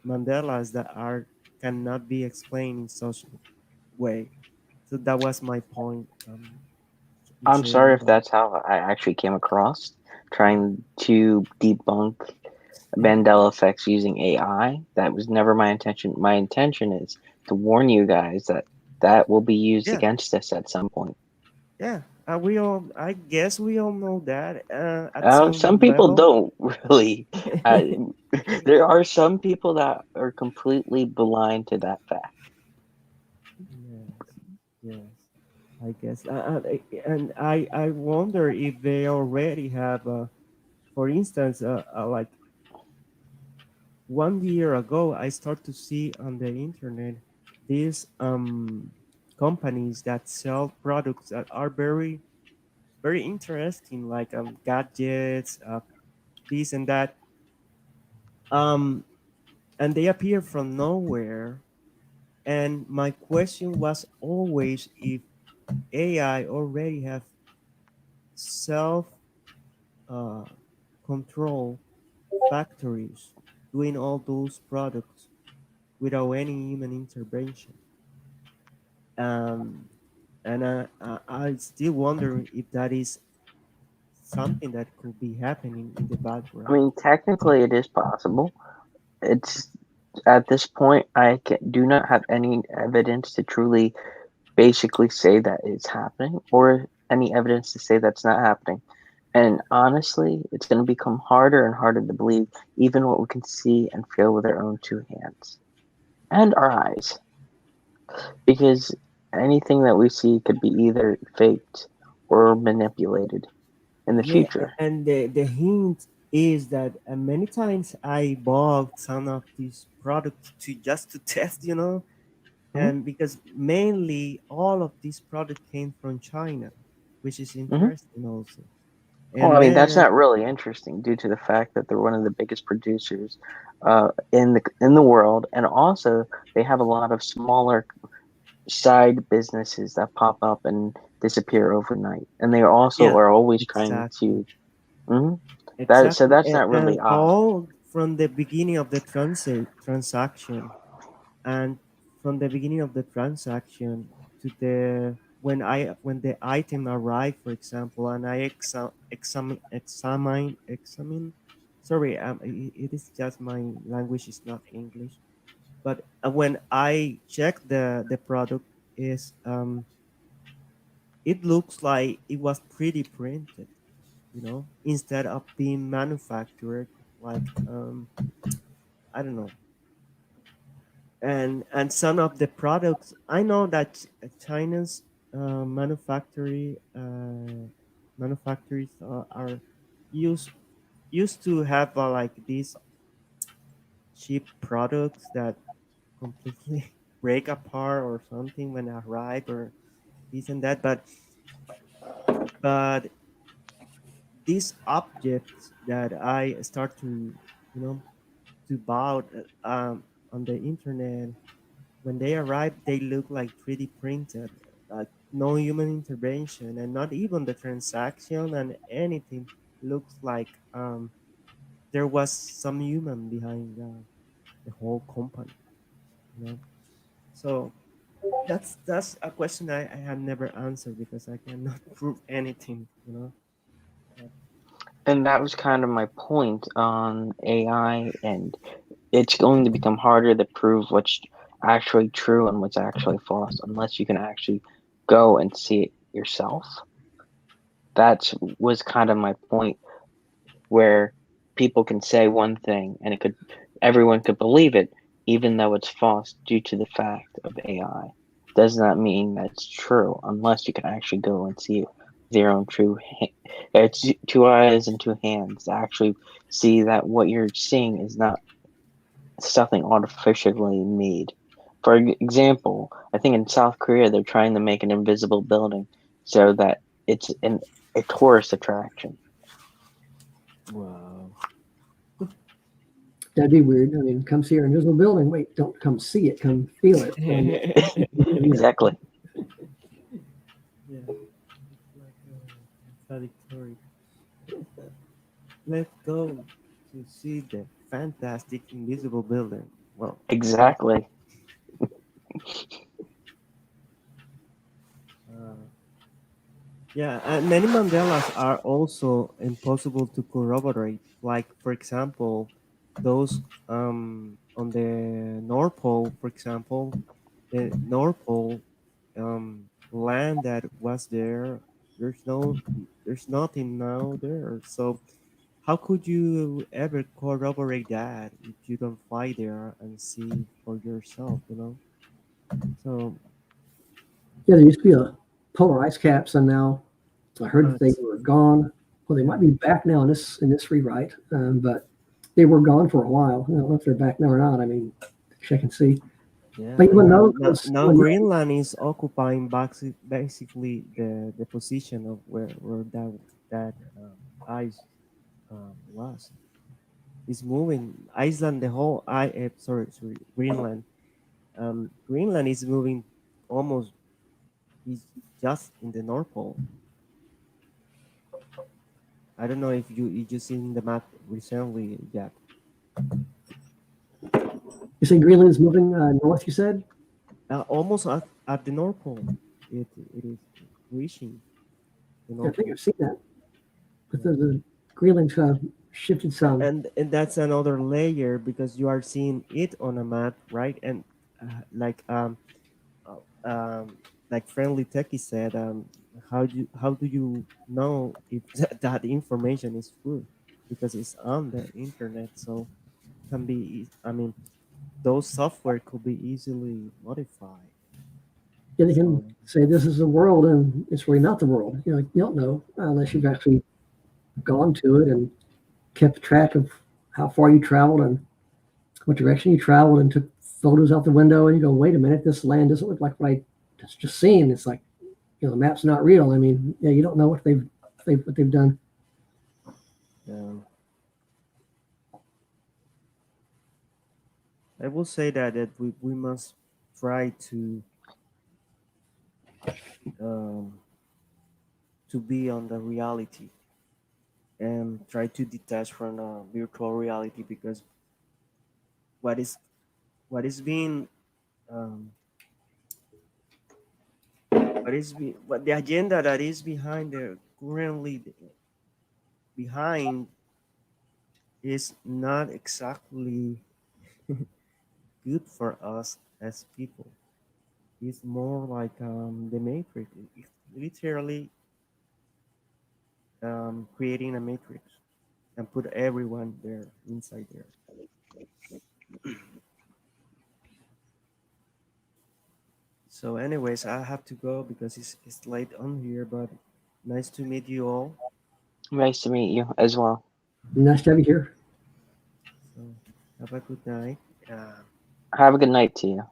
Mandelas that are cannot be explained in such way. So that was my point. I'm sorry Sharing if that. that's how I actually came across trying to debunk Yeah, Mandela effects using AI. That was never my intention. My intention is to warn you guys that that will be used yeah, against us at some point. yeah. We all, I guess, we all know that at Some some people level. don't really. Uh, there are some people that are completely blind to that fact. Yes, yes. I guess, and I wonder if they already have, for instance, like 1 year ago, I start to see on the internet these companies that sell products that are very interesting, like gadgets, this and that, um, and they appear from nowhere. And my question was always if AI already have self uh, control factories doing all those products without any human intervention. Um, and I still wonder if that is something that could be happening in the I background. mean, technically, it is possible. It's at this point, do not have any evidence to truly, basically say that it's happening, or any evidence to say that's not happening. And honestly, it's going to become harder and harder to believe even what we can see and feel with our own two hands and our eyes, because anything that we see could be either faked or manipulated in the Yeah, future. and the hint is that many times I bought some of these products to just to test, Hmm. and because mainly all of this product came from China, which is Hmm. interesting also. Well, And I mean, that's then not really interesting due to the fact that they're one of the biggest producers in the world, and also they have a lot of smaller side businesses that pop up and disappear overnight, and they also yeah, are always trying exactly, to. Mhm. That so exactly, that's not really and odd. all from the beginning of the transaction, and from the beginning of the transaction to the when the item arrived, for example, and I examine. Sorry, it is just my language is not English, but when I check the product, is it looks like it was pretty printed, instead of being manufactured, like I don't know. And some of the products I know that China's manufacturing manufacturers are used used to have like these cheap products that completely break apart or something when they arrive or this and that, but these objects that I start to, to buy on the internet, when they arrive, they look like 3D printed, like no human intervention, and not even the transaction and anything looks like there was some human behind the whole company, you know. So that's a question I have never answered because I cannot prove anything, But And that was kind of my point on AI, and it's going to become harder to prove what's actually true and what's actually false unless you can actually go and see it yourself. That was kind of my point, where people can say one thing and everyone could believe it even though it's false due to the fact of AI. Does not mean that's true unless you can actually go and see it with your own it's two eyes and two hands to actually see that what you're seeing is not something artificially made. For example, I think in South Korea they're trying to make an invisible building so that it's a tourist attraction. wow. That'd be weird. I mean, come see our invisible building. Wait, don't come see it. Come feel it. And yeah, Exactly. Yeah, it's like contradictory. Let's go to see the fantastic invisible building. Well, Exactly. Yeah, and many Mandelas are also impossible to corroborate. Like, for example, those on the North Pole, for example, the North Pole land that was there. There's no, there's nothing now there. So, how could you ever corroborate that if you don't fly there and see for yourself? You know. So, Yeah, there used to be a polar ice caps, and now I heard that they it's were gone. Well, they yeah. might be back now in this rewrite, but they were gone for a while. I don't know if they're back now or not. I mean, check and see. Yeah, But you and would now, know now, because now Greenland is occupying basically the position of where that ice was. It's moving. Iceland, the whole sorry, Greenland. Greenland is moving almost. Is just in the North Pole. I don't know if you just seen the map recently yet. you say Greenland's moving north. You said. Almost at the North Pole. It is reaching the Yeah, I North think Pole. I've seen that. But Yeah. the Greenland's shifted some. And that's another layer because you are seeing it on a map, right? And uh, like um uh, um like friendly techie said, how do you know if that information is true? Because it's on the internet, so can be I mean those software could be easily modified. Yeah, they can So say this is the world, and it's really not the world. You know, like, you don't know unless you've actually gone to it and kept track of how far you traveled and what direction you traveled and took photos out the window and you go, wait a minute, this land doesn't look like what I just seen. It's like, the map's not real. I mean, yeah, you don't know what they've done. um, I will say that we must try um, to be on the reality and try to detach from virtual reality because what is what is being um, what the agenda that is behind the currently behind is not exactly good for us as people. It's more like the matrix. It's literally creating a matrix and put everyone there inside there. So, anyways, I have to go because it's late on here. But nice to meet you all. Nice to meet you as well. Nice to have you here. So, have a good night. Uh, Have a good night to you,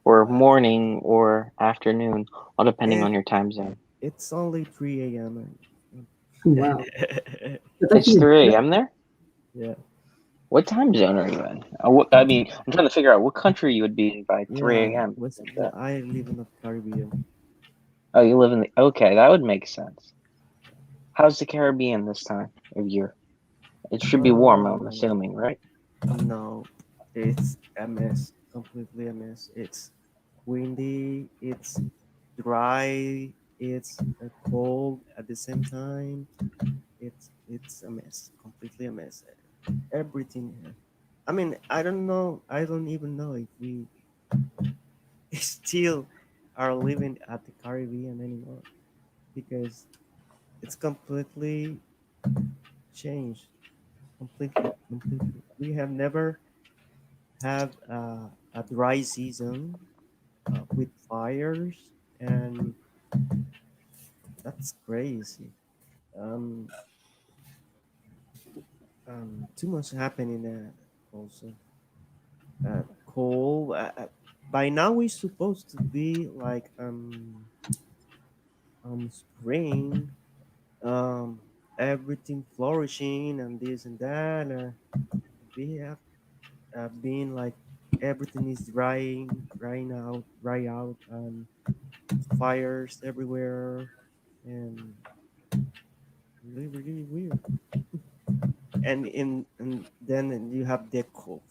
or bye. morning, or afternoon, all depending Eh, on your time zone. it's only 3 a.m. Wow. But thank It's you. 3 a.m. there? Yeah, What time zone are you in? I mean, I'm trying to figure out what country you would be in by yeah. 3 a.m. Was like that. I live in the Caribbean. Oh, you live in the. Okay, that would make sense. How's the Caribbean this time of year? It should be warm, I'm Oh assuming, right? no, it's a mess. Completely a mess. It's windy. It's dry. It's cold at the same time. It's a mess. Completely a mess. Everything. I mean, I don't know. I don't even know if we still are living at the Caribbean anymore because it's completely changed. Completely. We have never had a dry season with fires, and that's crazy. Um, too much happening also. Cold. By now, we're supposed to be like spring, everything flourishing and this and that. We have been like everything is dry out, and fires everywhere, and really, really weird. And then you have the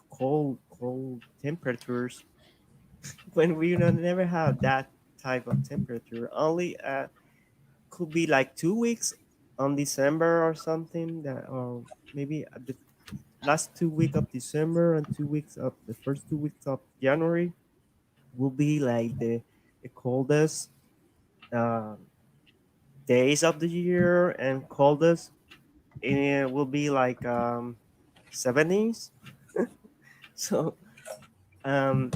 cold temperatures when we don't never have that type of temperature. Only could be like 2 weeks on December or something that, or maybe at the last 2 weeks of December and 2 weeks of the first 2 weeks of January will be like the coldest uh, days of the year, and coldest it will be like 70s. So um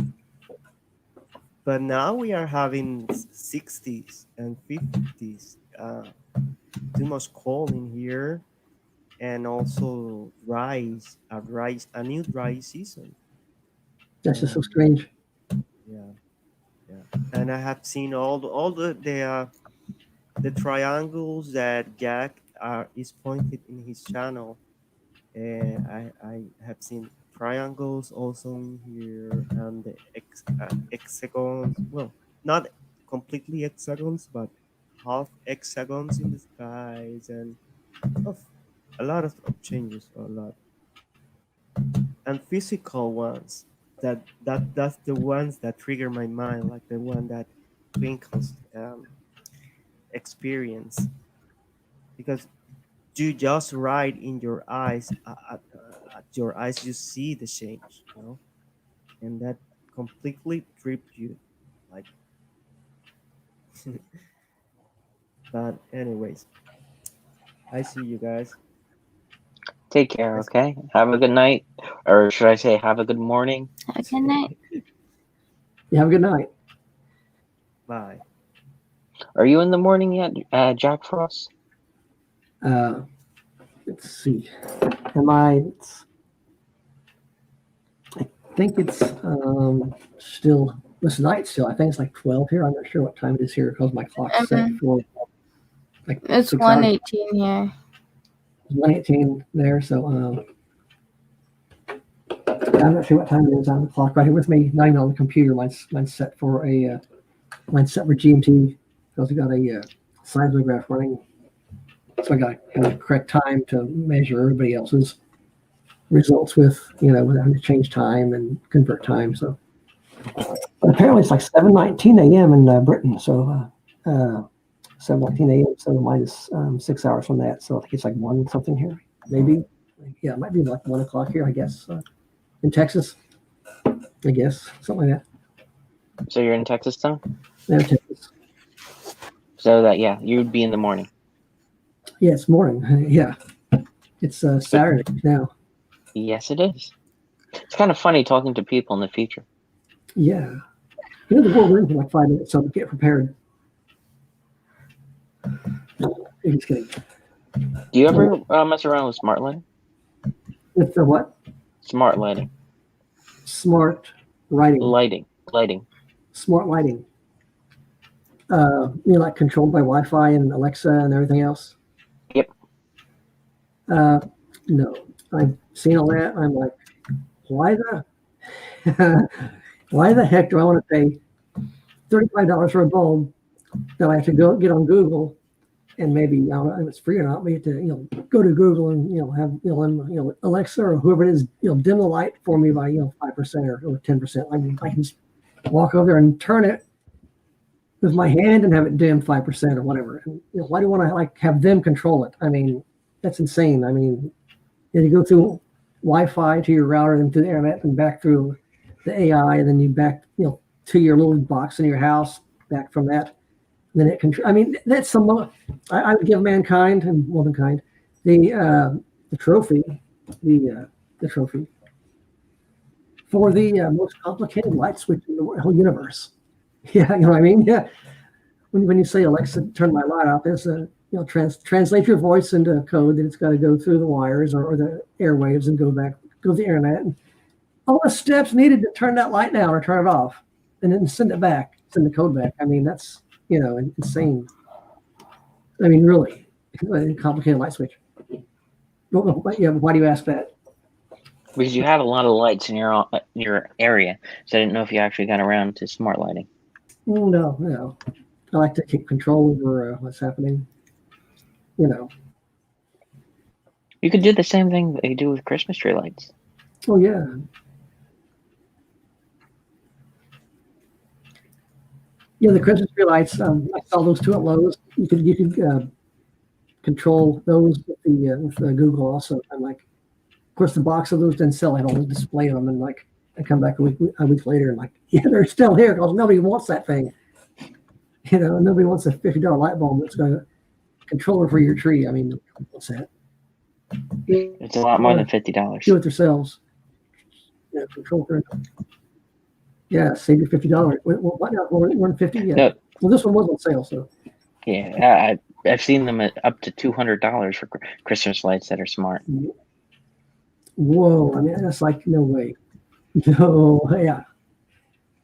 but now we are having 60s and 50s, too much cold in here, and also a new dry season. That's just so um strange. yeah, yeah. And I have seen the triangles that Jack is pointed in his channel. I have seen triangles also in here, and the hexagons. Well, not completely hexagons, but half hexagons in the skies, and of a lot of changes, a lot, and physical ones. That's the ones that trigger my mind, like the one that Twinkles experience, because you just right in your eyes, at your eyes you see the change, and that completely trip you, like. But anyways, I see you guys. Take care, I see. okay? Have a good night. Or should I say, have a good morning? Have a good night. You have a good night. Bye. Are you in the morning yet, Jack Frost? Uh, let's see. Am I? I think it's still this night still. I think it's like 12 here. I'm not sure what time it is here because my clock's set Um, for like it's 6 hours. 1:18 here. 1:18 there. So I'm not sure what time it is on the clock right here with me. Not even on the computer. Mine's set for mine's set for GMT because we got a seismograph running. So I got kind of correct time to measure everybody else's results with with having to change time and convert time. So, but apparently it's like 7:19 a.m. in Britain. So 7:19 a.m. So minus 6 hours from that. So I think it's like one something here. Maybe, yeah, it might be like 1 o'clock here. I guess in Texas. I guess something like that. So you're in Texas now? There, Texas. So that, yeah, you'd be in the morning. Yeah, it's morning. Yeah, it's Saturday now. Yes, it is. It's kind of funny talking to people in the future. Yeah, the world ends in like 5 minutes, so get prepared. I'm just kidding. Do you ever mess around with smart lighting? With the what? Smart lighting. Smart writing. Lighting. Smart lighting. Like controlled by Wi-Fi and Alexa and everything else. Yep. No, I've seen all that. I'm like, why the heck do I want to pay $35 for a bulb that I have to go get on Google, and maybe I don't know if it's free or not. We have to go to Google and have Alexa or whoever it is dim the light for me by 5% or 10%. I can just walk over there and turn it with my hand and have it dim 5% or whatever. And why do you want to have them control it? I mean, that's insane. I mean, you go through Wi-Fi to your router and to the internet and back through the AI, and then you back to your little box in your house, back from that. And then it can. I mean, that's some. I would give mankind and womankind the trophy, the trophy for the most complicated light switch in the whole universe. Yeah, you know what I mean. Yeah, when you say Alexa, turn my light off, it's translate your voice into code that it's got to go through the wires or the airwaves and go to the internet. And all the steps needed to turn that light down or turn it off, and then send the code back. I mean, that's insane. I mean, really, complicated light switch. Yeah, why do you ask that? Because you have a lot of lights in your area, so I didn't know if you actually got around to smart lighting. No. I like to keep control over what's happening. You could do the same thing that you do with Christmas tree lights. Oh yeah. Yeah, the Christmas tree lights. I saw those two at Lowe's. You could control those with the Google also. And like, of course, the box of those didn't sell. I had all display them, and like, I come back a week later, and like, yeah, they're still here because nobody wants that thing. Nobody wants a $50 light bulb that's got a controller for your tree. I mean, nobody wants that. It's a lot more than $50. Do it themselves. Yeah, control for it. Yeah, save your $50. What now? More than 50? Yeah. No. Well, this one was on sale, so. Yeah, I've seen them at up to $200 for Christmas lights that are smart. Whoa! I mean, that's like no way. No, yeah,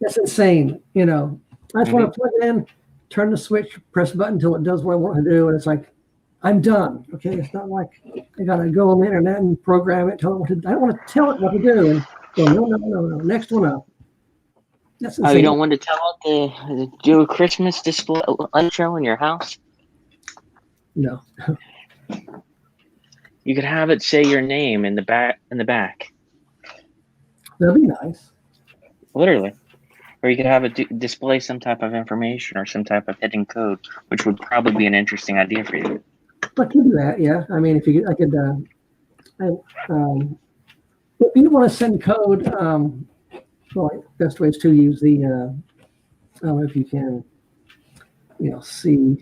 that's insane. I just want to plug it in, turn the switch, press a button until it does what I want to do, and it's like, I'm done. Okay, it's not like I gotta go on the internet and program it, tell it what to do. I don't want to tell it what to do, and go, no. Next one up. That's insane. Oh, you don't want to tell it to do a Christmas display light show in your house? No. You could have it say your name in the back. That'd be nice. Literally. Or you could have it display some type of information or some type of hidden code, which would probably be an interesting idea for you. I could do that, yeah. I mean, if you want to send code, best way is to use the, I don't know if you can, see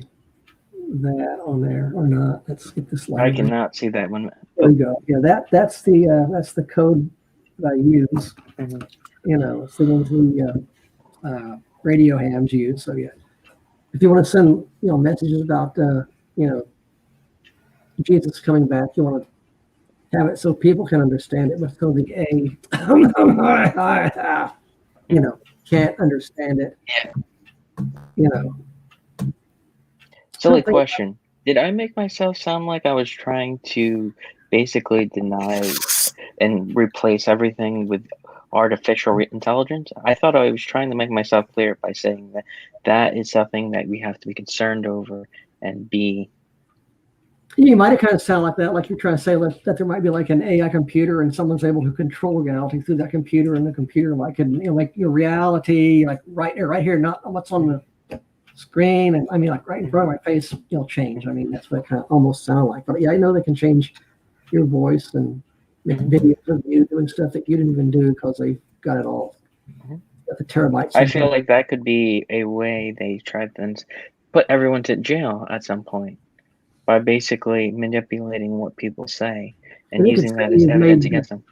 that on there or not. Let's get this light. I cannot see that one. There we go. Yeah, that's the code that I use. Mm-hmm. It's the ones the radio hams use. So yeah, if you want to send messages about Jesus coming back, you want to have it so people can understand it, but so the A can't understand it. Yeah. Silly question. Did I make myself sound like I was trying to basically deny and replace everything with artificial intelligence? I thought I was trying to make myself clear by saying that is something that we have to be concerned over and be. You might have kind of sound like that, like you're trying to say that there might be like an AI computer and someone's able to control reality through that computer, and the computer like your reality, like right here, not what's on the screen, and I mean like right in front of my face, change. I mean that's what it kind of almost sound like. But yeah, I know they can change your voice and make videos of you doing stuff that you didn't even do because they got it all. Got the terabytes. I feel like that could be a way they try to put everyone to jail at some point by basically manipulating what people say and using that as evidence against them.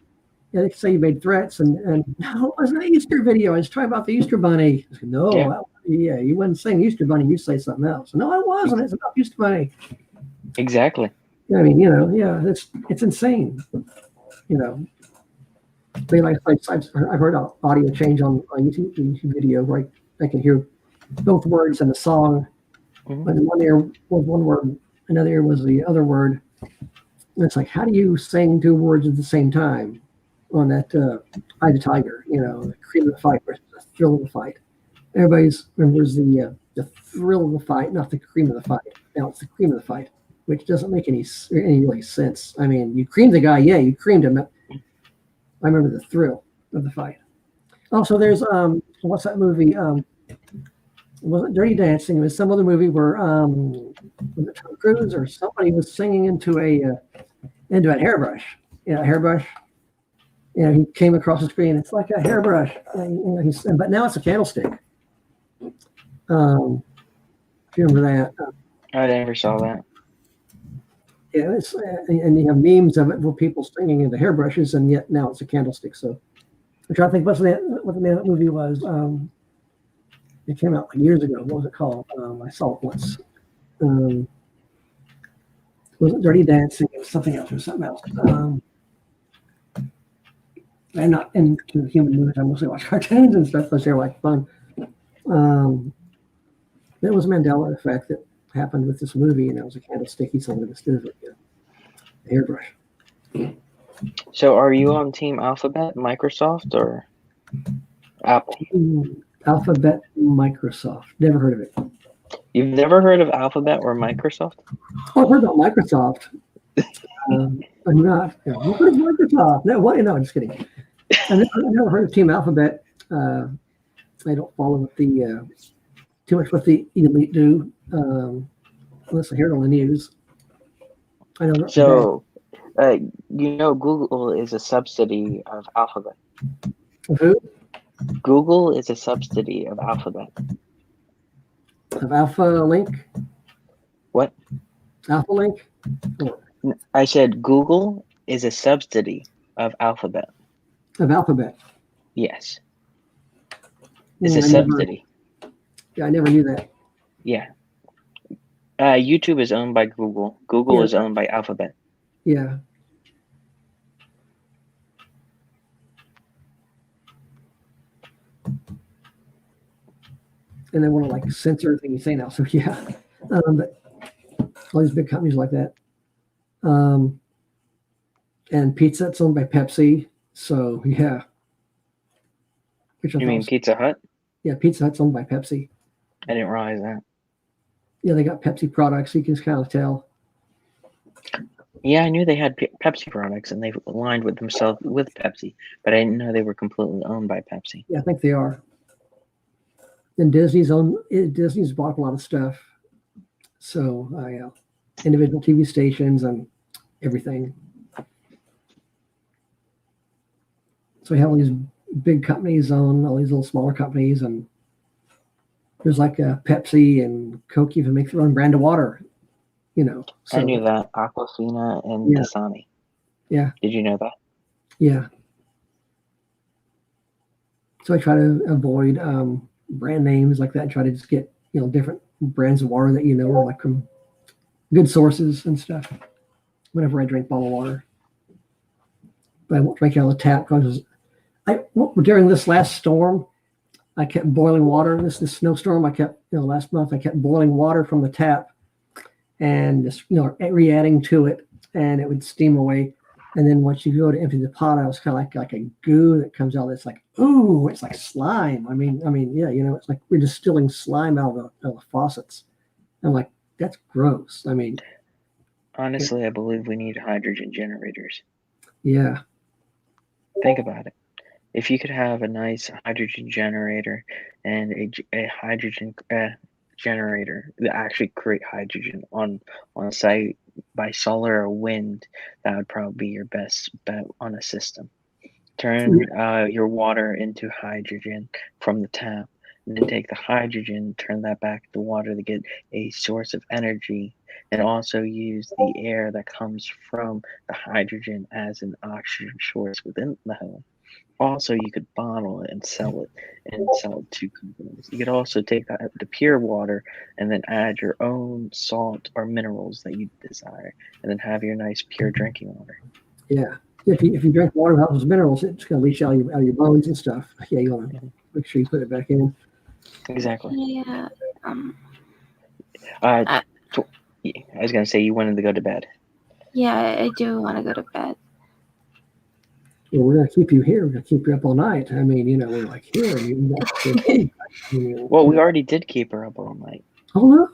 Yeah, they say you made threats, and no, it wasn't an Easter video. I was talking about the Easter bunny. I said, no, yeah, you wasn't saying Easter bunny. You say something else. No, I wasn't. It's about Easter bunny. Exactly. I mean, it's insane. I mean, I've heard audio change on YouTube video where I can hear both words in the song. Mm-hmm. But in one ear was one word, another ear was the other word. And it's like, how do you sing two words at the same time on that Eye to Tiger, the cream of the fight versus the thrill of the fight? Everybody remembers the thrill of the fight, not the cream of the fight. Now it's the cream of the fight, which doesn't make any really sense. I mean, you creamed the guy, yeah, you creamed him. I remember the thrill of the fight. Also, there's what's that movie? It wasn't Dirty Dancing. It was some other movie where was it Tom Cruise or somebody was singing into a hairbrush. Yeah, a hairbrush. He came across the screen. It's like a hairbrush, but now it's a candlestick. If you remember that? I never saw that. Yeah, it's and you have memes of it where people singing into hairbrushes, and yet now it's a candlestick. So I'm trying to think what the name of that movie was. It came out like years ago. What was it called? I saw it once. It wasn't Dirty Dancing. It was something else or something else. I'm not into human movies. I mostly watch cartoons and stuff because they're like fun. It was Mandela Effect that happened with this movie, and it was a candlestick he sold instead of a hairbrush. So are you on Team Alphabet, Microsoft, or Apple? Alphabet, Microsoft. Never heard of it. You've never heard of Alphabet or Microsoft? Oh, I've heard about Microsoft. I'm not. I've heard of Microsoft. No, I'm just kidding. I've never heard of Team Alphabet. I don't follow the too much what the elite do, unless I hear it on the news. I know that. So, Google is a subsidy of Alphabet. Of who? Google is a subsidy of Alphabet. Of Alpha Link? What? Alpha Link? I said Google is a subsidy of Alphabet. Of Alphabet. Yes. It's a I subsidy. I never knew that. Yeah. YouTube is owned by Google. Google is owned by Alphabet. Yeah. And they want to like censor everything you say now. So yeah, but all these big companies like that. And pizza, it's owned by Pepsi. So yeah. Which You mean Pizza Hut? Yeah, Pizza Hut's owned by Pepsi. I didn't realize that. Yeah, they got Pepsi products. You can just kind of tell. Yeah, I knew they had Pepsi products and they've aligned with themselves with Pepsi, but I didn't know they were completely owned by Pepsi. Yeah, I think they are. And Disney's bought a lot of stuff. So individual TV stations and everything. So we have all these big companies own all these little smaller companies, and there's like Pepsi and Coke even make their own brand of water. So, I knew that. Aquafina and Dasani. Yeah. Did you know that? Yeah. So I try to avoid brand names like that. Try to just get different brands of water that are like from good sources and stuff. Whenever I drink bottled water, but I won't drink it out of the tap because during this last storm, I kept boiling water. This snowstorm, I kept last month I kept boiling water from the tap, and just re-adding to it, and it would steam away. And then once you go to empty the pot, I was kind of like a goo that comes out. That's like, ooh, it's like slime. I mean, yeah, it's like we're distilling slime out of the faucets. I'm like, that's gross. I mean, honestly, I believe we need hydrogen generators. Yeah. Think about it. If you could have a nice hydrogen generator and a hydrogen generator that actually create hydrogen on site by solar or wind, that would probably be your best bet on a system. Turn your water into hydrogen from the tap, and then take the hydrogen, turn that back to water to get a source of energy, and also use the air that comes from the hydrogen as an oxygen source within the home. Also, you could bottle it and sell it to companies. You could also take the pure water and then add your own salt or minerals that you desire, and then have your nice pure drinking water. Yeah. If you drink water without those minerals, it's going to leach out of your bones and stuff. Yeah, you want to make sure you put it back in. Exactly. Yeah. I was going to say you wanted to go to bed. Yeah, I do want to go to bed. Well, we're going to keep you here. We're going to keep you up all night. I mean, we're like here. Well, we already did keep her up all night. Oh, no.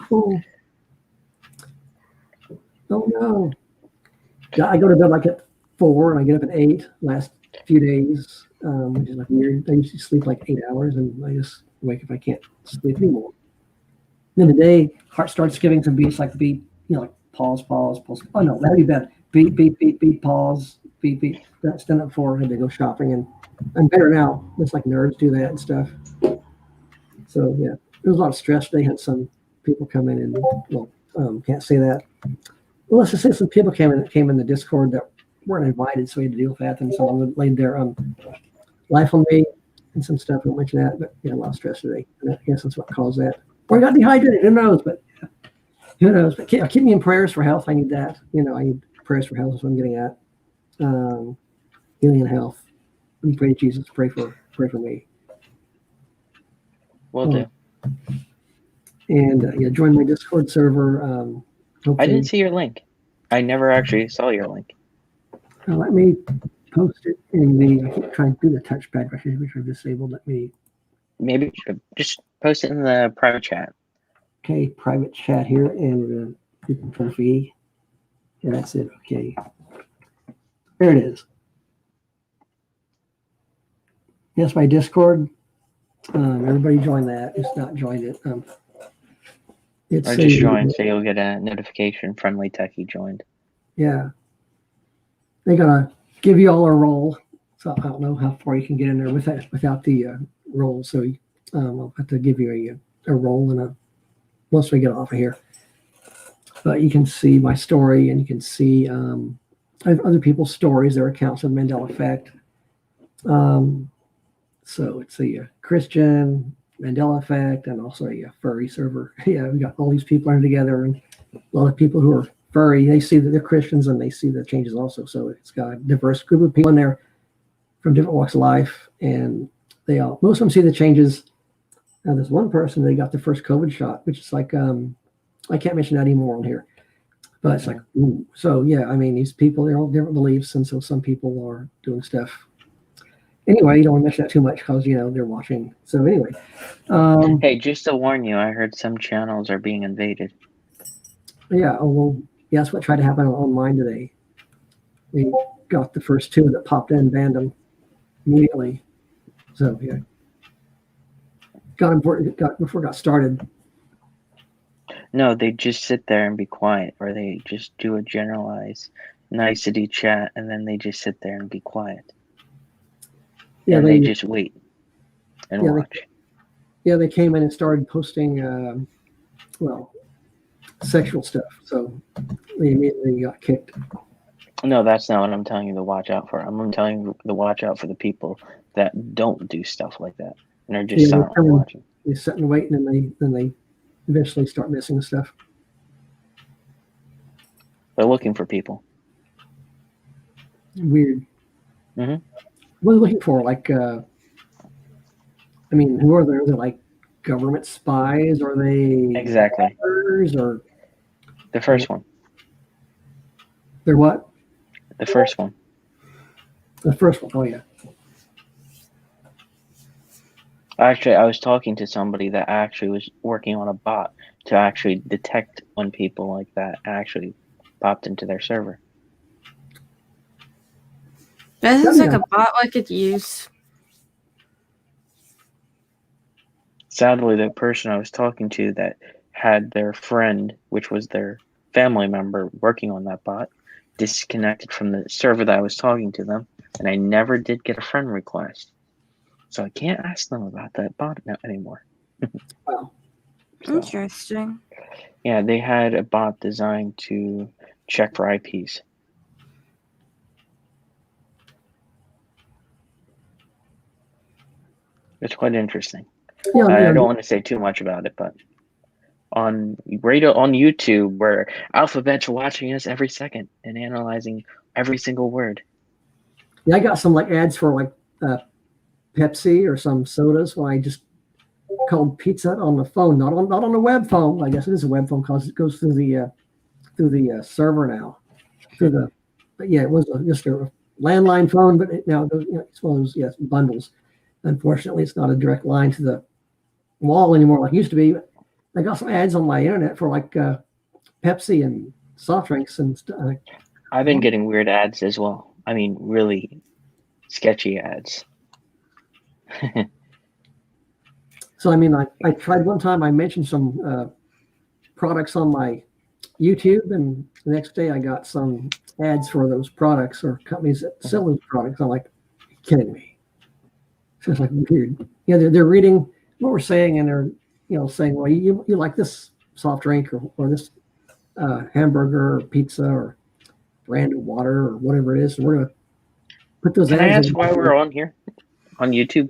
Oh, no. Yeah, I go to bed like at 4 and I get up at 8 last few days, which is like weird. I usually sleep like 8 hours and I just wake if I can't sleep anymore. Then the day, heart starts giving some beats like beat, like pause, pause, pause. Oh, no, that'd be bad. Beat, beat, beat, beat, pause, beat, beat. Stand up for, I had to go shopping, and I'm better now. It's like nerves do that and stuff. So, yeah, there was a lot of stress. They had some people come in and, can't say that. Well, let's just say some people came in the Discord that weren't invited, so we had to deal with that. And someone laid their life on me and some stuff. I won't mention that, but yeah, a lot of stress today. And I guess that's what caused that. Or I got dehydrated. Who knows? But who knows? But keep me in prayers for health. I need that. I need prayers for health is what I'm getting at. Healing and health. When you pray to Jesus, pray for me. Will do. And join my Discord server. I didn't see your link. I never actually saw your link. Let me post it in the. I keep trying to do the touchpad, but I should make sure I've disabled. Maybe just post it in the private chat. Okay, private chat here, and Control V. Yeah, that's it. Okay, there it is. Yes, my Discord. Everybody join that. Just not joined it. It's Or a just join, so you'll get a notification. Friendly techie joined. yeah. They gotta give you all a role. So I don't know how far you can get in there without the role. So I'll have to give you a role once we get off of here. But you can see my story, and you can see I have other people's stories, their accounts of the Mandela Effect. So it's a Christian Mandela Effect, and also a furry server. Yeah, we got all these people are together, and a lot of people who are furry. They see that they're Christians, and they see the changes also. So it's got a diverse group of people in there from different walks of life, and most of them see the changes. Now, there's one person they got the first COVID shot, which is like I can't mention that anymore on here, but it's like ooh. So yeah, I mean these people, they're all different beliefs, and so some people are doing stuff. Anyway, you don't want to mention that too much because they're watching. So anyway, Hey, just to warn you, I heard some channels are being invaded. yeah. Oh well, yeah. That's what tried to happen on mine today. We got the first two that popped in, banned them immediately. So yeah, got them before it got started. No, they just sit there and be quiet, or they just do a generalized nicety chat, and then they just sit there and be quiet. Yeah, and they just wait and watch. They came in and started posting, sexual stuff. So they immediately got kicked. No, that's not what I'm telling you to watch out for. I'm telling you to watch out for the people that don't do stuff like that and are just silently watching. They sit and wait, and then they eventually start missing stuff. They're looking for people. Weird. Mm-hmm. What are they looking for? Like, who are they? Are they like government spies? Are they exactly? Or the first one? They're what? The first one. The first one. Oh yeah. Actually, I was talking to somebody that actually was working on a bot to actually detect when people like that actually popped into their server. That sounds like a bot I could use. Sadly, the person I was talking to that had their friend, which was their family member working on that bot, disconnected from the server that I was talking to them, and I never did get a friend request. So I can't ask them about that bot anymore. Wow. Interesting. Yeah, they had a bot designed to check for IPs. It's quite interesting. Yeah, I don't want to say too much about it, but on YouTube, where Alphabet's watching us every second and analyzing every single word. Yeah, I got some like ads for like Pepsi or some sodas when I just called pizza on the phone, not on the web phone. I guess it is a web phone because it goes through the server now. But yeah, it was just a landline phone, but now it's one of those bundles. Unfortunately, it's not a direct line to the wall anymore like it used to be. I got some ads on my internet for like Pepsi and soft drinks and stuff. I've been getting weird ads as well. I mean, really sketchy ads. So I mean, I tried one time. I mentioned some products on my YouTube, and the next day I got some ads for those products or companies that sell those products. I'm like, are you kidding me? So it's like weird. They're reading what we're saying, and they're saying, well, you like this soft drink or this hamburger or pizza or brand of water or whatever it is. And we're gonna put those ads. Can I ask in. why we're on here on YouTube?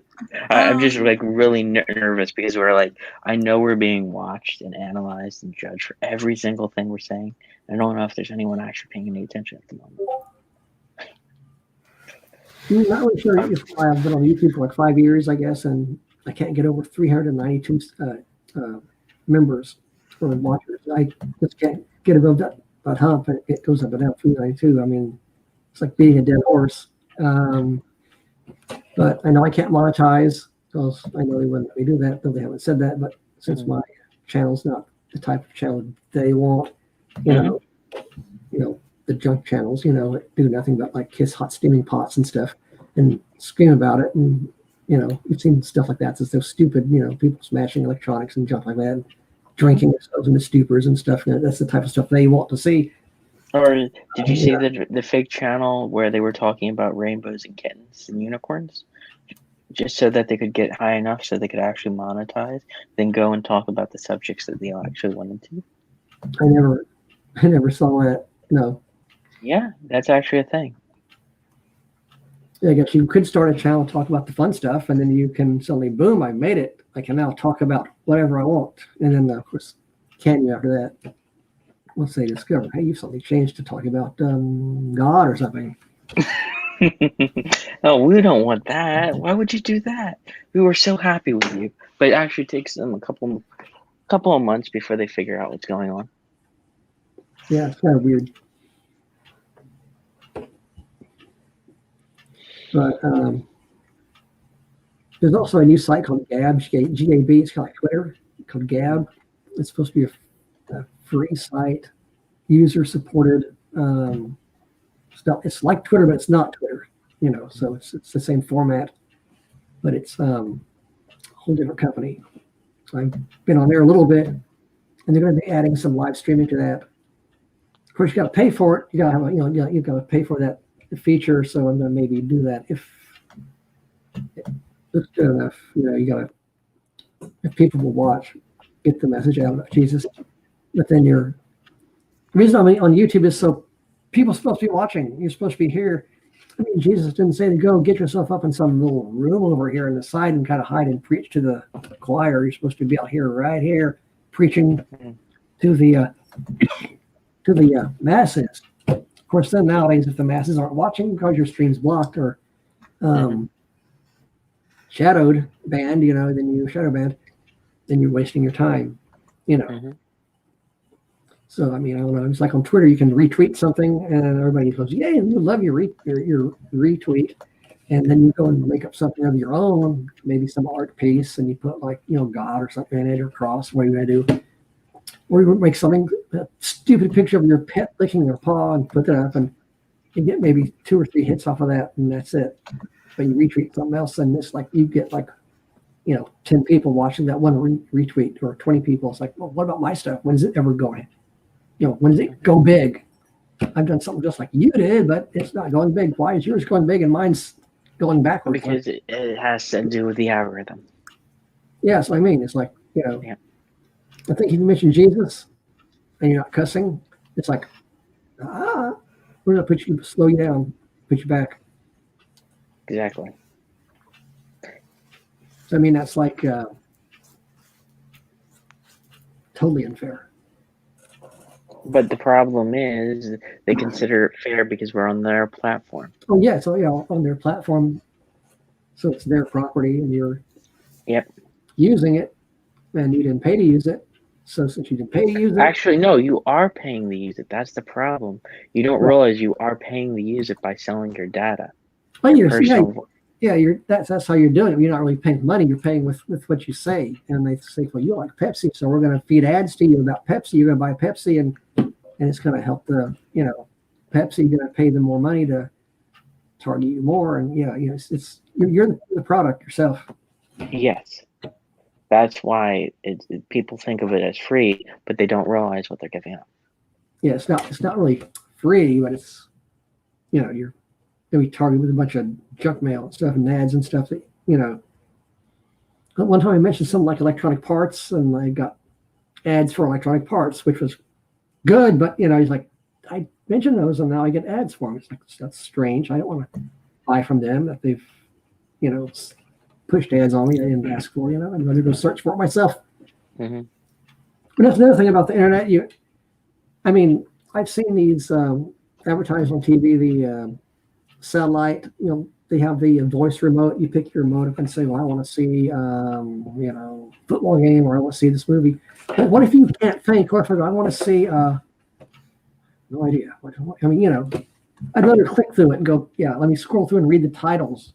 I'm just like really nervous because we're like, I know we're being watched and analyzed and judged for every single thing we're saying. I don't know if there's anyone actually paying any attention at the moment. I'm not really sure if I've been on YouTube for like 5 years, I guess, and I can't get over 392 members or watchers. I just can't get above that hump. It goes up and down 392. I mean, it's like beating a dead horse. But I know I can't monetize because I know they wouldn't let me do that, though they haven't said that. But since my channel's not the type of channel they want, you know, the junk channels, that do nothing but like kiss hot steaming pots and stuff and scream about it. And, you've seen stuff like that. It's so stupid, people smashing electronics and junk like that. drinking themselves into stupors and stuff. That's the type of stuff they want to see. Or did you see the fake channel where they were talking about rainbows and kittens and unicorns? Just so that they could get high enough so they could actually monetize, then go and talk about the subjects that they actually wanted to. I never saw that. No. Yeah, that's actually a thing. Yeah, I guess you could start a channel, talk about the fun stuff, and then you can suddenly, boom, I made it. I can now talk about whatever I want. And then, of course, can you after that? Once they discover, hey, you've suddenly changed to talking about God or something. Oh, we don't want that. Why would you do that? We were so happy with you. But it actually takes them a couple of months before they figure out what's going on. Yeah, it's kind of weird. But there's also a new site called Gab, G-A-B. It's kind of like Twitter, called Gab. It's supposed to be a free site, user-supported stuff. It's like Twitter, but it's not Twitter. So it's the same format, but it's a whole different company. So I've been on there a little bit, and they're going to be adding some live streaming to that. Of course, you got to pay for it. You got to have, you got to pay for that feature. So I'm going to maybe do that if it looks good enough. You got to, if people will watch, get the message out about Jesus. But then the reason I'm on YouTube is so people are supposed to be watching. You're supposed to be here. I mean, Jesus didn't say to go get yourself up in some little room over here on the side and kind of hide and preach to the choir. You're supposed to be out here, right here, preaching to the masses. Of course, then nowadays, if the masses aren't watching because your stream's blocked or shadowed banned, then you shadow banned, then you're wasting your time, So, I mean, I don't know. It's like on Twitter, you can retweet something and everybody goes, yay, we love your retweet. And then you go and make up something of your own, maybe some art piece, and you put like, God or something in it or cross, what are you going to do? Or you make something, a stupid picture of your pet licking their paw and put that up and you get maybe 2 or 3 hits off of that and that's it. But you retweet something else and it's like you get like, 10 people watching that one retweet or 20 people. It's like, well, what about my stuff? When is it ever going? When does it go big? I've done something just like you did, but it's not going big. Why is yours going big and mine's going backwards? Because it has to do with the algorithm. Yeah, so I mean, it's like, Yeah. I think if you mention Jesus and you're not cussing, it's like, we're going to slow you down, put you back. Exactly. So, I mean, that's like totally unfair. But the problem is they consider it fair because we're on their platform. Oh, yeah. So, on their platform. So it's their property and you're using it and you didn't pay to use it. So since you didn't pay to use it. Actually, no, you are paying to use it. That's the problem. You don't realize you are paying to use it by selling your data. That's how you're doing it. You're not really paying money. You're paying with what you say. And they say, well, you like Pepsi, so we're going to feed ads to you about Pepsi. You're going to buy Pepsi, and it's going to help the, Pepsi. You're going to pay them more money to target you more. And it's you're the product yourself. Yes, that's why people think of it as free, but they don't realize what they're giving up. Yeah, it's not really free, but it's you're we targeted with a bunch of junk mail and stuff and ads and stuff that, one time I mentioned something like electronic parts and I got ads for electronic parts, which was good, but he's like, I mentioned those and now I get ads for them. It's like, that's strange. I don't want to buy from them that they've, pushed ads on me. I didn't ask for, I'd rather go search for it myself. Mm-hmm. But that's another thing about the internet. I've seen these advertised on TV, the satellite, they have the voice remote. You pick your remote up and say, well, I want to see, football game or I want to see this movie. But what if you can't think? Or if I want to see, no idea. I'd rather click through it and go, let me scroll through and read the titles.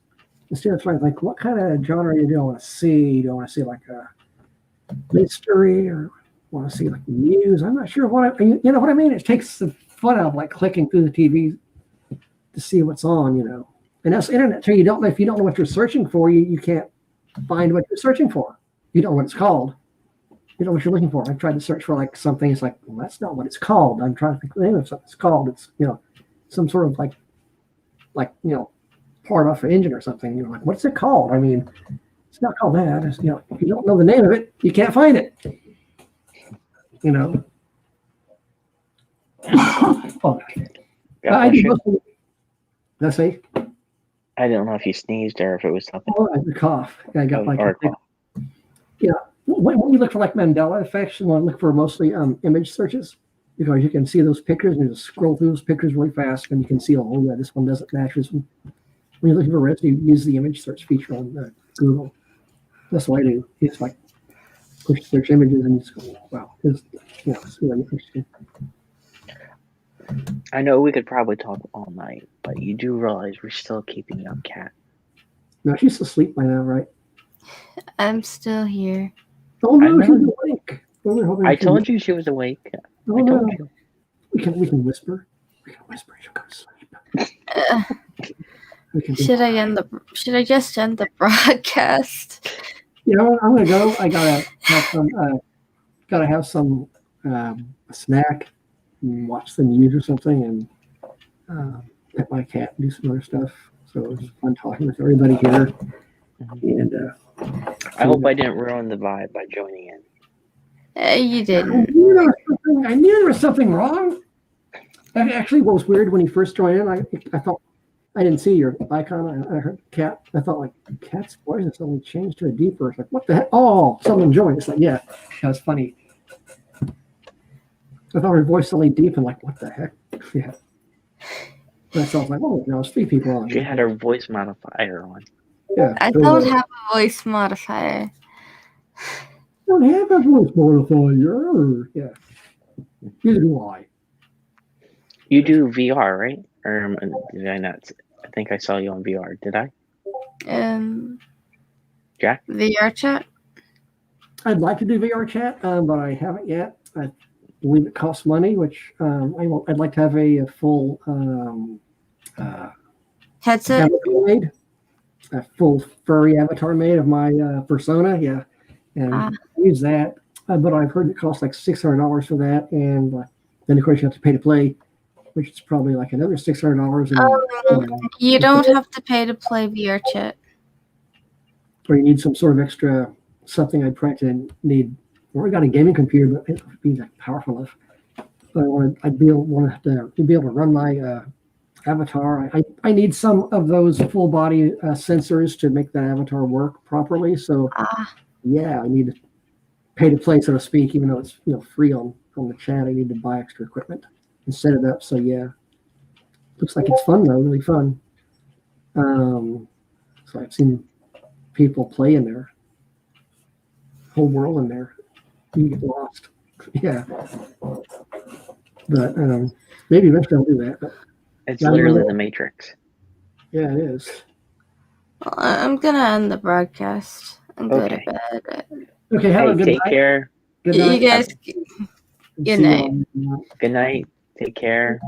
Instead of trying to think, what kind of genre do I want to see? Do I want to see like a mystery or want to see like news? I'm not sure what you know what I mean? It takes the fun out of like clicking through the TV to see what's on, And that's the internet too. If you don't know what you're searching for, you can't find what you're searching for. You don't know what it's called. you know what you're looking for. I tried to search for like something. It's like, well, that's not what it's called. I'm trying to think of the name of something it's called. It's, you know, some sort of like you know, part off an engine or something. You're like, what's it called? I mean, it's not called that. It's, you know, if you don't know the name of it, you can't find it. You know. Oh, I do mostly. Let's see. I don't know if you sneezed or if it was something. Oh, I had a cough. I got like or a cough. Yeah. When you look for like Mandela Effects, you want to look for mostly image searches, because you can see those pictures and you just scroll through those pictures really fast, and you can see, oh yeah, this one doesn't match this one. When you're looking for rest, you use the image search feature on Google. That's what I do. It's like push search images and you just go, wow, it's really interesting. I know we could probably talk all night, but you do realize we're still keeping up Cat. No, she's asleep by now, right? I'm still here. Oh no, she's awake. I told you she was awake. Oh, I told no. you. We can whisper. We can whisper. She'll go to sleep. Should I just end the broadcast? You know, I'm gonna go. I gotta have some a snack and watch the news or something, and pet my cat and do some other stuff. So it was fun talking with everybody here. And I hope I didn't ruin the vibe by joining in. You didn't. I knew there was something wrong. Actually, what was weird when he first joined in, I thought I didn't see your icon. I heard cat. I thought like Cat's voice has suddenly changed to a deeper. It's like, what the heck? Oh, someone joined. It's like, yeah, that was funny. I thought her voice suddenly deep and like, what the heck? Yeah. And so I was like, oh, there's 3 people on. She had her voice modifier on. Yeah. I don't have a voice modifier. Don't have a voice modifier. Yeah. Neither do I. You do VR, right? Or did I not? I think I saw you on VR. Did I? Jack? VR chat? I'd like to do VR chat, but I haven't yet. I believe it costs money, which I'd like to have a full Headset? avatar made, a full furry avatar made of my persona. Yeah, and use that. But I've heard it costs like $600 for that, and then of course you have to pay to play, which is probably like another $600. You don't have to pay to play VR chat. Or you need some sort of extra something. I'd probably need. Well, I got a gaming computer, but it would be like powerful enough. But I'd be able to run my avatar. I need some of those full body sensors to make that avatar work properly. So yeah, I need to pay to play, so to speak, even though it's free on the chat. I need to buy extra equipment and set it up. So yeah, looks like it's fun though, really fun. So I've seen people play in there, whole world in there. You get lost. Yeah, but maybe eventually I'll do that. But it's literally the Matrix. Yeah, it is. Well, I'm gonna end the broadcast and go to bed. Okay, have a good take night. Care. Good night. You guys. Good night. Good night. Take care.